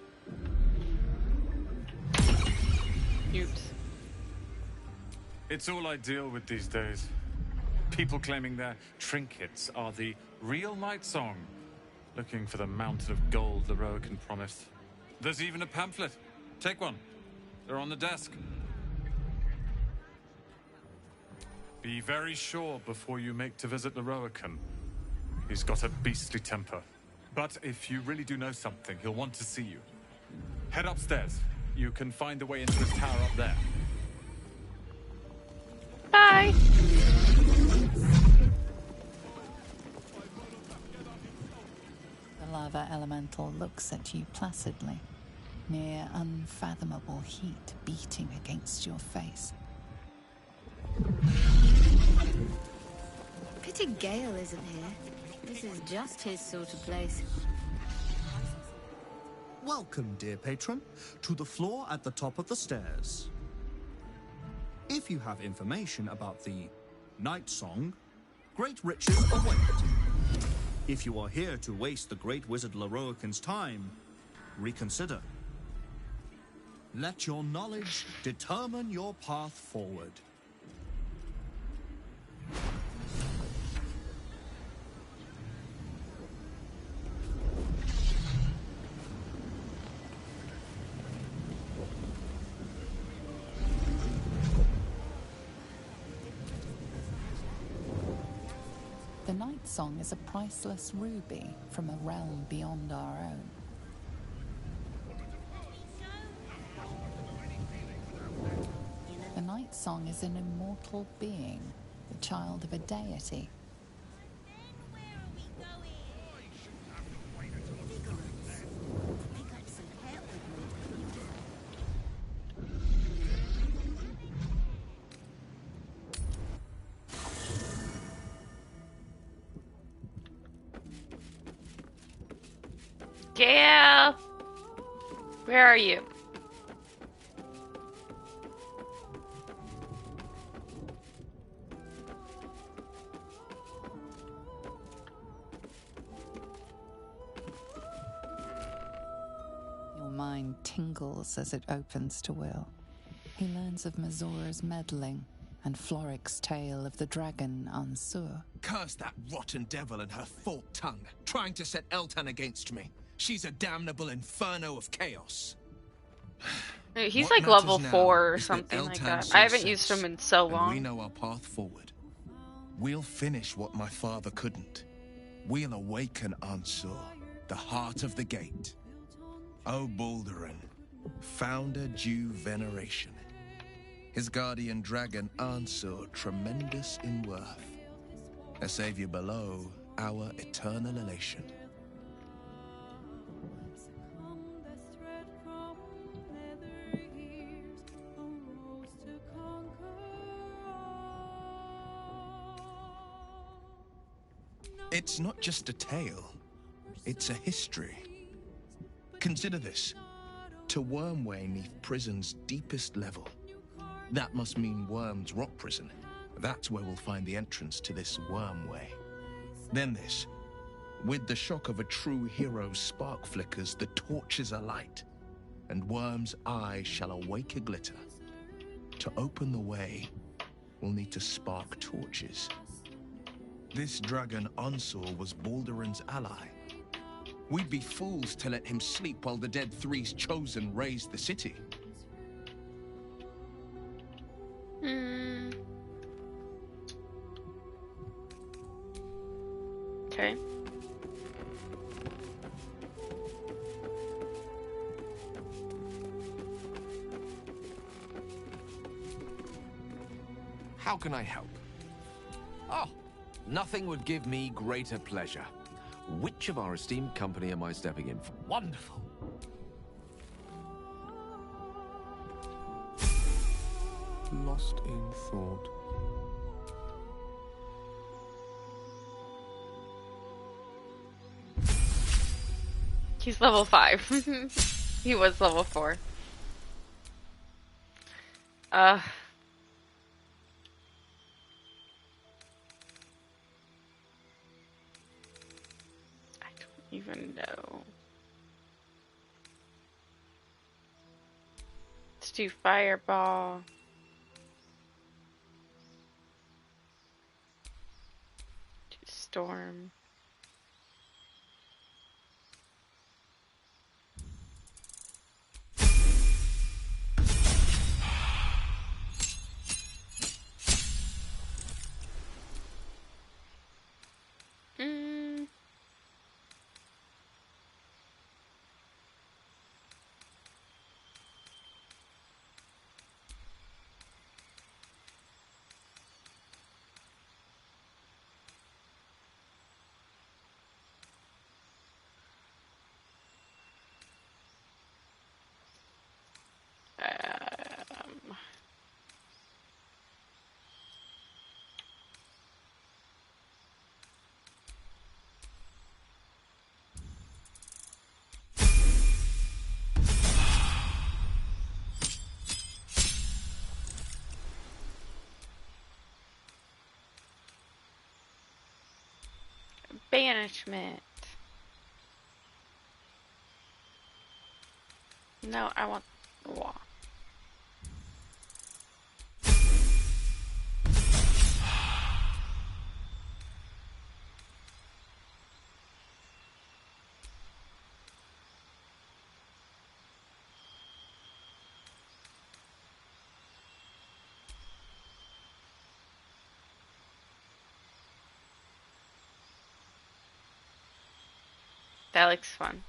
Oops. It's all I deal with these days. People claiming their trinkets are the real Night Song, looking for the mountain of gold the Roacan promised. There's even a pamphlet. Take one. They're on the desk. Be very sure before you make to visit the Roacan. He's got a beastly temper. But if you really do know something, he'll want to see you. Head upstairs. You can find the way into his tower up there. Bye! The lava elemental looks at you placidly. Mere unfathomable heat beating against your face. Pity Gale isn't here. This is just his sort of place. Welcome, dear patron, to the floor at the top of the stairs. If you have information about the Night Song, great riches await. If you are here to waste the great wizard Lorroacan's time, reconsider. Let your knowledge determine your path forward. The Night Night Song is a priceless ruby from a realm beyond our own. The Night Song is an immortal being, the child of a deity. Gail! Where are you? Your mind tingles as it opens to Will. He learns of Mazora's meddling and Floric's tale of the dragon Ansur. Curse that rotten devil and her forked tongue, trying to set Eltan against me. She's a damnable inferno of chaos. He's What like level matters 4 now or is that something like Eltan that. saw I haven't used sense, him in so and long. we know our path forward. We'll finish what my father couldn't. We'll awaken Ansur, the heart of the gate. O Baldurin, founder due veneration. His guardian dragon Ansur, tremendous in worth. A savior below, our eternal elation. It's not just a tale, it's a history. Consider this. To Wormway 'neath prison's deepest level. That must mean Worm's rock prison. That's where we'll find the entrance to this Wormway. Then this. With the shock of a true hero's spark flickers, the torches alight, and Worm's eyes shall awake a glitter. To open the way, we'll need to spark torches. This dragon Ansur was Baldurin's ally. We'd be fools to let him sleep while the Dead Three's chosen raised the city. Okay. How can I help? Oh, nothing would give me greater pleasure. Which of our esteemed company am I stepping in for? Wonderful. Lost in thought. He's level 5. He was level 4. I don't even know. Let's do fireball. Do storm. Banishment. No, I want the wall. That looks fun.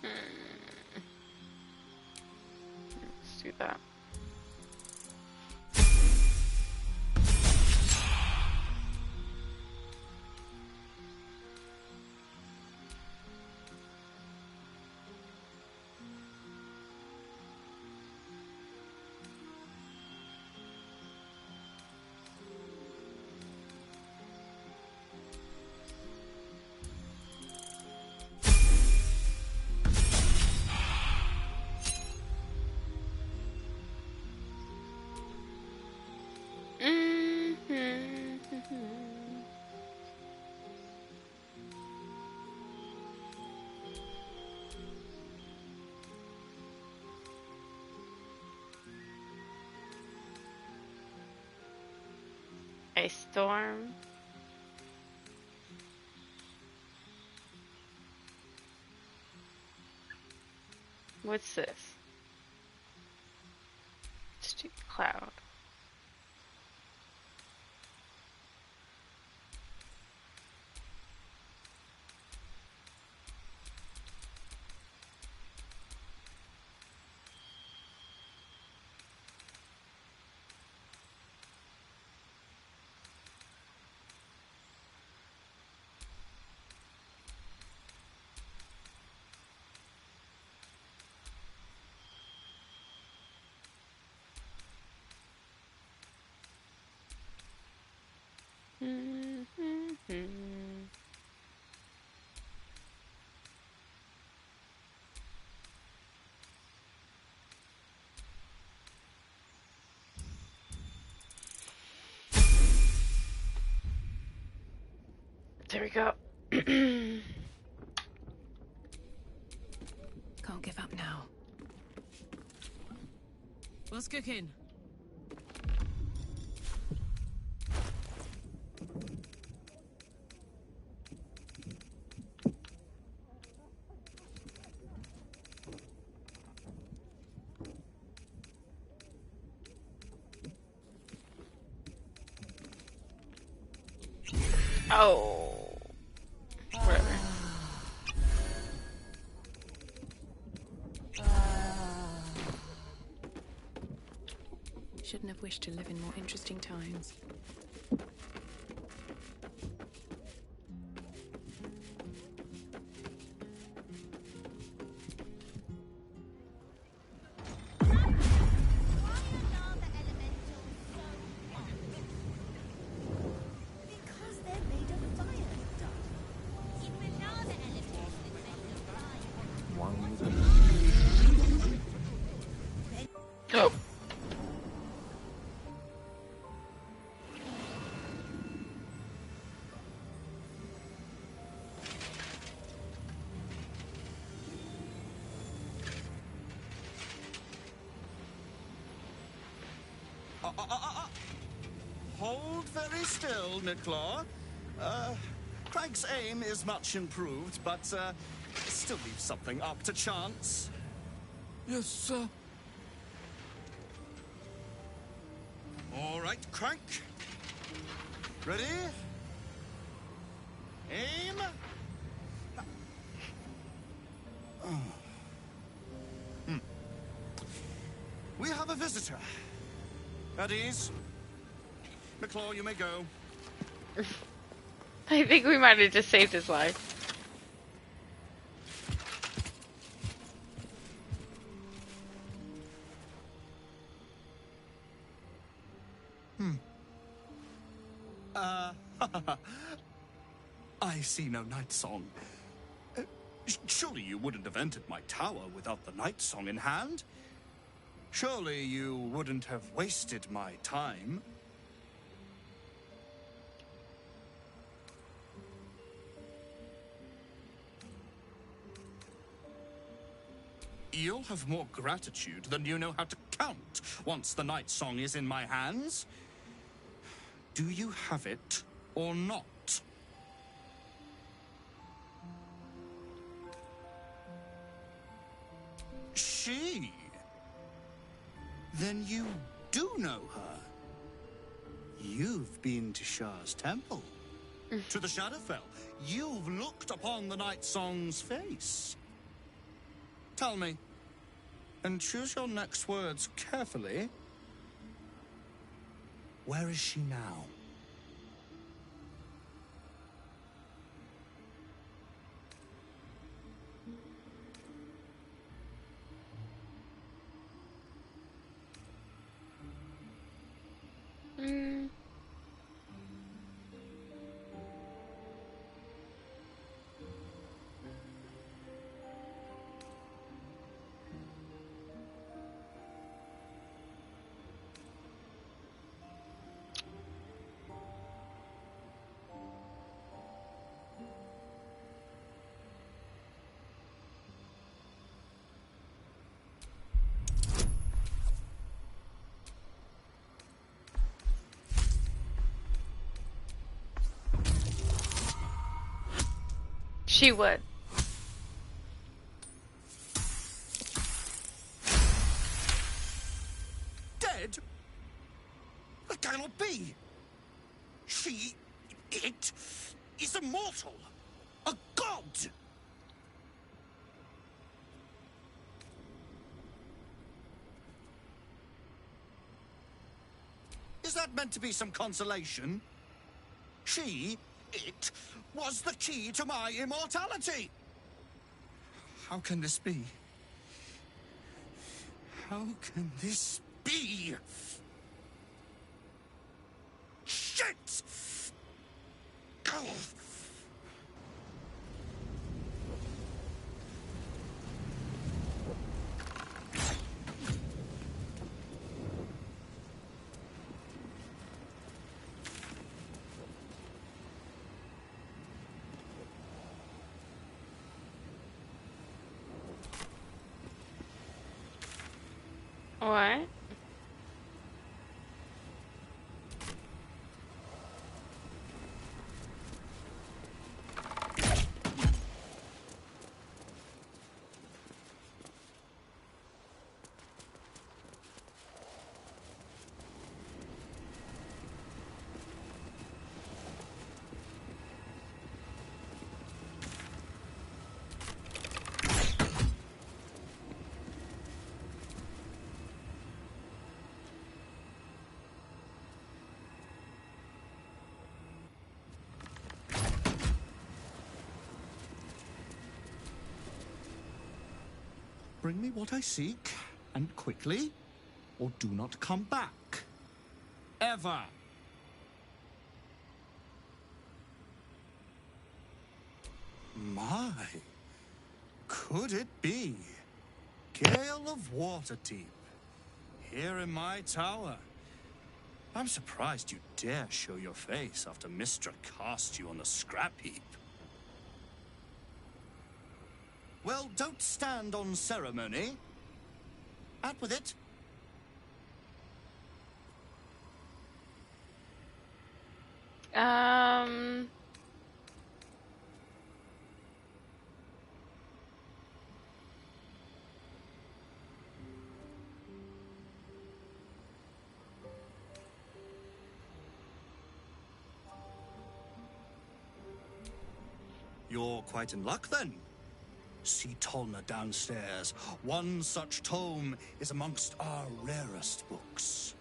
Let's do that. A storm. What's this? Just a cloud. There we go. Can't give up now. What's cooking? Oh. Whatever. Shouldn't have wished to live in more interesting times. Because they're made of fire, Doc. Even lava elementals are made of fire. Oh. Hold very still, Nicklaw. Craig's aim is much improved, but still leaves something up to chance. Yes, sir. All right, Crank. Ready? Aim. We have a visitor. At ease. McClaw, you may go. I think we might have just saved his life. I see no night song. Surely you wouldn't have entered my tower without the night song in hand? Surely you wouldn't have wasted my time? You'll have more gratitude than you know how to count once the night song is in my hands. Do you have it or not? She. Then you do know her. You've been to Shah's temple. To the Shadowfell. You've looked upon the Night Song's face. Tell me, and choose your next words carefully, where is she now? She would. Dead? That cannot be. It is immortal. A god. Is that meant to be some consolation? It was the key to my immortality. How can this be? How can this be? Shit! Oh. What? Bring me what I seek, and quickly, or do not come back. Ever. My, could it be? Gale of Waterdeep, here in my tower. I'm surprised you dare show your face after Mystra cast you on the scrap heap. Well, don't stand on ceremony. Out with it. You're quite in luck, then. See Tolna downstairs. One such tome is amongst our rarest books.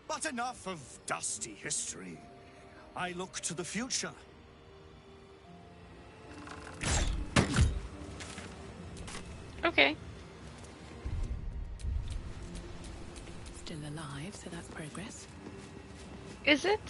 But enough of dusty history. I look to the future. Okay. Still alive, so that's progress. Is it?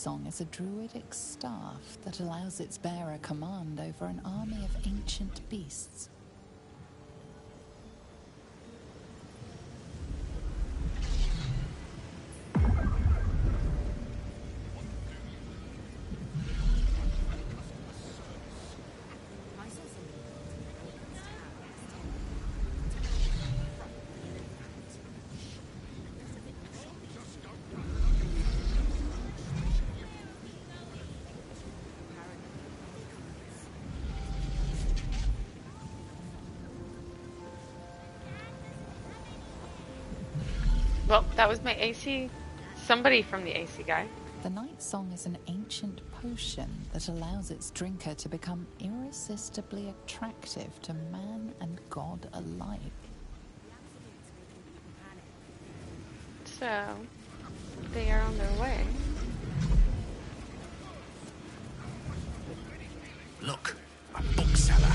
Song is a druidic staff that allows its bearer command over an army of ancient beasts. Well, that was my AC. Somebody from the AC guy. The Night Song is an ancient potion that allows its drinker to become irresistibly attractive to man and god alike. So, they are on their way. Look, a bookseller.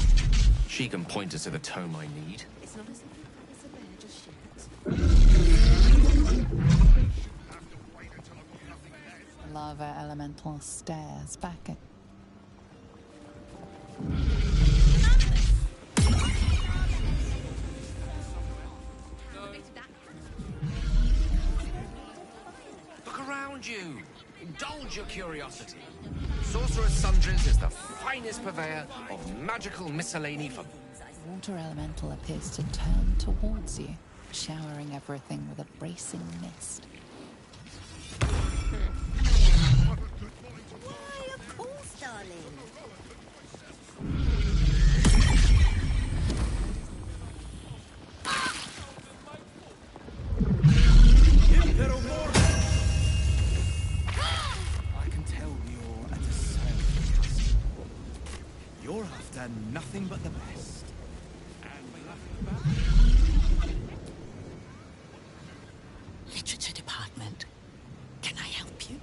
She can point us to the tome I need. It's not as if it's a bear just yet. Lava elemental stares back at. Look around you. Indulge your curiosity. Sorcerer's Sundries is the finest purveyor of magical miscellany for... Water elemental appears to turn towards you, showering everything with a bracing mist. Why, of course, darling. I can tell you're at a sale. You're after nothing but the best. Literature department. Can I help you?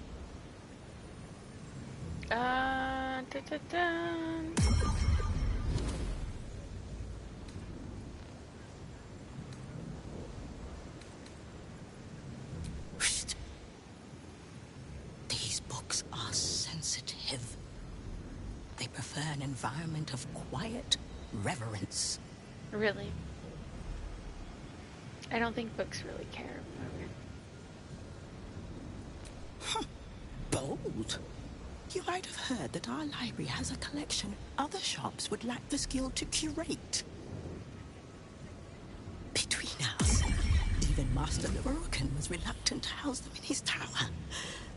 Whoosh. These books are sensitive. They prefer an environment of quiet reverence. Really? I don't think books really care. Huh. Bold. You might have heard that our library has a collection other shops would lack the skill to curate. Between us, even Master Leverokin was reluctant to house them in his tower.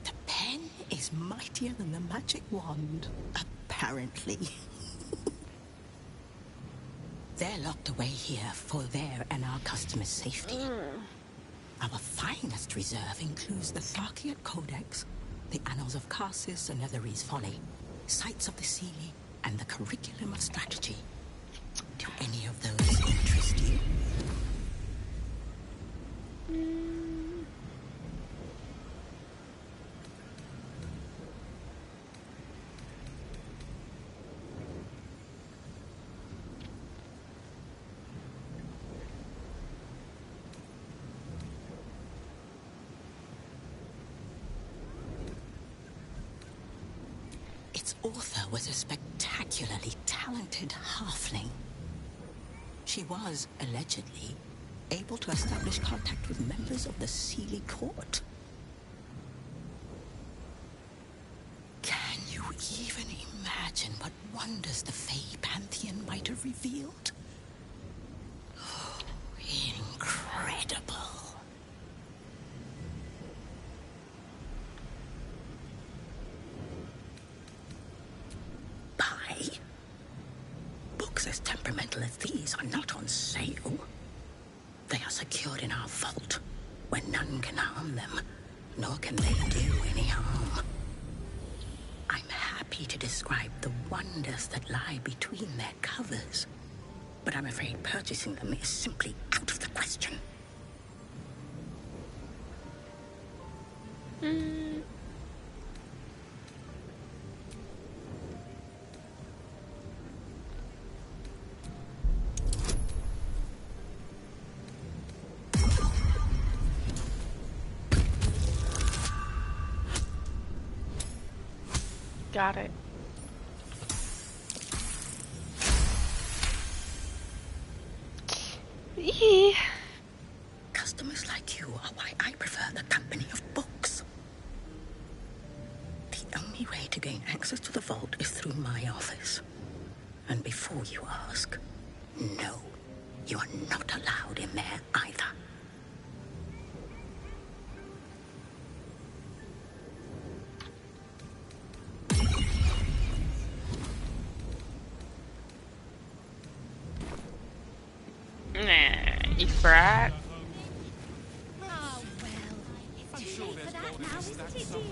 The pen is mightier than the magic wand, apparently. They're locked away here for their and our customers' safety. Our finest reserve includes the Tharkiot Codex, the Annals of Karsus and Nethery's Folly, Sights of the Sealy, and the Curriculum of Strategy. Do any of those interest you? Its author was a spectacularly talented halfling. She was, allegedly, able to establish contact with members of the Sealy court. Can you even imagine what wonders the Fey Pantheon might have revealed? Oh, incredible. Books as temperamental as these are not on sale. They are secured in our vault, where none can harm them, nor can they do any harm. I'm happy to describe the wonders that lie between their covers, but I'm afraid purchasing them is simply out of the question. Got it. Eee. Customers like you are why I prefer the company of books. The only way to gain access to the vault is through my office. And before you ask, no, you are not allowed in there either. Nah, you brat. Oh, well. It's too late for that now, isn't it, dear?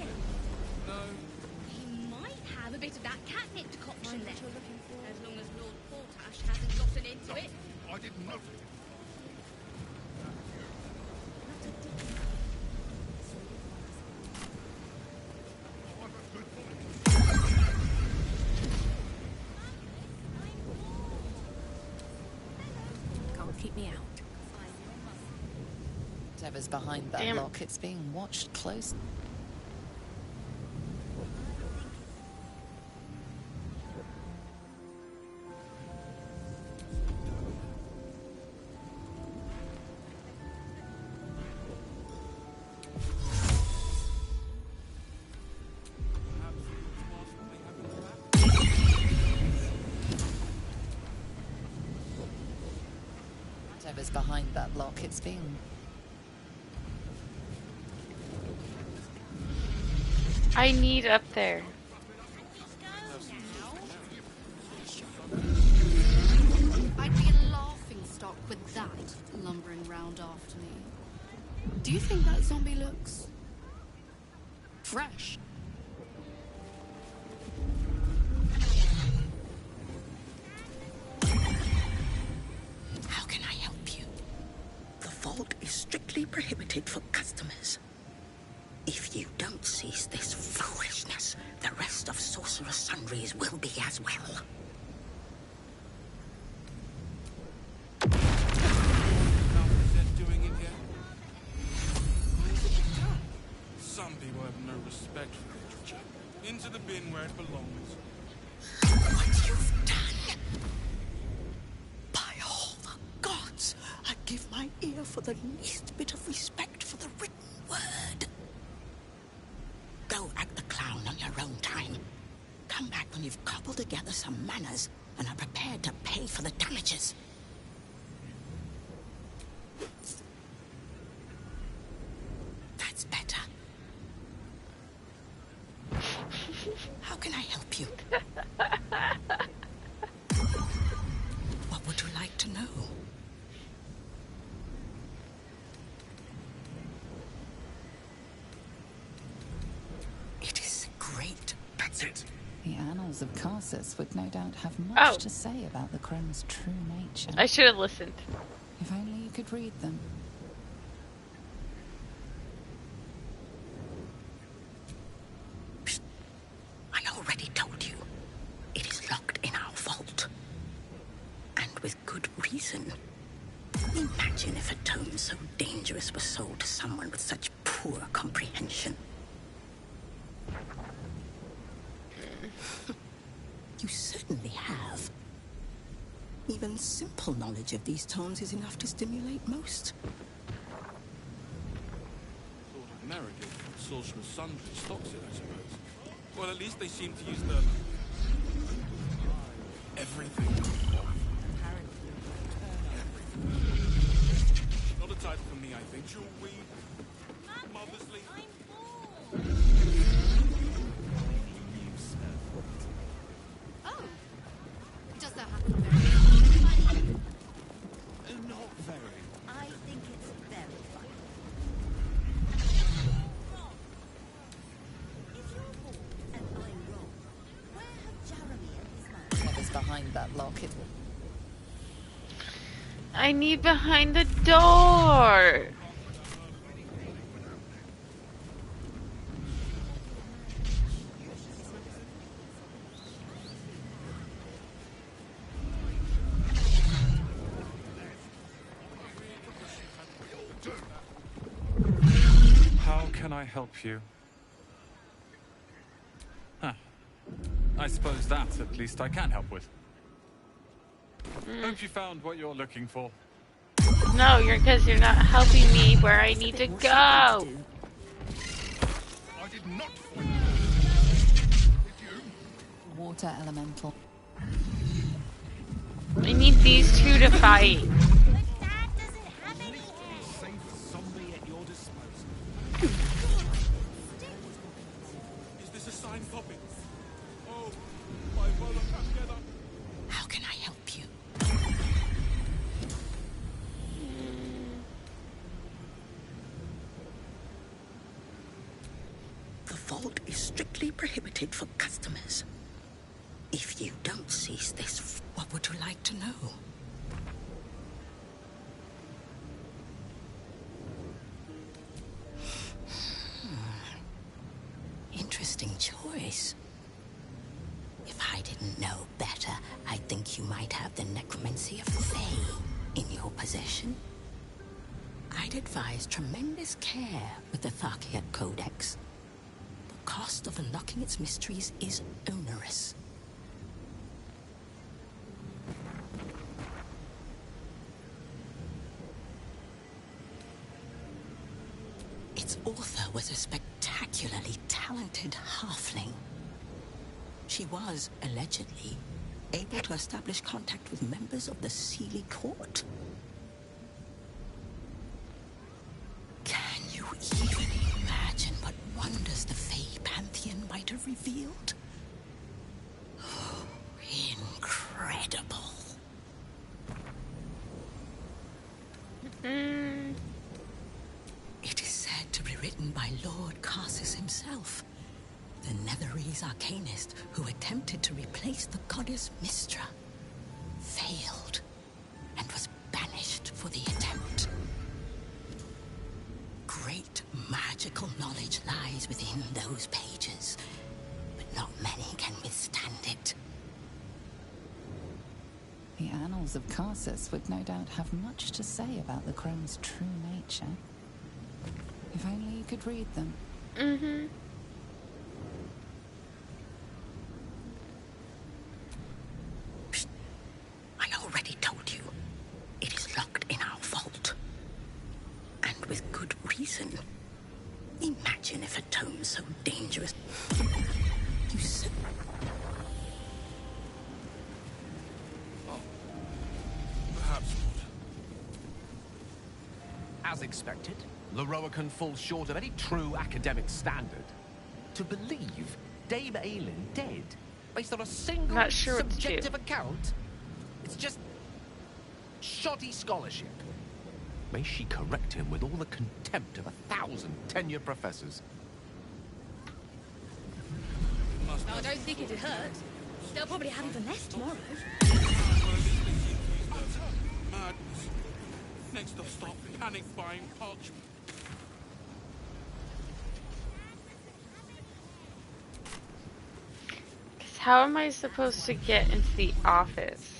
He might have a bit of that catnip decoction left. As long as Lord Portash hasn't gotten into it. I didn't know. Can't keep me out. Whatever's behind that Damn. lock, it's being watched close. Whatever's behind that lock, it's being... I need up there. I'd be a laughing stock with that lumbering round after me. Do you think that zombie looks fresh? How can I help you? The vault is strictly prohibited for customers. If you don't cease this foolishness, the rest of Sorcerer's Sundries will be as well. Doing it yet? Some people have no respect for literature. Into the bin where it belongs. What you've done! By all the gods, I give my ear for the least bit of respect for the written word. Go act the clown on your own time. Come back when you've cobbled together some manners and are prepared to pay for the damages. That's better. How can I help you? What would you like to know? It is great. That's it. The annals of Karsus would no doubt have much Oh. to say about the Crime's true nature. I should have listened. If only you could read them. I already told you. It is locked in our vault. And with good reason. Imagine if a tome so dangerous was sold to someone with such poor comprehension. You certainly have. Even simple knowledge of these tomes is enough to stimulate most. Thought America, Sorcerer's Sundry stocks it, I suppose. Well, at least they seem to use the... everything. Not a type for me, I think. Shall we... Modestly... Oh, does that happen? Not very. I think it's very funny. If you're bored and I'm wrong, where have Jeremy and his man? Whatever's behind that lock, it... I need behind the door. How can I help you? Huh. I suppose that, at least, I can help with. Hope you found what you're looking for. No, because you're not helping me where I need to go. I did not find it. Did you? Water elemental. I need these two to fight. Zombie at your disposal. Is this a signed copy? Oh, my well come together. How can I help you? The vault is strictly prohibited for customers. If you don't seize this, what would you like to know? Interesting choice. If I didn't know better, I'd think you might have the necromancy of the Fae in your possession. I'd advise tremendous care with the Tharkiat Codex. The cost of unlocking its mysteries is onerous. Its author was a spectacularly talented halfling. She was, allegedly, able to establish contact with members of the Sealy Court. Can you even imagine what wonders the Fae Pantheon might have revealed? Oh, incredible. It is said to be written by Lord Carsus himself, the Netherese arcanist who attempted to replace the goddess Mystra, failed, and was banished for the attempt. Great magical knowledge lies within those pages, but not many can withstand it. The annals of Carsus would no doubt have much to say about the Chrome's true nature. If only you could read them. Mm-hmm. I already told you. It is locked in our vault. And with good reason. Imagine if a tome so dangerous... You said... Perhaps not. As expected, Leroican falls short of any true academic standard. To believe Dame Aelin dead based on a single Not sure what to do. subjective account? It's just shoddy scholarship. May she correct him with all the contempt of 1,000 tenured professors. I don't think it'd hurt. They'll probably have even less tomorrow. Madness. Next I'll stop panic buying parchment. How am I supposed to get into the office?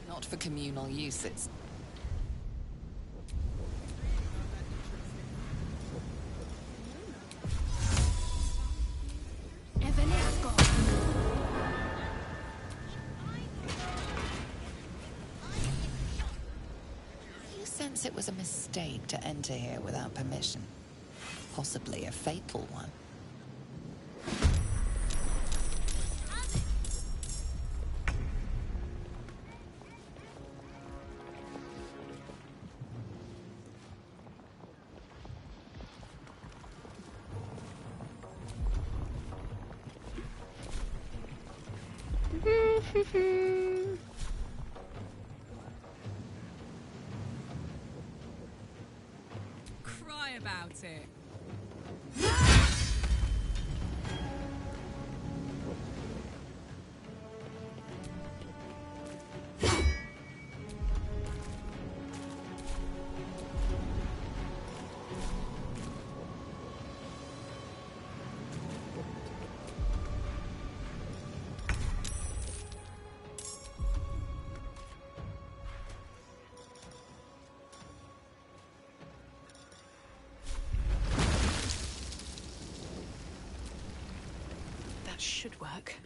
Not for communal use, it's... You sense it was a mistake to enter here without permission. Possibly a fatal one. Cry about it. That should work.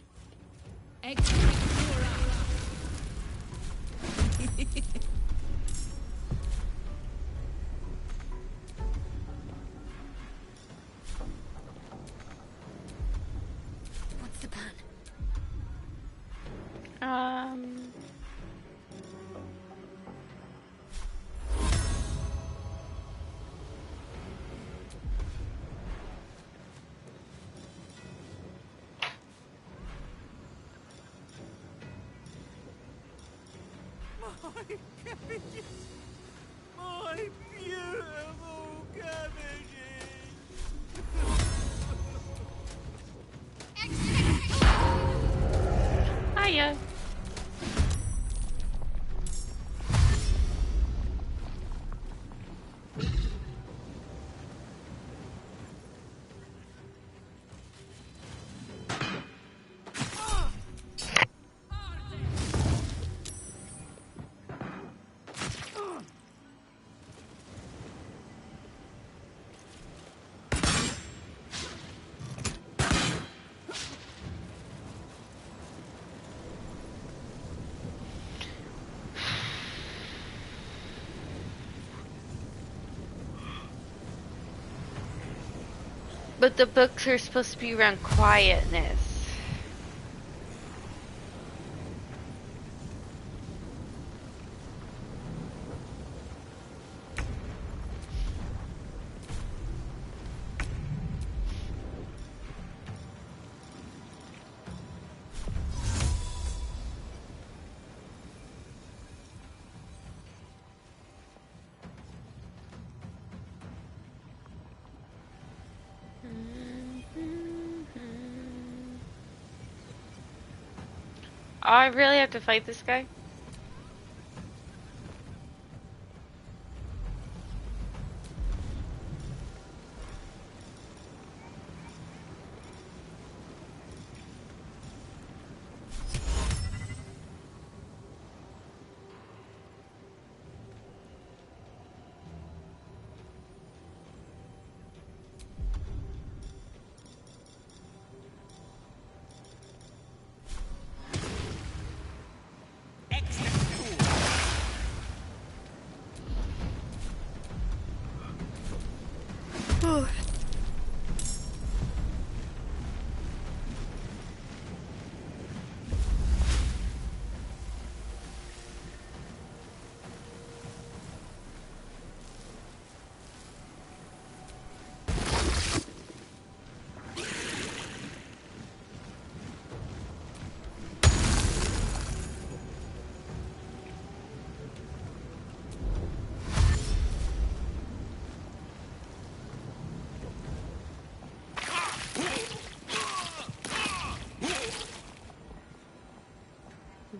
What's the plan? My cabbages! My beautiful cabbages! Hiya. But the books are supposed to be around quietness. Oh, I really have to fight this guy?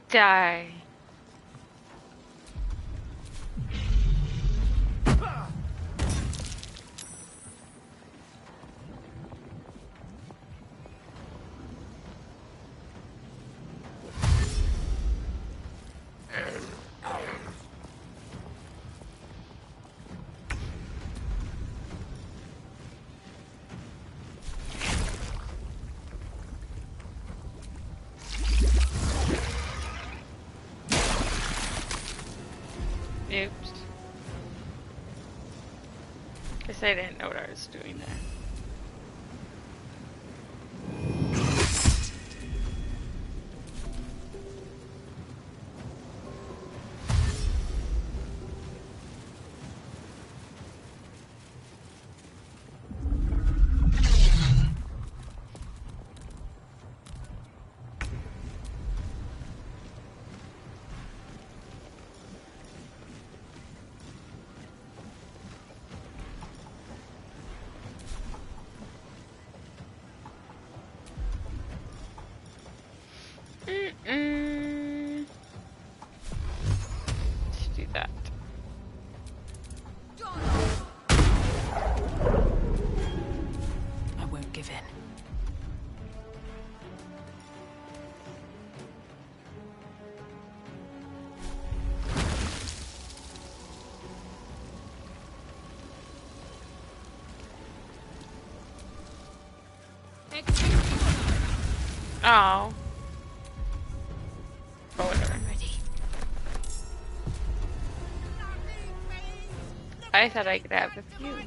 Die. Oops. Guess I didn't know what I was doing there. Oh. Oh, whatever. I thought I could have a few.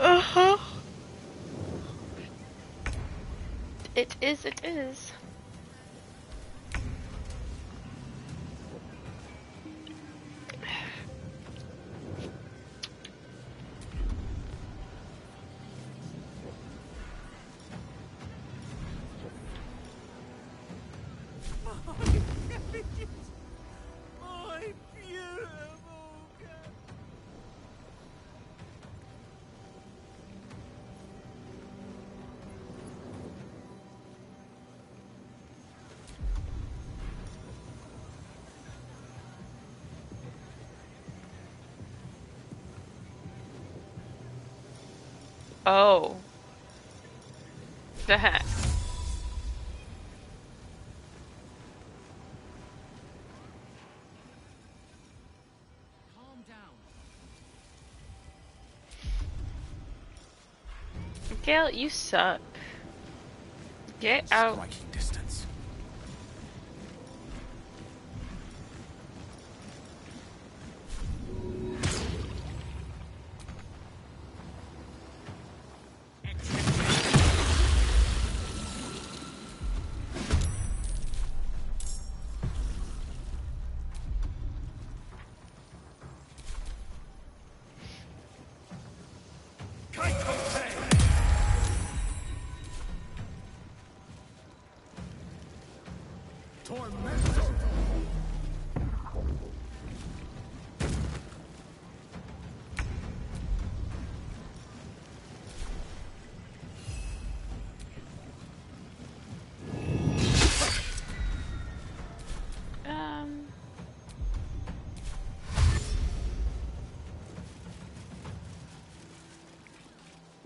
Uh-huh. It is, it is. My beautiful girl. Oh. The heck. Calm down. Gale, you suck. Get out. Striking distance.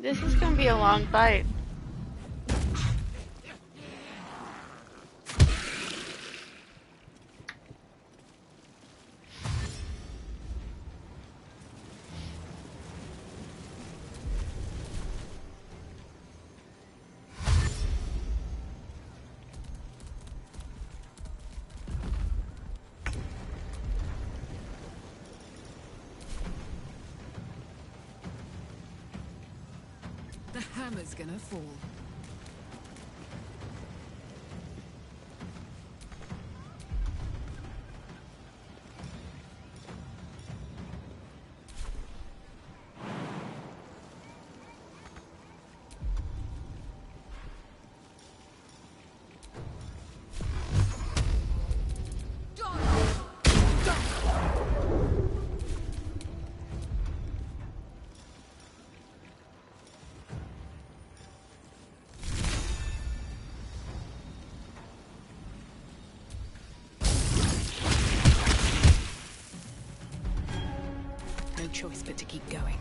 This is gonna be a long fight. The hammer's gonna fall. No choice but to keep going.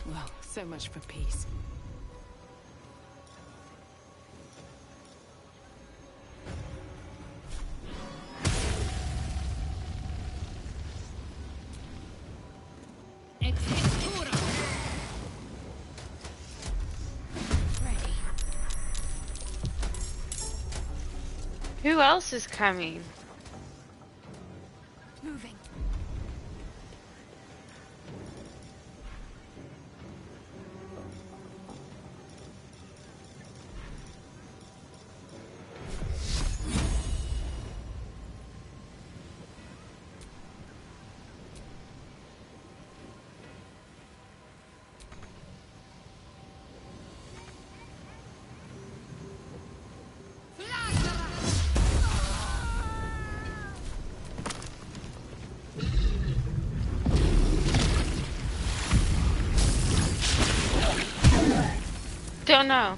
Well, so much for peace. Who else is coming? Moving. don't know.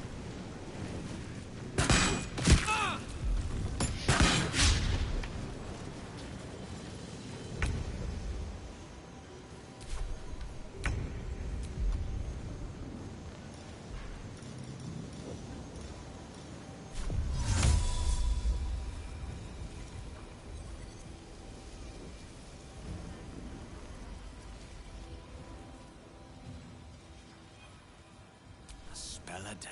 A spell a day.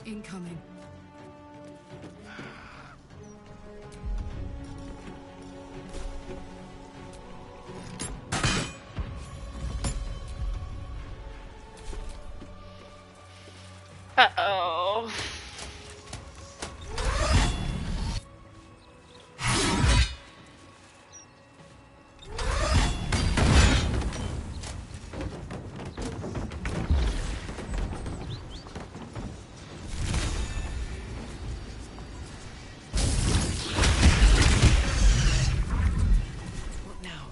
Incoming. Uh-oh. What now?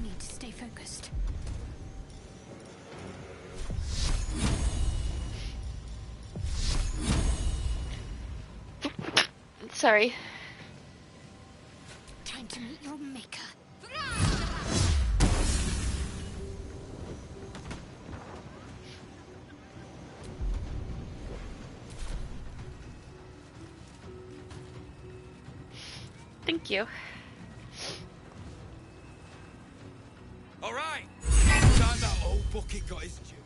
Need to stay focused. Sorry. Time to meet your maker. Thank you. All right. Time that old bucket got his due.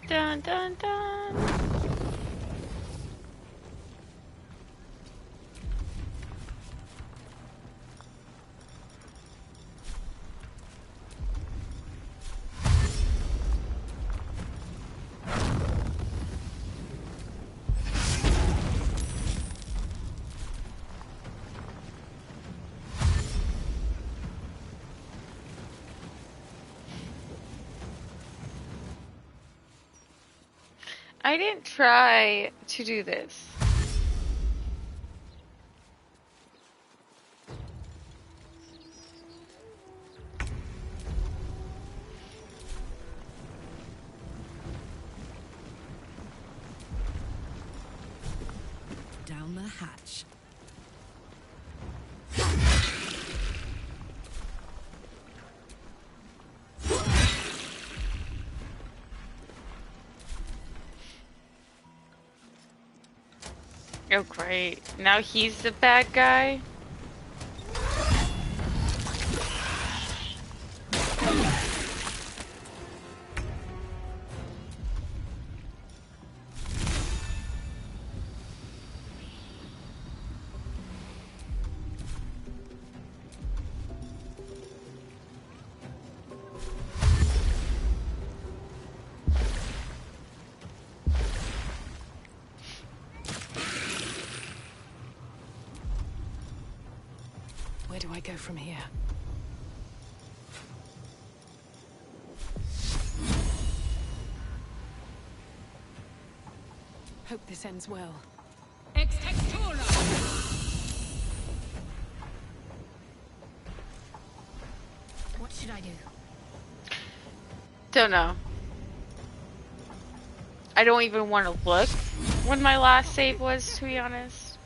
Dun dun dun. I didn't try to do this. Down the hatch. Oh, great. Now he's the bad guy? Where do I go from here? Hope this ends well. Ex textura! What should I do? Don't know. I don't even want to look when my last save was, to be honest.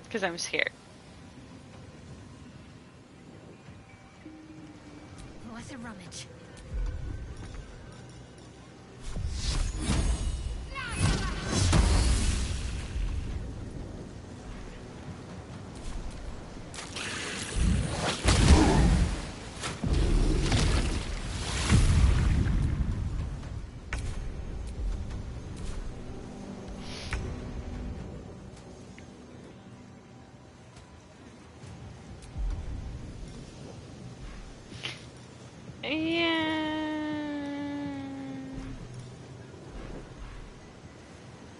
Because I'm scared. What's a rummage?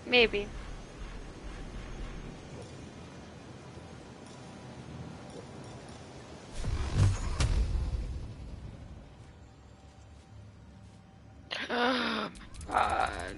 Maybe. Oh my god.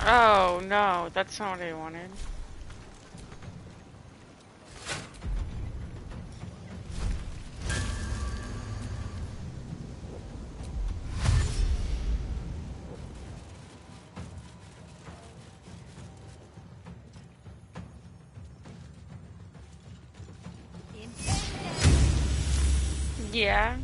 Oh no, that's not what I wanted. Yeah.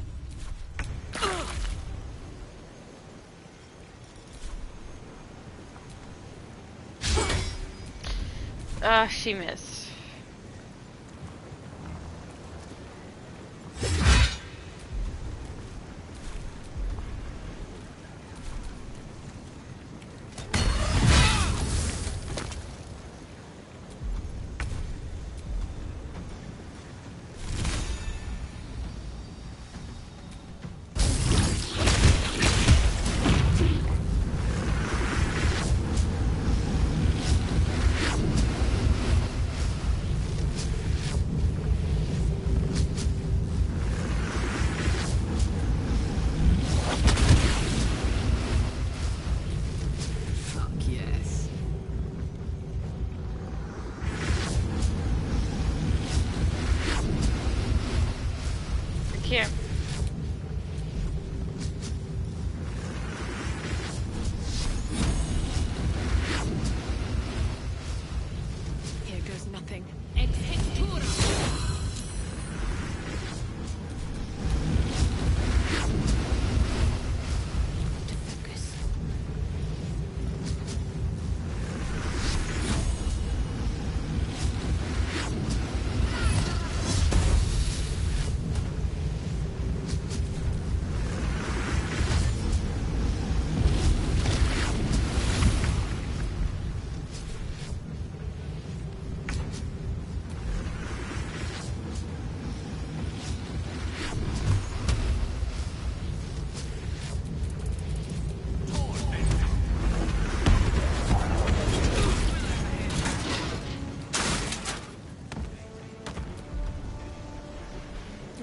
She missed. Fuck yes. I can't. Here goes nothing. Ex textura!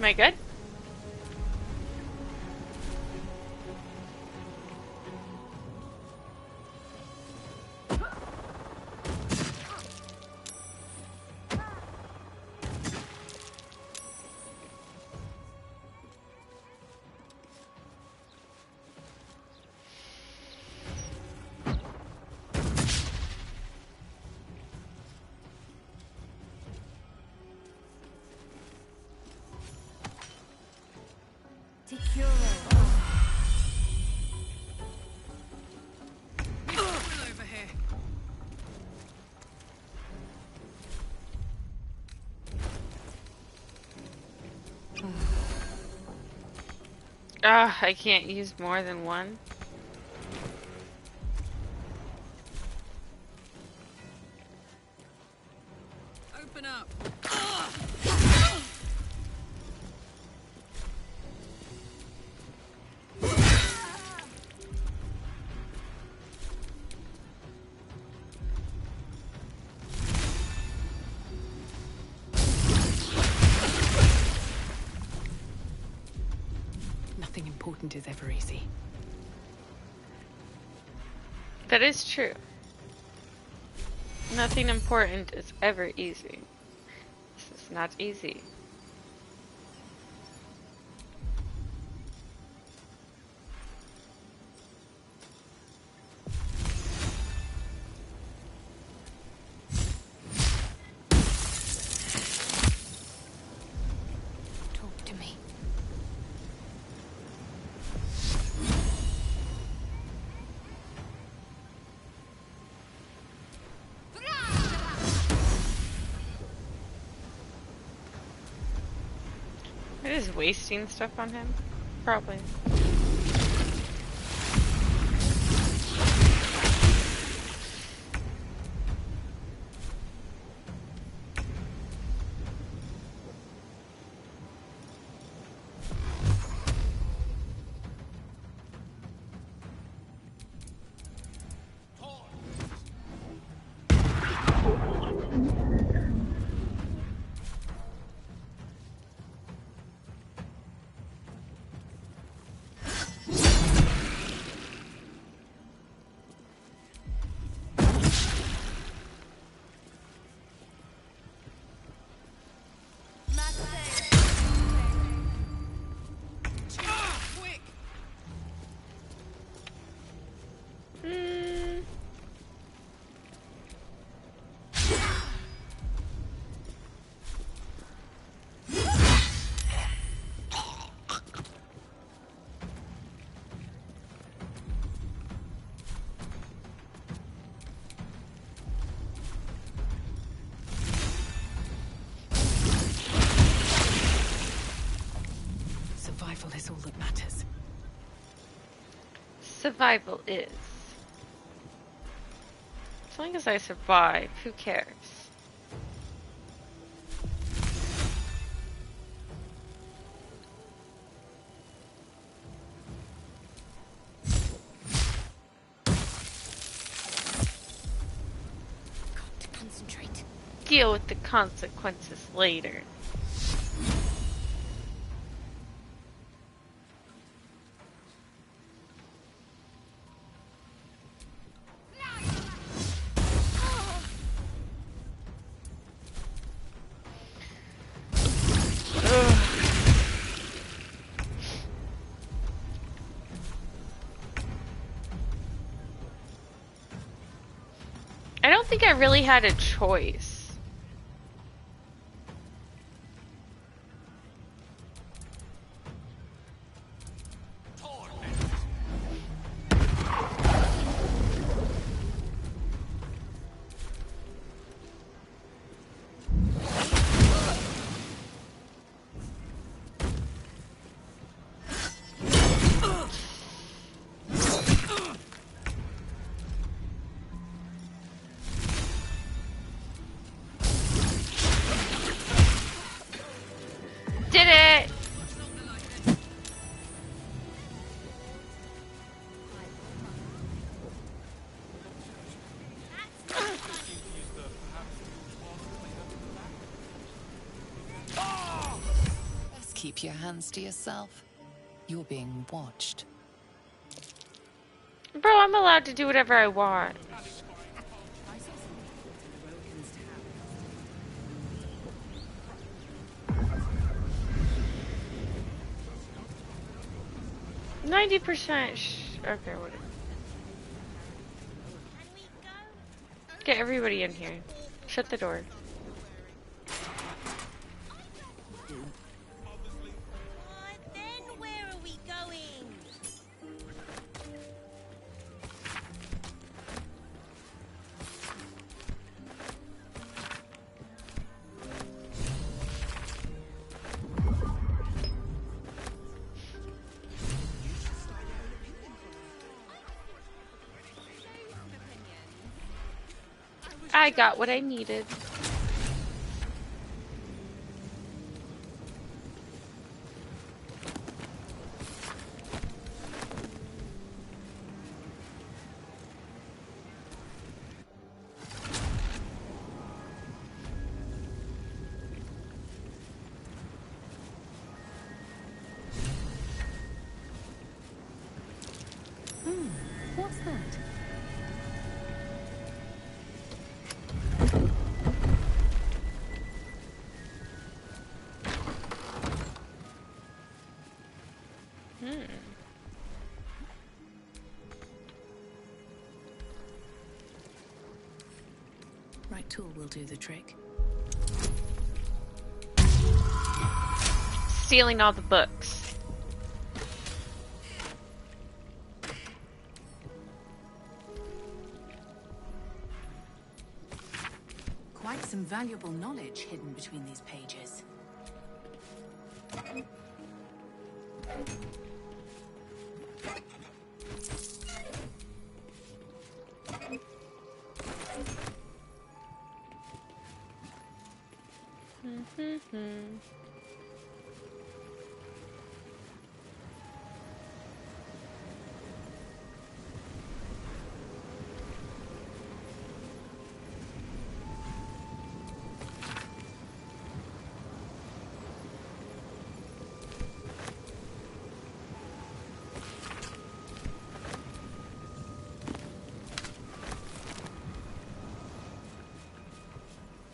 Am I good? Ah, I can't use more than one. Open up. Nothing important is ever easy. That is true. Nothing important is ever easy. This is not easy. Talk to me. It is wasting stuff on him? Probably. Survival is all that matters. Survival is. As long as I survive, who cares? Got to concentrate. Deal with the consequences later. I don't think I really had a choice. keep your hands to yourself, you're being watched. Bro, I'm allowed to do whatever I want. I saw some people to Roken's tower. 90%. Okay, whatever. Get everybody in here. Shut the door. Then where are we going? I got what I needed. What's that? Right tool will do the trick. Stealing all the books. Quite some valuable knowledge hidden between these pages.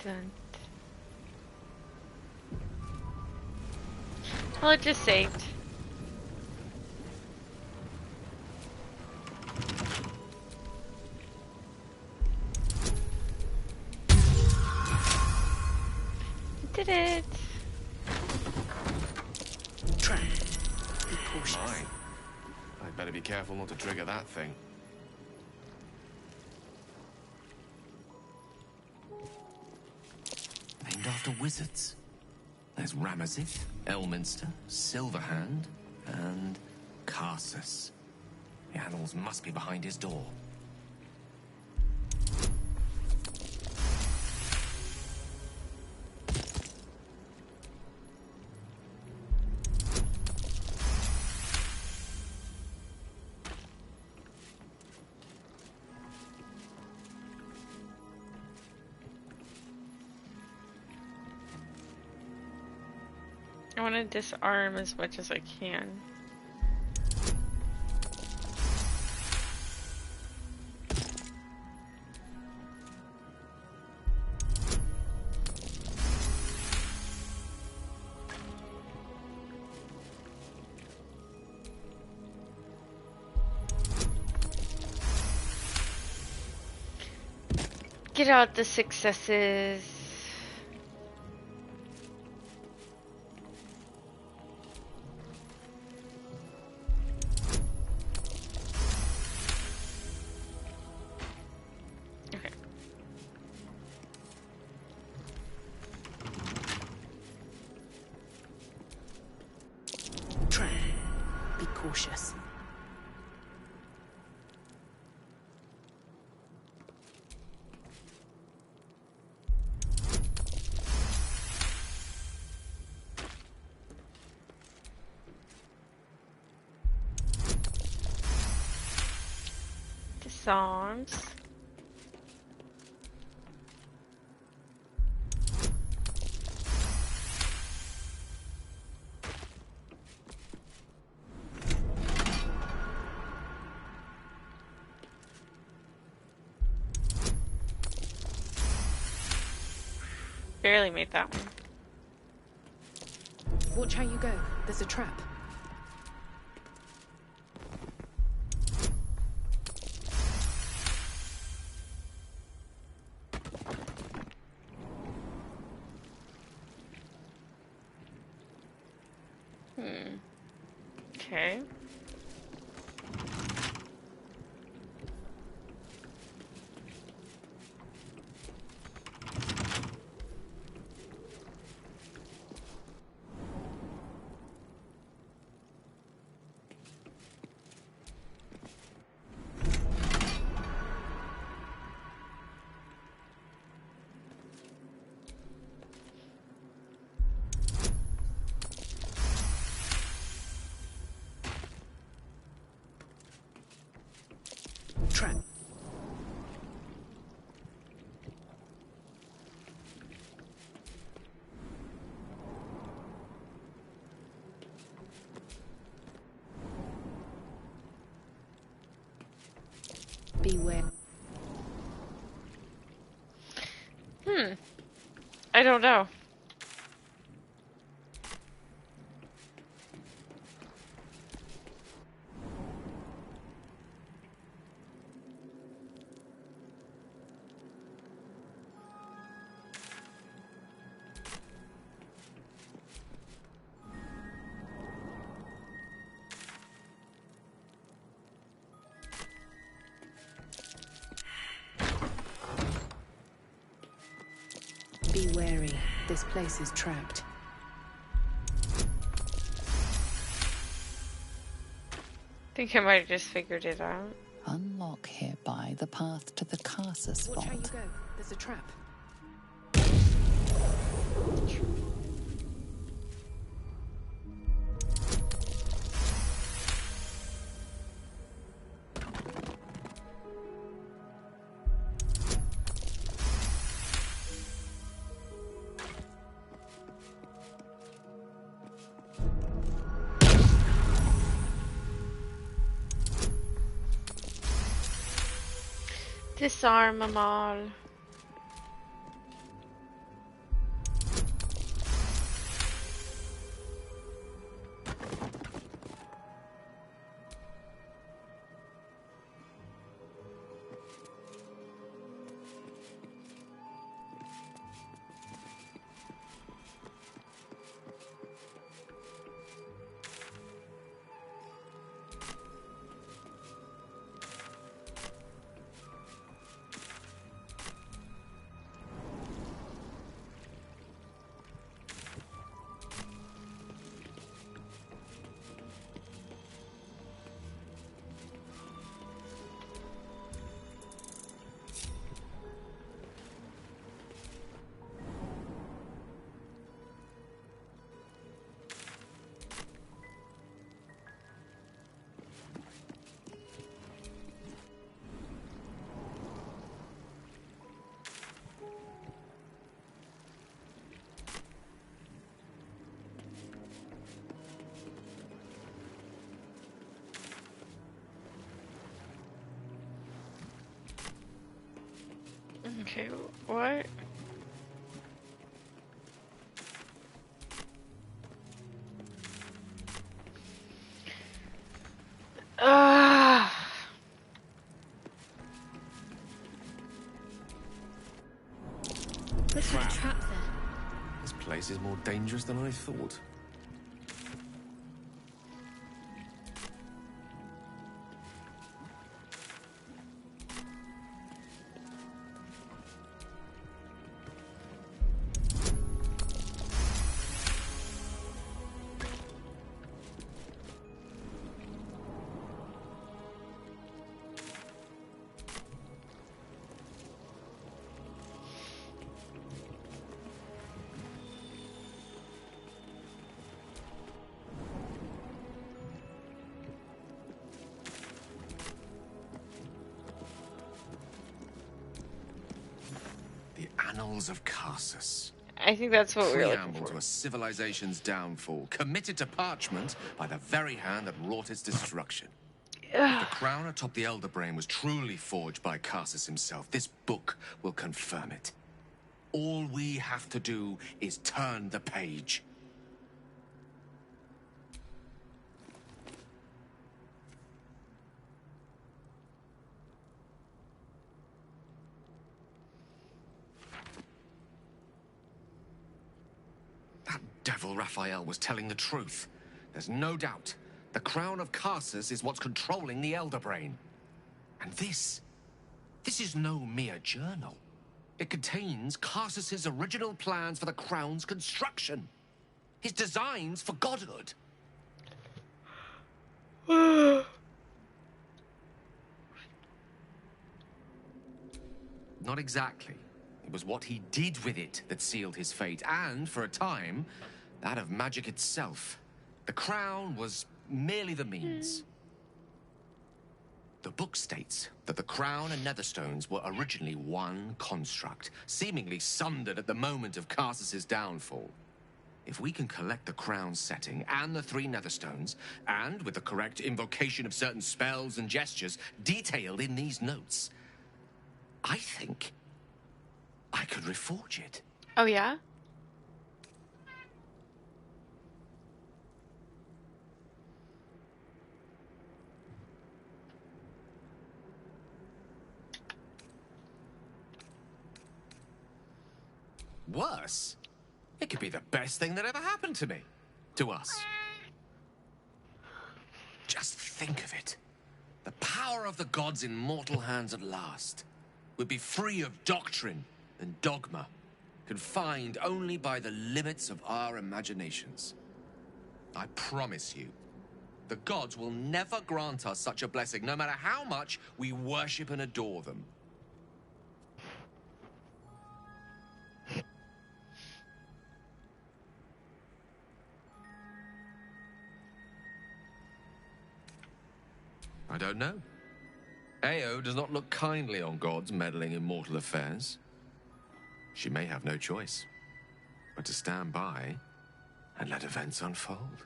Done. Well, it just saved. Did it. Try. Be cautious. Mine. I'd better be careful not to trigger that thing. Named after wizards. There's Ramazith, Elminster, Silverhand, and Carsus. The animals must be behind his door. I want to disarm as much as I can. Get out the successes. Be cautious. Disarms. Barely made that one. Watch how you go. There's a trap. Okay. Trap. Beware. I don't know. Be wary. This place is trapped. I think I might have just figured it out. Unlock hereby the path to the Carsus Watch how you vault. go. There's a trap. Disarm them all. Okay, what? Ah. Looks like a trap there. This place is more dangerous than I thought. Annals of Carsus. I think that's what we're looking Preamble for. to a civilization's downfall, committed to parchment by the very hand that wrought its destruction. If the crown atop the Elder Brain was truly forged by Carsus himself, this book will confirm it. All we have to do is turn the page. That devil Raphael was telling the truth. There's no doubt. The crown of Karsus is what's controlling the Elder Brain. And this is no mere journal. It contains Karsus's original plans for the crown's construction. His designs for godhood. Not exactly. It was what he did with it that sealed his fate, and, for a time, that of magic itself. The crown was merely the means. The book states that the crown and netherstones were originally one construct, seemingly sundered at the moment of Karsus's downfall. If we can collect the crown setting and the 3 netherstones, and with the correct invocation of certain spells and gestures detailed in these notes, I think I could reforge it. Oh, yeah? Worse? It could be the best thing that ever happened to me. To us. Just think of it. The power of the gods in mortal hands at last. We'd be free of doctrine and dogma, confined only by the limits of our imaginations. I promise you, the gods will never grant us such a blessing, no matter how much we worship and adore them. I don't know. Ao does not look kindly on gods meddling in mortal affairs. She may have no choice but to stand by and let events unfold.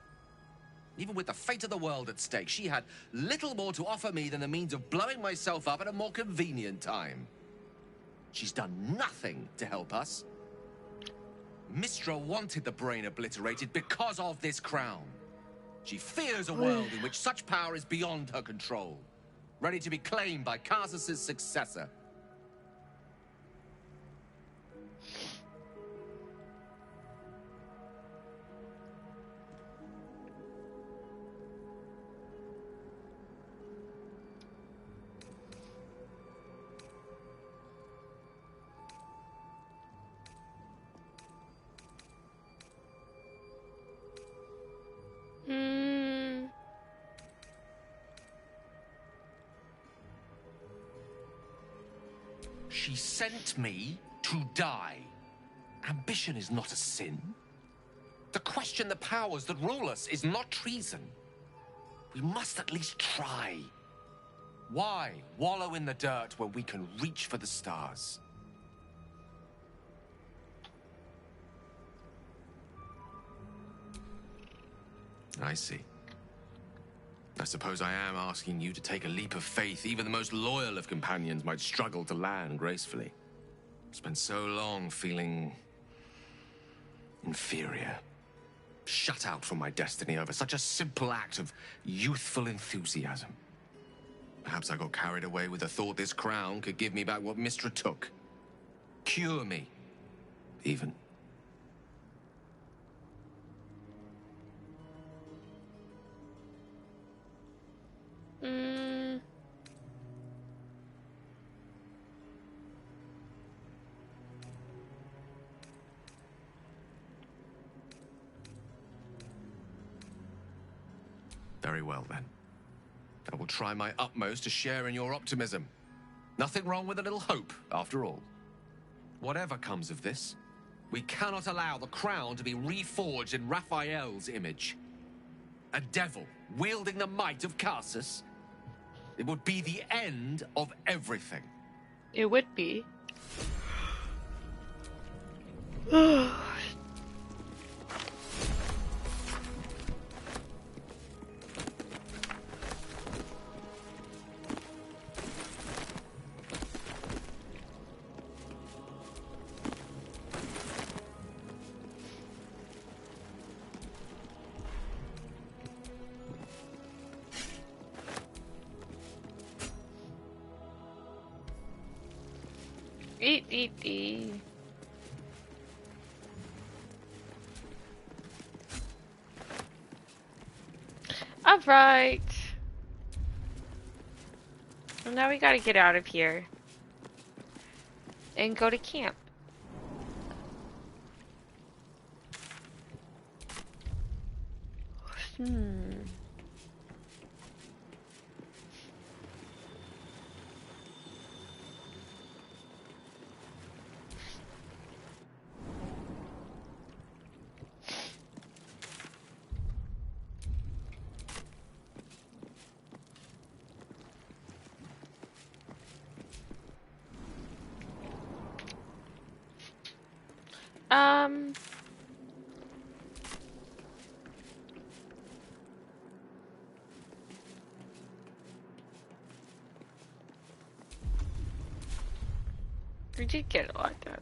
Even with the fate of the world at stake, she had little more to offer me than the means of blowing myself up at a more convenient time. She's done nothing to help us. Mistra wanted the brain obliterated because of this crown. She fears a world in which such power is beyond her control, ready to be claimed by Karsus's successor. She sent me to die. Ambition is not a sin. To question the powers that rule us is not treason. We must at least try. Why wallow in the dirt when we can reach for the stars? I see. I suppose I am asking you to take a leap of faith even the most loyal of companions might struggle to land gracefully. Spent so long feeling inferior, shut out from my destiny over such a simple act of youthful enthusiasm. Perhaps I got carried away with the thought this crown could give me back what Mistra took. Cure me, even. Very well, then. I will try my utmost to share in your optimism. Nothing wrong with a little hope, after all. Whatever comes of this, we cannot allow the crown to be reforged in Raphael's image. A devil wielding the might of Karsus. It would be the end of everything. It would be. Eat. Alright. Well, now we gotta get out of here. And go to camp. We did get it like that.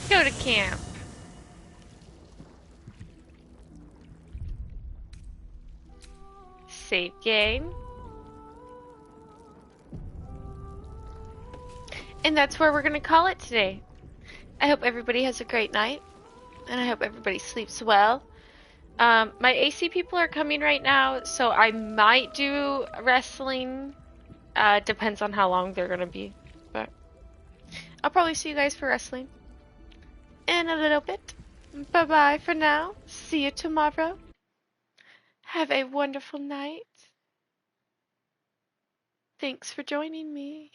Go to camp. Save game. And that's where we're going to call it today. I hope everybody has a great night. And I hope everybody sleeps well. My AC people are coming right now, so I might do wrestling. Depends on how long they're going to be. But I'll probably see you guys for wrestling in a little bit. Bye-bye for now. See you tomorrow. Have a wonderful night. Thanks for joining me.